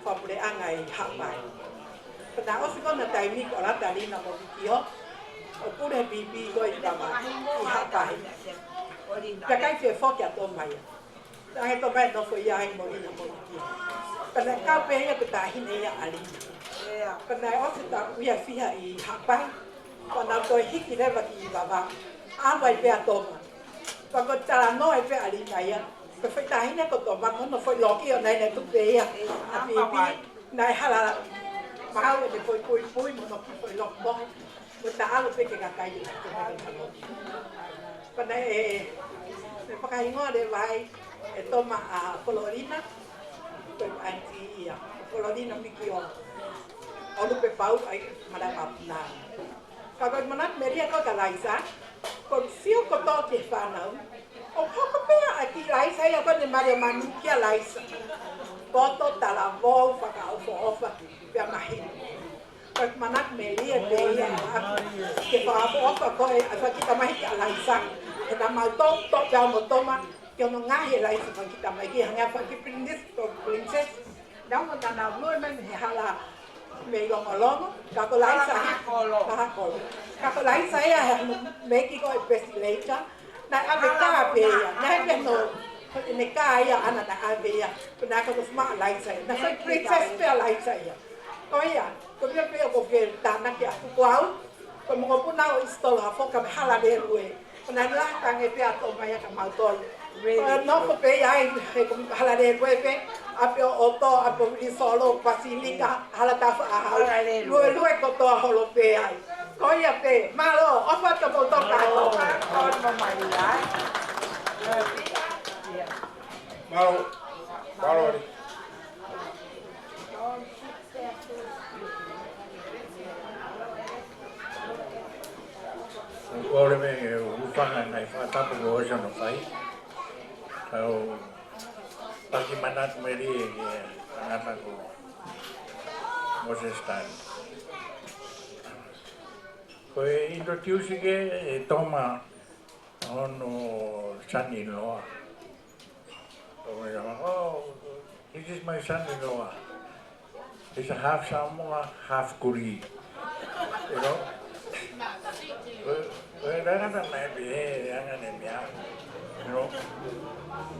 boleh angai hapai. Kalau orang sekarang nak tanya orang tadi nak molitio. Oppure bibi goi baba i hapai. Kakai fe fokia Toma ya. Ai Toma no foi ai molina molina. Kana kau pe ya ta hine ya alina. Kana o se ta uia fia i hapai. Kana to hiki leva ki baba. Awai pe Toma. Kana tala no e pe alina ya. Ko foi ta hine ko Toma no foi loki o nai tu pe ya. A bibi nai hala. Mau de foi no foi lokbo. Kita alu pergi kakai je, kita kalau. Pada pakai ingat deh, baik. Toma Florina, anti ya. Florina mikio. Alu pepau, madam apna. Kalau mana media kau Laisa, kau siapa kau tahu kefanau. Oh, kau pernah aki Laisa ya kau ni Maria Manukia Laisa. Foto talavol, Fakaosi, biar mahin. Pag manak melia beya ke pa apa ko asa kita mai ki Laisa kita mau to ja mo Toma que no ngahe Laisa pa kita mai ki hanga pa ki princess dau mo na blue men hala me lo malongo ka ko Laisa ka ko Laisa ya me ki ko pestilecha na aveka beya na ke no ne ka ya ana na beya na ko sma Laisa na so princess pe Laisa ya ko ya ko dia pe ko ke tanak ya kuau ko mo ko na istol ha fo ka hala de rue na la ka nge pe Toma ya ka ma to no ko pe ya ko hala de rue pe ape oto ape ri solo facilita hala ta hala rue ko to holo pe ai ko ya pe malo o fa to to ka ko mo mai ya malo Ora me ufanga nai whatapu o oja no whai. Tau paki manat meri e ngata ko Moses Tan. Ko e introduce ke e Toma ono son-in-law. Toma yama, oh, this is my son-in-law. He's a half Samoa, half Korean. You know? Jangan sampai biar, jangan biar, you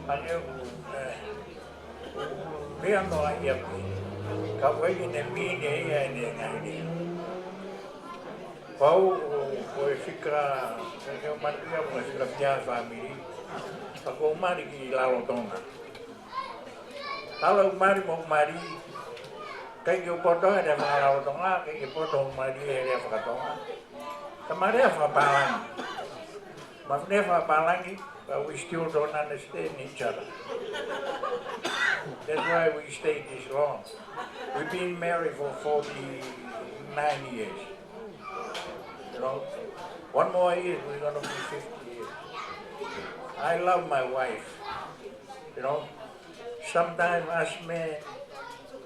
hanya biar no ayam ni, kau ini ni ya ni, kau fikra, kau manusia mesti fikra famili, aku mari kita lalu Toma, Kalau mari mau mari, kayak gitu potong ada mengalau tonga, kayak gitu potong mari ada Fakatonga. Kemarin apa palang? Maksudnya apa palang? But we still don't understand each other. That's why we stayed this long. We've been married for 49 years. You know, one more year we're gonna be 50 years. I love my wife. You know, sometimes us men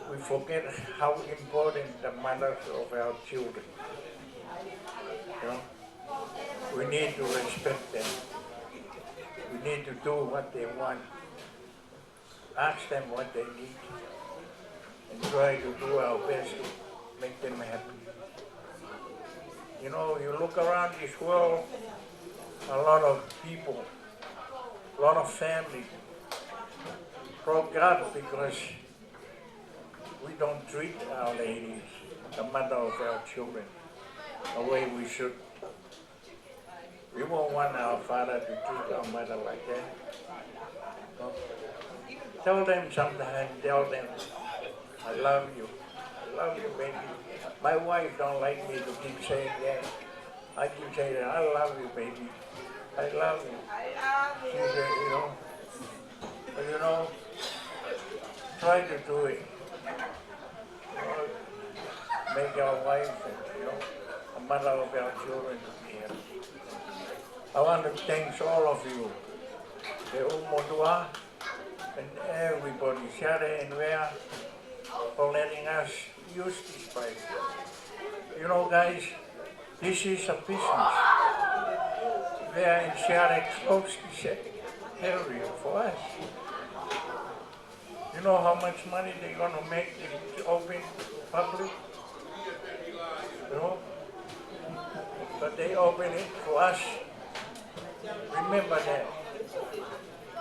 we forget how important the mothers of our children. You know, we need to respect them. We need to do what they want. Ask them what they need. And try to do our best to make them happy. You know, you look around this world, a lot of people, a lot of families broke up because we don't treat our ladies, the mother of our children, the way we should. We won't want our father to treat our mother like that. No? Tell them sometimes, tell them, I love you, baby. My wife don't like me to keep saying that. I keep saying, I love you, baby. I love you. She said, you know, but you know, try to do it. You know, make our wife, you know, a mother of our children to be happy. I want to thank all of you, the Umodua, and everybody, Share and Wea, for letting us use this place. You know, guys, this is a business. Wea and Share close this area for us. You know how much money they're going to make if it's open public? You know? But they open it for us. Remember that.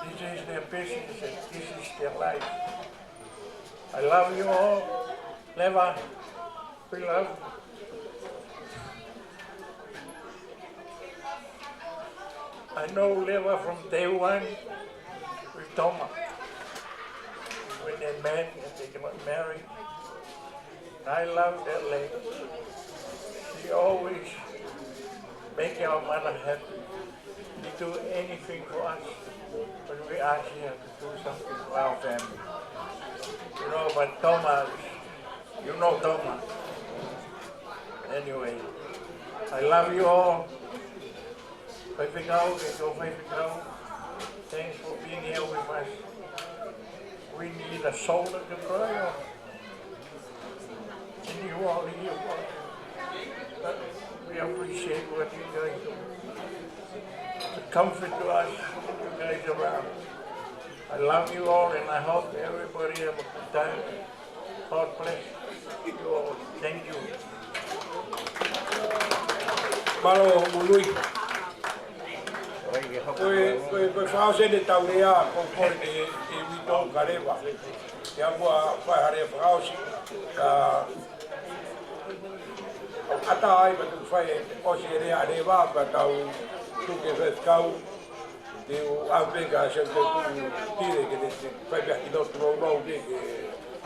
This is their business and this is their life. I love you all. Leva, we love you. I know Leva from day one with Toma. When they met and they got married. I love that lady. She always make our mother happy. She do anything for us when we ask her to do something for our family. You know, but Toma, you know Toma. Anyway, I love you all. Thanks for being here with us. We need a shoulder to cry on. And you all here. We appreciate what you guys do. It's a comfort to us, you guys around. I love you all and I hope everybody have a good time. God bless you all. Thank you. Malo Mului. Koe whaose ne tau rea, ko kore e wito karewa. Ia mua whahare Fakaosi. Ata ai patu whae osi rea rewa, ka tau tuke wheskau. Te o awhenga se te tu tire ke te whae pia ki notu rau ke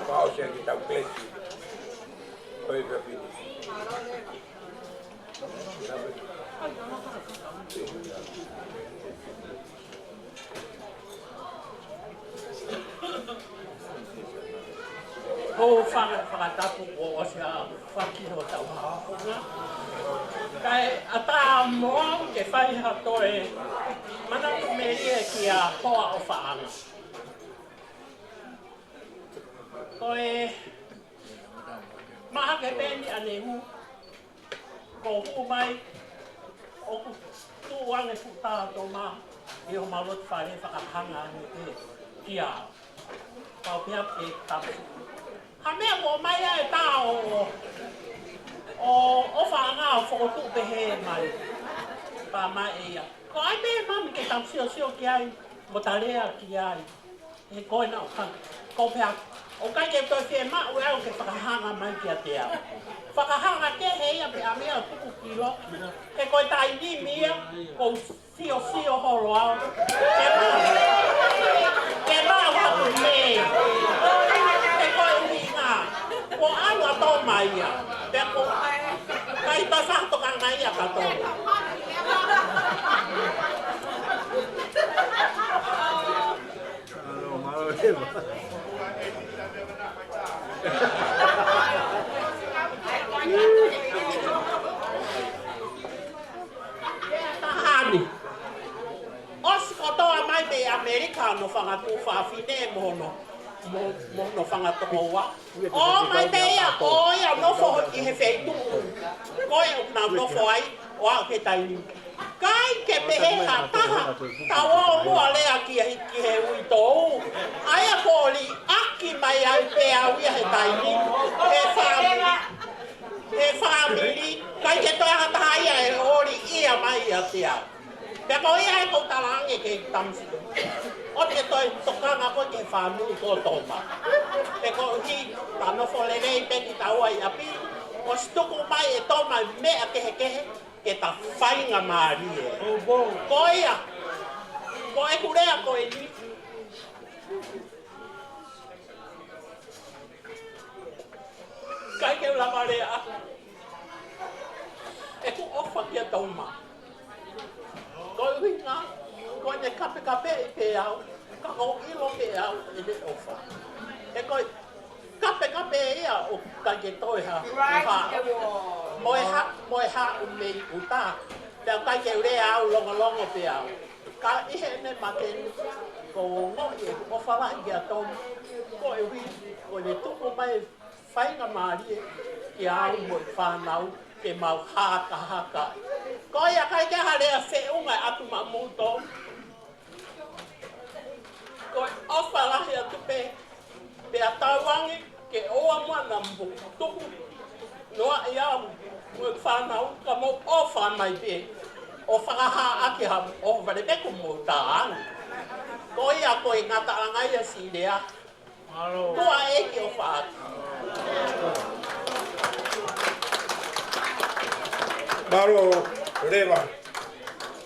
Fakaosi ki tau klesi. Koe pia Ko whakatapu o sea whakiho tau hāpunga. Kai ata moa ke whai hatoe mana kumeria ki a hoa o whaanga. Koe maha ke pēni ane hu ko hu mai o ku tuange puta Toma i o malot whare whakahanga ane te ki a pau pia e tapu. Ha mea mo mai e tā o whaanga o whotu pehe mai. Pa mai e ia. Ko ai me mami ke tau sio ki ai, mo tarea ki ai. He koe na o kanga. Ko pea, o kai ke toi whie ma ue au ke whakahanga mai ki a te au. Whakahanga ke he ia pe a mea tuku kilo. He koe tai ni mia, ko sio horo au. Ke maa wapu me. ia. Peko kai ta sa to ka ngai ia ka to. Tahani. Os kotoa mai be Americano whangatu whawhine mono. Mono whangatu hoa. O mai bea, o ia nofo i he wheitu. Koe na nofo ai, o au he taini. Kai ke pehe ha taha, tawa mua lea ki he ui tou. Aia kōli aki mai ai pe au ia he taini. He Famili, kai ke toi hataha ia e ori ia mai ia te au. Peko ia e kou talangi ke tamsi. O te toi tokanga ko ke Famili ko Toma. Peko hi tano folelei peki taua i api. O stuku mai e Toma mea kehe ke ta whainga maari e. Ko ia. Ko e kurea ko e ni. Kai ke ula marea. E ku ofa kia Toma. Ko winga. Ko ne kape e pe au. Ka o ilo pe au e ne ofa. E ko kape ia o kai ke toi ha. Moe ha umei uta. Te kai ke ure au longo pe au. Ka ihe ne maken ko ngo e ofa la ia Toma. Ko e wi ko le tuku mai whainga maari e ki au mo whanau ke mau haka. Ko ia kai ke harea whiunga atu ma mūto. Ko ofa lahi atu pe a tauangi ke oa mua na tuku. Noa i au mo whanau ka mo ofa mai pe. O whakaha ake ha o vare peku mo tāangi. Ko ia ko i ngata angai a si rea. Kua eki o whaaki. Maro rewa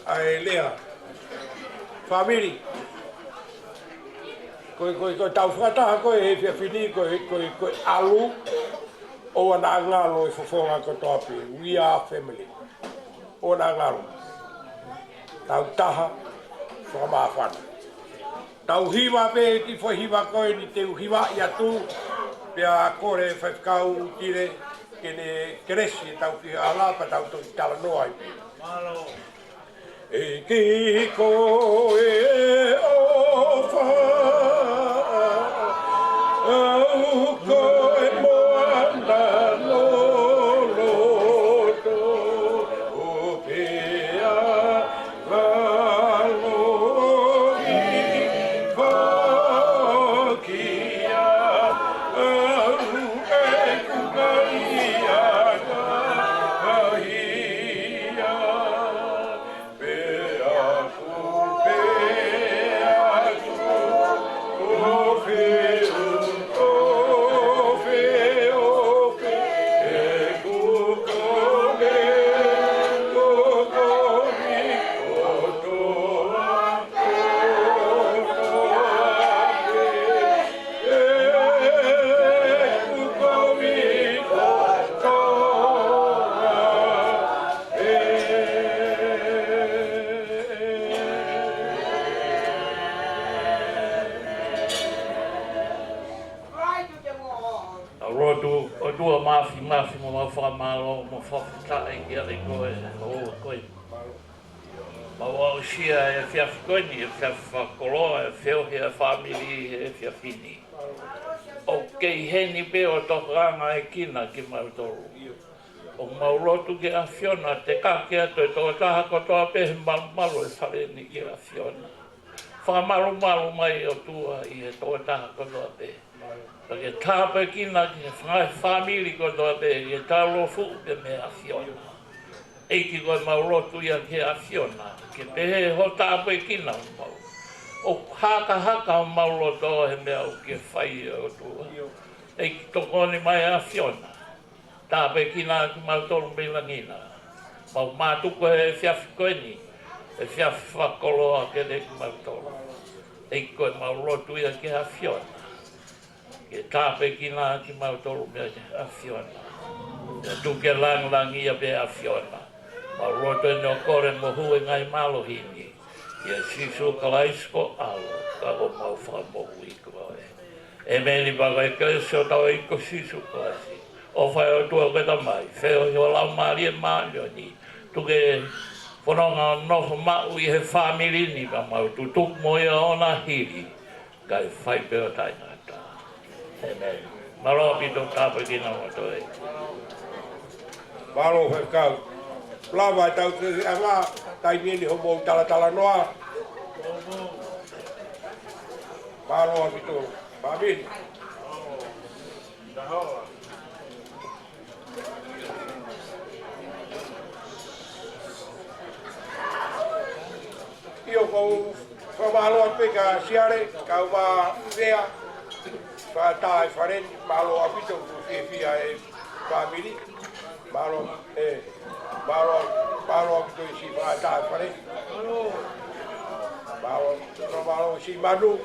ai lea Famili ko tau whakataha koe he whiawhini koe alu o ana ngalo e whawhonga ko toapi. We are family. O ana ngalo. Tau taha whakamawhana. Tau hiwa pe ki whahiwa koe ni te uhiwa i atu pia kore whaikau tire kene keresi tau ki ala pa tau to tala noa i. E ki koe ofa au koe moana loloto o pea valogi vakia au e kukaia kahia pea mafi mo whamalo mo whawhita e kia reko e o koe. Ma wau sia e whiawhikoini, e whiawhakoloa, e whiawhia Famili, e whiawhini. O kei heni pe o tohanga e kina ki mautoru. O maurotu ke a Fiona, te kake ato e toa kaha kotoa pe he malu e whare ni ki a Fiona. Whamaru mai o tua i e toa kaha kotoa pe. Ke tāpe kina ki whangai Famili ko toa pe, ke tālo fu pe me a Fiona. Eiki koe maurotu ia ke a Fiona, ke pehe ho tāpe kina o mau. O haka o mauroto he mea o ke whai o tua. Eiki tokoni mai a Fiona. Tāpe kina ki mautoro meilangina. Mau mātuko he whiawhikoini, he whiawhakoloa ke ne ki mautoro. Eiki koe maurotu ia ke a Fiona. Ke tāpe kina ki mautoro mea a Fiona. Tu ke lang ia pe a fiona. Ma roto no kore mo hu ngai malo hini. Ia sisu kalaisko alo ka o mau fa mo hui ko e. E me ni baga ke so ta i ko sisu kalasi. O fa o tu ke ta mai. Fe o yo la mari ma ni. Tu ke fononga no ma u he family ni ka mau tu tu mo ia ona hiri. Kai fai pe o tai na ta. Amen. Malo pito ta pe ki na mo to e. Malo Fakao. Lava tau te ama tai ni homo tala noa. Malo pito. Famili. Io ko malo peka siare ka uma vea. Fa tai faren malo apito fia e famili. Malo apito si fa tai faren. Malo si manu